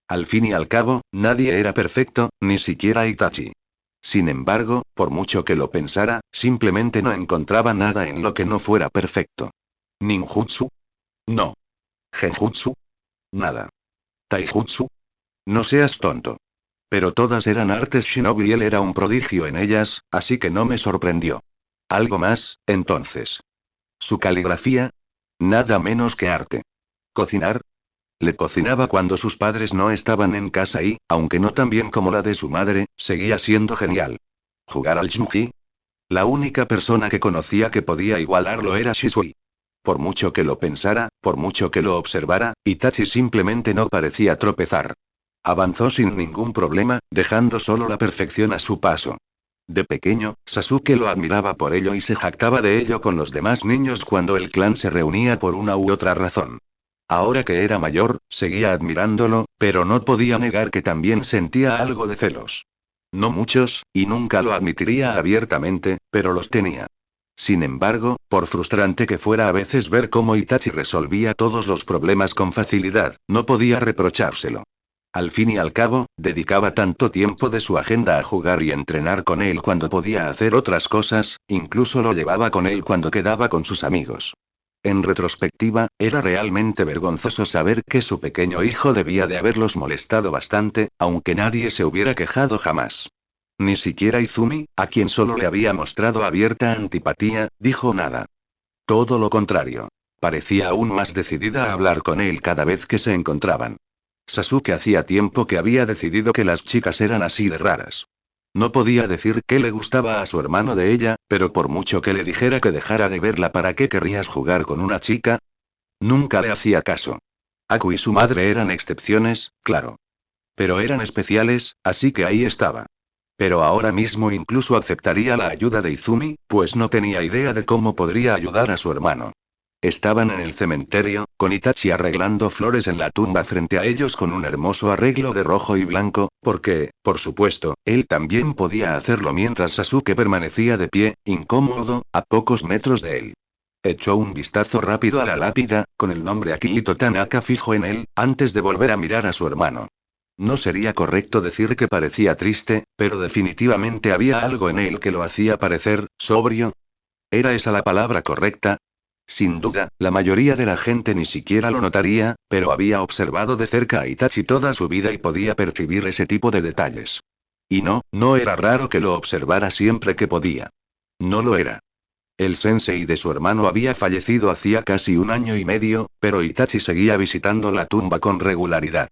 Al fin y al cabo, nadie era perfecto, ni siquiera Itachi. Sin embargo, por mucho que lo pensara, simplemente no encontraba nada en lo que no fuera perfecto. ¿Ninjutsu? No. ¿Genjutsu? Nada. ¿Taijutsu? No seas tonto. Pero todas eran artes shinobi y él era un prodigio en ellas, así que no me sorprendió. ¿Algo más, entonces? ¿Su caligrafía? Nada menos que arte. ¿Cocinar? Le cocinaba cuando sus padres no estaban en casa y, aunque no tan bien como la de su madre, seguía siendo genial. ¿Jugar al Shinji? La única persona que conocía que podía igualarlo era Shisui. Por mucho que lo pensara, por mucho que lo observara, Itachi simplemente no parecía tropezar. Avanzó sin ningún problema, dejando solo la perfección a su paso. De pequeño, Sasuke lo admiraba por ello y se jactaba de ello con los demás niños cuando el clan se reunía por una u otra razón. Ahora que era mayor, seguía admirándolo, pero no podía negar que también sentía algo de celos. No muchos, y nunca lo admitiría abiertamente, pero los tenía. Sin embargo, por frustrante que fuera a veces ver cómo Itachi resolvía todos los problemas con facilidad, no podía reprochárselo. Al fin y al cabo, dedicaba tanto tiempo de su agenda a jugar y entrenar con él cuando podía hacer otras cosas, incluso lo llevaba con él cuando quedaba con sus amigos. En retrospectiva, era realmente vergonzoso saber que su pequeño hijo debía de haberlos molestado bastante, aunque nadie se hubiera quejado jamás. Ni siquiera Izumi, a quien solo le había mostrado abierta antipatía, dijo nada. Todo lo contrario. Parecía aún más decidida a hablar con él cada vez que se encontraban. Sasuke hacía tiempo que había decidido que las chicas eran así de raras. No podía decir que le gustaba a su hermano de ella, pero por mucho que le dijera que dejara de verla, ¿para qué querrías jugar con una chica? Nunca le hacía caso. Aku y su madre eran excepciones, claro. Pero eran especiales, así que ahí estaba. Pero ahora mismo incluso aceptaría la ayuda de Izumi, pues no tenía idea de cómo podría ayudar a su hermano. Estaban en el cementerio, con Itachi arreglando flores en la tumba frente a ellos con un hermoso arreglo de rojo y blanco, porque, por supuesto, él también podía hacerlo mientras Sasuke permanecía de pie, incómodo, a pocos metros de él. Echó un vistazo rápido a la lápida, con el nombre Akihito Tanaka fijo en él, antes de volver a mirar a su hermano. No sería correcto decir que parecía triste, pero definitivamente había algo en él que lo hacía parecer sobrio. ¿Era esa la palabra correcta? Sin duda, la mayoría de la gente ni siquiera lo notaría, pero había observado de cerca a Itachi toda su vida y podía percibir ese tipo de detalles. Y no era raro que lo observara siempre que podía. No lo era. El sensei de su hermano había fallecido hacía casi 1 año y medio, pero Itachi seguía visitando la tumba con regularidad.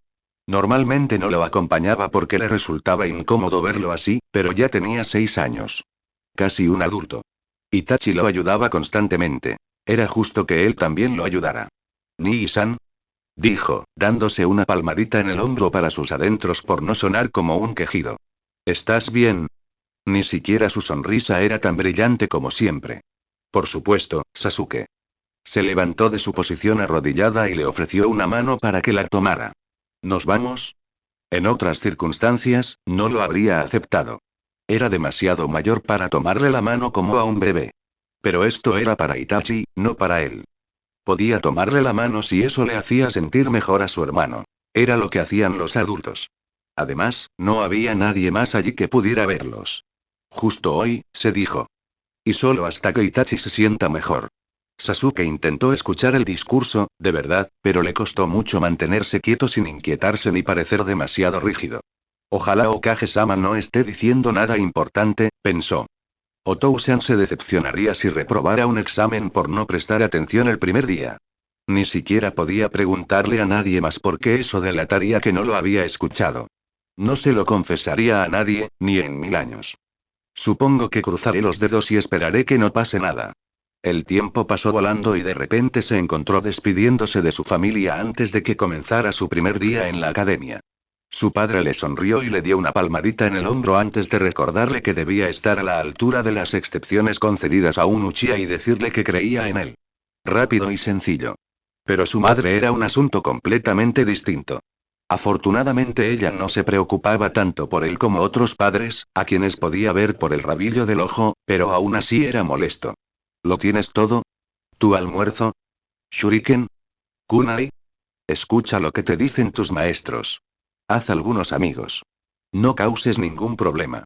Normalmente no lo acompañaba porque le resultaba incómodo verlo así, pero ya tenía 6 años. Casi un adulto. Itachi lo ayudaba constantemente. Era justo que él también lo ayudara. Nii-san, dijo, dándose una palmadita en el hombro para sus adentros por no sonar como un quejido. ¿Estás bien? Ni siquiera su sonrisa era tan brillante como siempre. Por supuesto, Sasuke. Se levantó de su posición arrodillada y le ofreció una mano para que la tomara. ¿Nos vamos? En otras circunstancias, no lo habría aceptado. Era demasiado mayor para tomarle la mano como a un bebé. Pero esto era para Itachi, no para él. Podía tomarle la mano si eso le hacía sentir mejor a su hermano. Era lo que hacían los adultos. Además, no había nadie más allí que pudiera verlos. Justo hoy, se dijo. Y solo hasta que Itachi se sienta mejor. Sasuke intentó escuchar el discurso, de verdad, pero le costó mucho mantenerse quieto sin inquietarse ni parecer demasiado rígido. Ojalá Okage-sama no esté diciendo nada importante, pensó. Otou-san se decepcionaría si reprobara un examen por no prestar atención el primer día. Ni siquiera podía preguntarle a nadie más porque eso delataría que no lo había escuchado. No se lo confesaría a nadie, ni en 1000 años. Supongo que cruzaré los dedos y esperaré que no pase nada. El tiempo pasó volando y de repente se encontró despidiéndose de su familia antes de que comenzara su primer día en la academia. Su padre le sonrió y le dio una palmadita en el hombro antes de recordarle que debía estar a la altura de las excepciones concedidas a un Uchiha y decirle que creía en él. Rápido y sencillo. Pero su madre era un asunto completamente distinto. Afortunadamente ella no se preocupaba tanto por él como otros padres, a quienes podía ver por el rabillo del ojo, pero aún así era molesto. ¿Lo tienes todo? ¿Tu almuerzo? ¿Shuriken? ¿Kunai? Escucha lo que te dicen tus maestros. Haz algunos amigos. No causes ningún problema.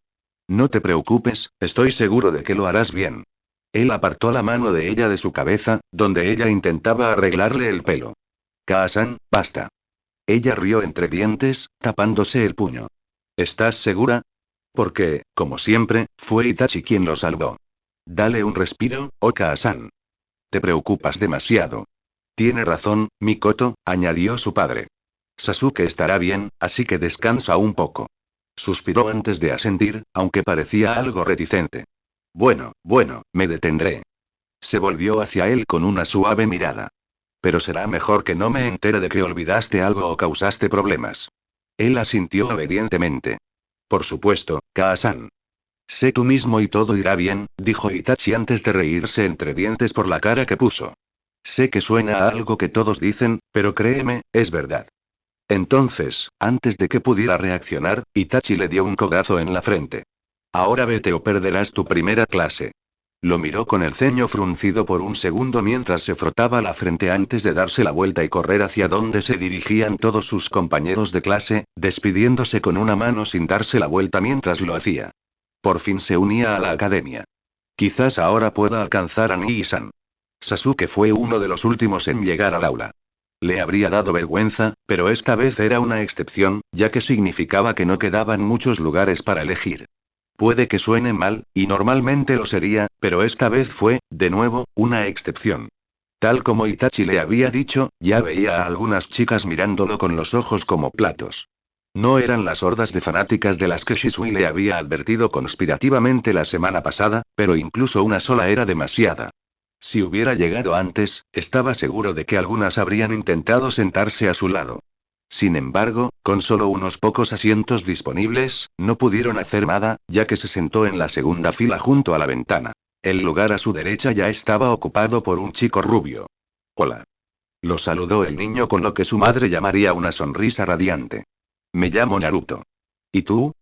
No te preocupes, estoy seguro de que lo harás bien. Él apartó la mano de ella de su cabeza, donde ella intentaba arreglarle el pelo. Kaa-san, basta. Ella rió entre dientes, tapándose el puño. ¿Estás segura? Porque, como siempre, fue Itachi quien lo salvó. Dale un respiro, Okage-san. Te preocupas demasiado. Tiene razón, Mikoto, añadió su padre. Sasuke estará bien, así que descansa un poco. Suspiró antes de asentir, aunque parecía algo reticente. Bueno, me detendré. Se volvió hacia él con una suave mirada. Pero será mejor que no me entere de que olvidaste algo o causaste problemas. Él asintió obedientemente. Por supuesto, Kaa-san. Sé tú mismo y todo irá bien, dijo Itachi antes de reírse entre dientes por la cara que puso. Sé que suena a algo que todos dicen, pero créeme, es verdad. Entonces, antes de que pudiera reaccionar, Itachi le dio un codazo en la frente. Ahora vete o perderás tu primera clase. Lo miró con el ceño fruncido por un segundo mientras se frotaba la frente antes de darse la vuelta y correr hacia donde se dirigían todos sus compañeros de clase, despidiéndose con una mano sin darse la vuelta mientras lo hacía. Por fin se unía a la academia. Quizás ahora pueda alcanzar a Nii-san. Sasuke fue uno de los últimos en llegar al aula. Le habría dado vergüenza, pero esta vez era una excepción, ya que significaba que no quedaban muchos lugares para elegir. Puede que suene mal, y normalmente lo sería, pero esta vez fue, de nuevo, una excepción. Tal como Itachi le había dicho, ya veía a algunas chicas mirándolo con los ojos como platos. No eran las hordas de fanáticas de las que Shisui le había advertido conspirativamente la semana pasada, pero incluso una sola era demasiada. Si hubiera llegado antes, estaba seguro de que algunas habrían intentado sentarse a su lado. Sin embargo, con solo unos pocos asientos disponibles, no pudieron hacer nada, ya que se sentó en la segunda fila junto a la ventana. El lugar a su derecha ya estaba ocupado por un chico rubio. Hola. Lo saludó el niño con lo que su madre llamaría una sonrisa radiante. Me llamo Naruto. ¿Y tú?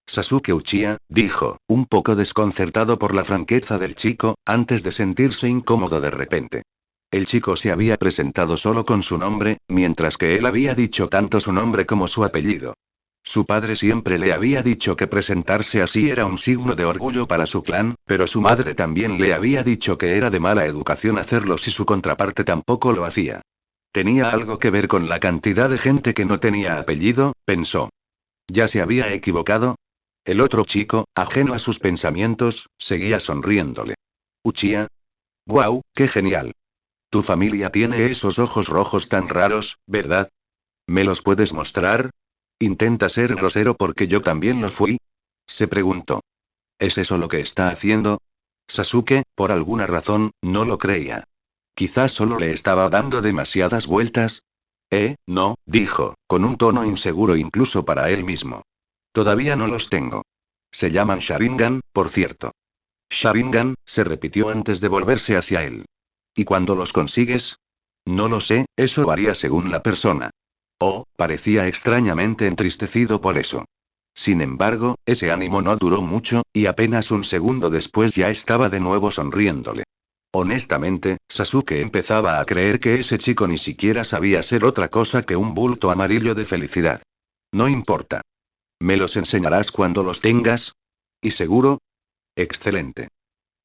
Sasuke Uchiha, dijo, un poco desconcertado por la franqueza del chico, antes de sentirse incómodo de repente. El chico se había presentado solo con su nombre, mientras que él había dicho tanto su nombre como su apellido. Su padre siempre le había dicho que presentarse así era un signo de orgullo para su clan, pero su madre también le había dicho que era de mala educación hacerlo si su contraparte tampoco lo hacía. ¿Tenía algo que ver con la cantidad de gente que no tenía apellido?, pensó. ¿Ya se había equivocado? El otro chico, ajeno a sus pensamientos, seguía sonriéndole. Uchiha. ¡Guau, qué genial! Tu familia tiene esos ojos rojos tan raros, ¿verdad? ¿Me los puedes mostrar? ¿Intenta ser grosero porque yo también lo fui? Se preguntó. ¿Es eso lo que está haciendo? Sasuke, por alguna razón, no lo creía. Quizás solo le estaba dando demasiadas vueltas. No, dijo, con un tono inseguro incluso para él mismo. Todavía no los tengo. Se llaman Sharingan, por cierto. Sharingan, se repitió antes de volverse hacia él. ¿Y cuándo los consigues? No lo sé, eso varía según la persona. Oh, parecía extrañamente entristecido por eso. Sin embargo, ese ánimo no duró mucho, y apenas un segundo después ya estaba de nuevo sonriéndole. Honestamente, Sasuke empezaba a creer que ese chico ni siquiera sabía ser otra cosa que un bulto amarillo de felicidad. No importa. ¿Me los enseñarás cuando los tengas? ¿Y seguro? Excelente.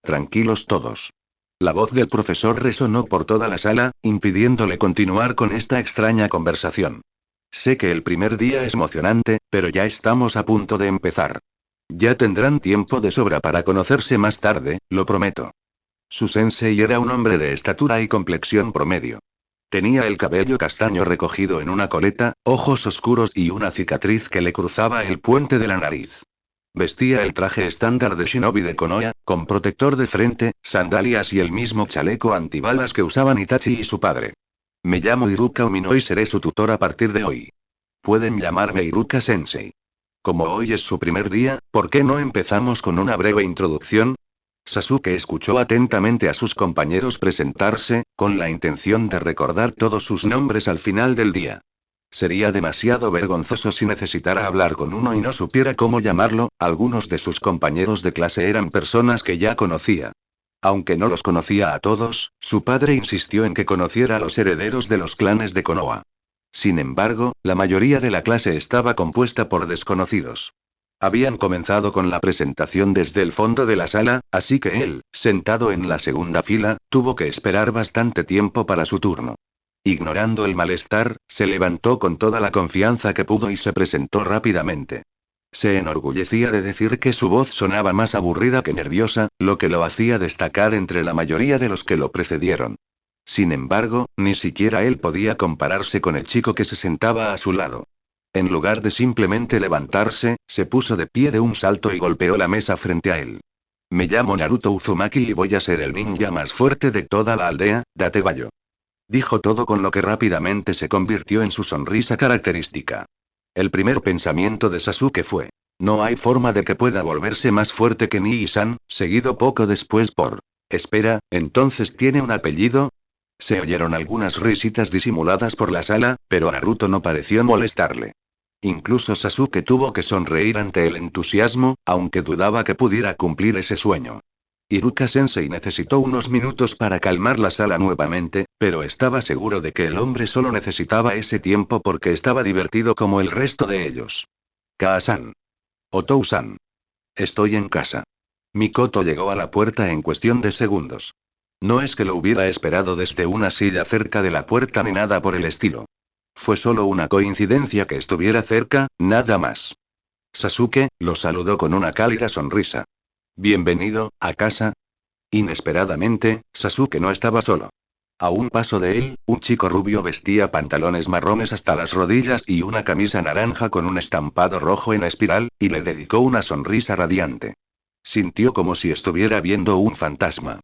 Tranquilos todos. La voz del profesor resonó por toda la sala, impidiéndole continuar con esta extraña conversación. Sé que el primer día es emocionante, pero ya estamos a punto de empezar. Ya tendrán tiempo de sobra para conocerse más tarde, lo prometo. Su sensei era un hombre de estatura y complexión promedio. Tenía el cabello castaño recogido en una coleta, ojos oscuros y una cicatriz que le cruzaba el puente de la nariz. Vestía el traje estándar de shinobi de Konoha, con protector de frente, sandalias y el mismo chaleco antibalas que usaban Itachi y su padre. Me llamo Iruka Umino y seré su tutor a partir de hoy. Pueden llamarme Iruka Sensei. Como hoy es su primer día, ¿por qué no empezamos con una breve introducción? Sasuke escuchó atentamente a sus compañeros presentarse, con la intención de recordar todos sus nombres al final del día. Sería demasiado vergonzoso si necesitara hablar con uno y no supiera cómo llamarlo. Algunos de sus compañeros de clase eran personas que ya conocía. Aunque no los conocía a todos, su padre insistió en que conociera a los herederos de los clanes de Konoha. Sin embargo, la mayoría de la clase estaba compuesta por desconocidos. Habían comenzado con la presentación desde el fondo de la sala, así que él, sentado en la segunda fila, tuvo que esperar bastante tiempo para su turno. Ignorando el malestar, se levantó con toda la confianza que pudo y se presentó rápidamente. Se enorgullecía de decir que su voz sonaba más aburrida que nerviosa, lo que lo hacía destacar entre la mayoría de los que lo precedieron. Sin embargo, ni siquiera él podía compararse con el chico que se sentaba a su lado. En lugar de simplemente levantarse, se puso de pie de un salto y golpeó la mesa frente a él. Me llamo Naruto Uzumaki y voy a ser el ninja más fuerte de toda la aldea, date bayo. Dijo todo con lo que rápidamente se convirtió en su sonrisa característica. El primer pensamiento de Sasuke fue: no hay forma de que pueda volverse más fuerte que Nii-san, seguido poco después por: espera, ¿entonces tiene un apellido? Se oyeron algunas risitas disimuladas por la sala, pero Naruto no pareció molestarle. Incluso Sasuke tuvo que sonreír ante el entusiasmo, aunque dudaba que pudiera cumplir ese sueño. Iruka Sensei necesitó unos minutos para calmar la sala nuevamente, pero estaba seguro de que el hombre solo necesitaba ese tiempo porque estaba divertido como el resto de ellos. Kaa-san. Otou-san. Estoy en casa. Mikoto llegó a la puerta en cuestión de segundos. No es que lo hubiera esperado desde una silla cerca de la puerta ni nada por el estilo. Fue solo una coincidencia que estuviera cerca, nada más. Sasuke lo saludó con una cálida sonrisa. Bienvenido, a casa. Inesperadamente, Sasuke no estaba solo. A un paso de él, un chico rubio vestía pantalones marrones hasta las rodillas y una camisa naranja con un estampado rojo en espiral, y le dedicó una sonrisa radiante. Sintió como si estuviera viendo un fantasma.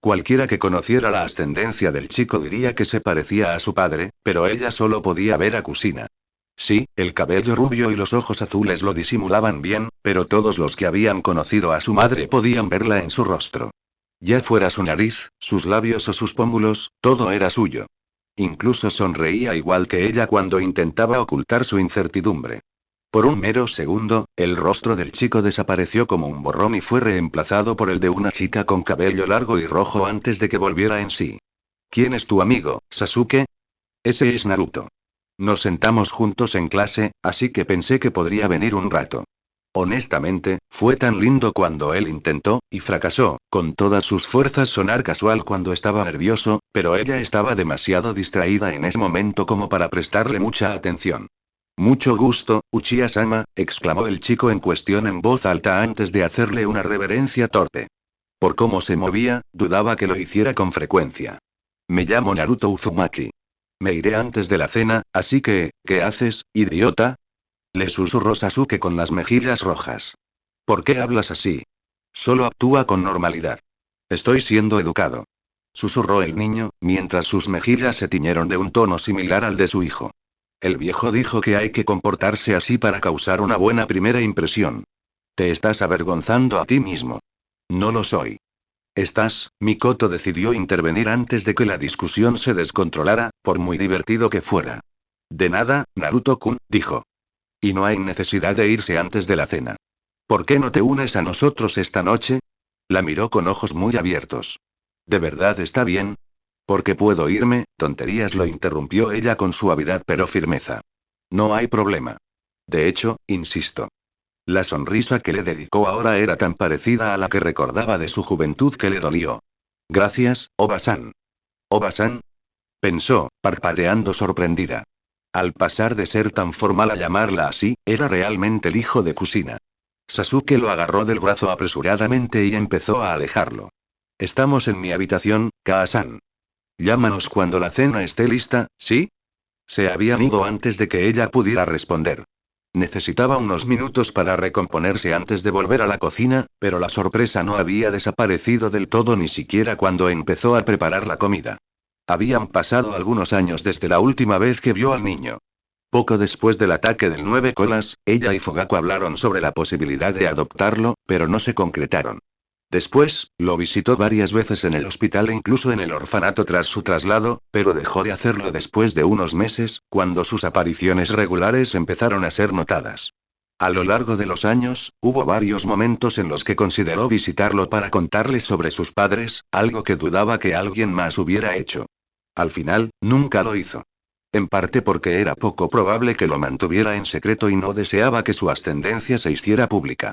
Cualquiera que conociera la ascendencia del chico diría que se parecía a su padre, pero ella solo podía ver a Kusina. Sí, el cabello rubio y los ojos azules lo disimulaban bien, pero todos los que habían conocido a su madre podían verla en su rostro. Ya fuera su nariz, sus labios o sus pómulos, todo era suyo. Incluso sonreía igual que ella cuando intentaba ocultar su incertidumbre. Por un mero segundo, el rostro del chico desapareció como un borrón y fue reemplazado por el de una chica con cabello largo y rojo antes de que volviera en sí. ¿Quién es tu amigo, Sasuke? Ese es Naruto. Nos sentamos juntos en clase, así que pensé que podría venir un rato. Honestamente, fue tan lindo cuando él intentó, y fracasó, con todas sus fuerzas sonar casual cuando estaba nervioso, pero ella estaba demasiado distraída en ese momento como para prestarle mucha atención. Mucho gusto, Uchiha-sama, exclamó el chico en cuestión en voz alta antes de hacerle una reverencia torpe. Por cómo se movía, dudaba que lo hiciera con frecuencia. Me llamo Naruto Uzumaki. Me iré antes de la cena, así que, ¿qué haces, idiota? Le susurró Sasuke con las mejillas rojas. ¿Por qué hablas así? Solo actúa con normalidad. Estoy siendo educado. Susurró el niño, mientras sus mejillas se tiñeron de un tono similar al de su hijo. El viejo dijo que hay que comportarse así para causar una buena primera impresión. Te estás avergonzando a ti mismo. No lo soy. Mikoto decidió intervenir antes de que la discusión se descontrolara, por muy divertido que fuera. De nada, Naruto-kun, dijo. Y no hay necesidad de irse antes de la cena. ¿Por qué no te unes a nosotros esta noche? La miró con ojos muy abiertos. ¿De verdad está bien? Porque puedo irme, tonterías, lo interrumpió ella con suavidad pero firmeza. No hay problema. De hecho, insisto. La sonrisa que le dedicó ahora era tan parecida a la que recordaba de su juventud que le dolió. Gracias, Oba-san. ¿Oba-san? Pensó, parpadeando sorprendida. Al pasar de ser tan formal a llamarla así, era realmente el hijo de Kusina. Sasuke lo agarró del brazo apresuradamente y empezó a alejarlo. Estamos en mi habitación, Kaa-san. Llámanos cuando la cena esté lista, ¿sí? Se habían ido antes de que ella pudiera responder. Necesitaba unos minutos para recomponerse antes de volver a la cocina, pero la sorpresa no había desaparecido del todo ni siquiera cuando empezó a preparar la comida. Habían pasado algunos años desde la última vez que vio al niño. Poco después del ataque del 9 colas, ella y Fugaku hablaron sobre la posibilidad de adoptarlo, pero no se concretaron. Después, lo visitó varias veces en el hospital e incluso en el orfanato tras su traslado, pero dejó de hacerlo después de unos meses, cuando sus apariciones regulares empezaron a ser notadas. A lo largo de los años, hubo varios momentos en los que consideró visitarlo para contarle sobre sus padres, algo que dudaba que alguien más hubiera hecho. Al final, nunca lo hizo. En parte porque era poco probable que lo mantuviera en secreto y no deseaba que su ascendencia se hiciera pública.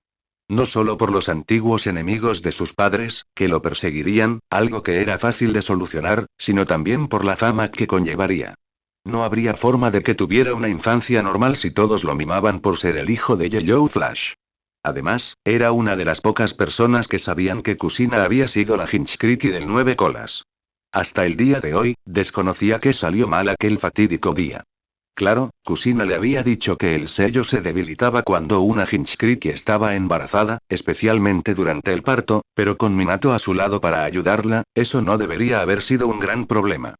No solo por los antiguos enemigos de sus padres, que lo perseguirían, algo que era fácil de solucionar, sino también por la fama que conllevaría. No habría forma de que tuviera una infancia normal si todos lo mimaban por ser el hijo de Yellow Flash. Además, era una de las pocas personas que sabían que Kusina había sido la Hinchkriki del 9 colas. Hasta el día de hoy, desconocía que salió mal aquel fatídico día. Claro, Kusina le había dicho que el sello se debilitaba cuando una Hinchkriki estaba embarazada, especialmente durante el parto, pero con Minato a su lado para ayudarla, eso no debería haber sido un gran problema.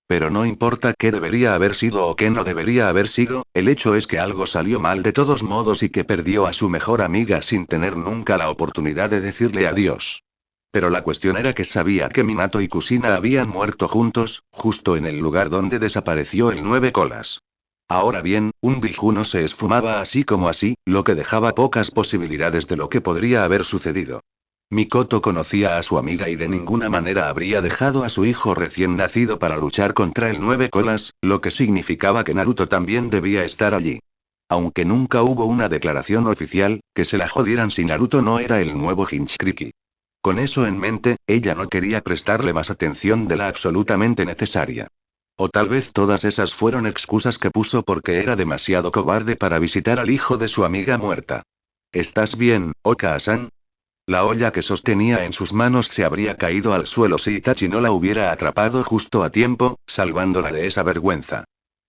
Pero no importa qué debería haber sido o qué no debería haber sido, el hecho es que algo salió mal de todos modos y que perdió a su mejor amiga sin tener nunca la oportunidad de decirle adiós. Pero la cuestión era que sabía que Minato y Kusina habían muerto juntos, justo en el lugar donde desapareció el 9 colas. Ahora bien, un Biju se esfumaba así como así, lo que dejaba pocas posibilidades de lo que podría haber sucedido. Mikoto conocía a su amiga y de ninguna manera habría dejado a su hijo recién nacido para luchar contra el 9 colas, lo que significaba que Naruto también debía estar allí. Aunque nunca hubo una declaración oficial, que se la jodieran si Naruto no era el nuevo Hinchkriki. Con eso en mente, ella no quería prestarle más atención de la absolutamente necesaria. O tal vez todas esas fueron excusas que puso porque era demasiado cobarde para visitar al hijo de su amiga muerta. ¿Estás bien, Oka-san? La olla que sostenía en sus manos se habría caído al suelo si Itachi no la hubiera atrapado justo a tiempo, salvándola de esa vergüenza.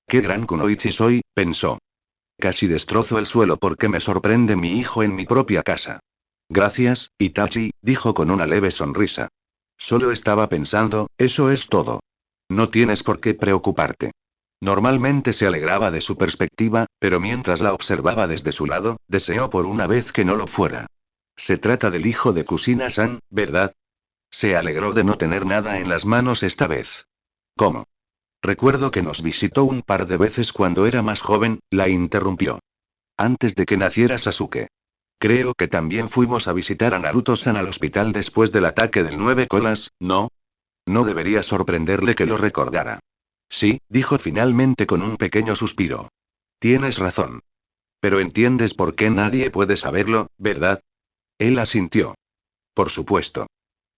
Qué gran kunoichi soy, pensó. Casi destrozo el suelo porque me sorprende mi hijo en mi propia casa. Gracias, Itachi, dijo con una leve sonrisa. Solo estaba pensando, eso es todo. No tienes por qué preocuparte. Normalmente se alegraba de su perspectiva, pero mientras la observaba desde su lado, deseó por una vez que no lo fuera. Se trata del hijo de Kusina-san, ¿verdad? Se alegró de no tener nada en las manos esta vez. ¿Cómo? Recuerdo que nos visitó un par de veces cuando era más joven, la interrumpió. Antes de que naciera Sasuke. Creo que también fuimos a visitar a Naruto-san al hospital después del ataque del 9 colas, ¿no? No debería sorprenderle que lo recordara. Sí, dijo finalmente con un pequeño suspiro. Tienes razón. Pero entiendes por qué nadie puede saberlo, ¿verdad? Él asintió. Por supuesto.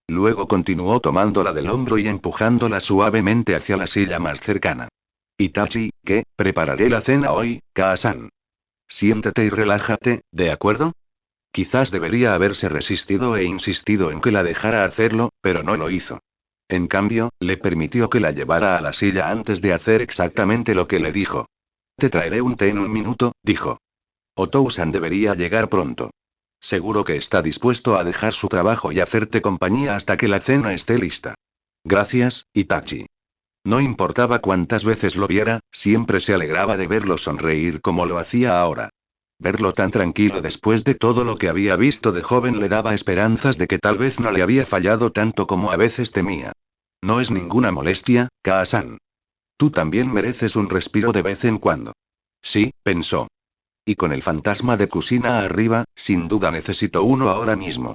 Luego continuó tomándola del hombro y empujándola suavemente hacia la silla más cercana. Itachi, ¿qué? Prepararé la cena hoy, Kaa-san. Siéntate y relájate, ¿de acuerdo? Quizás debería haberse resistido e insistido en que la dejara hacerlo, pero no lo hizo. En cambio, le permitió que la llevara a la silla antes de hacer exactamente lo que le dijo. Te traeré un té en un minuto, dijo. Otou-san debería llegar pronto. Seguro que está dispuesto a dejar su trabajo y hacerte compañía hasta que la cena esté lista. Gracias, Itachi. No importaba cuántas veces lo viera, siempre se alegraba de verlo sonreír como lo hacía ahora. Verlo tan tranquilo después de todo lo que había visto de joven le daba esperanzas de que tal vez no le había fallado tanto como a veces temía. No es ninguna molestia, Kaa-san. Tú también mereces un respiro de vez en cuando. Sí, pensó. Y con el fantasma de Kusina arriba, sin duda necesito uno ahora mismo.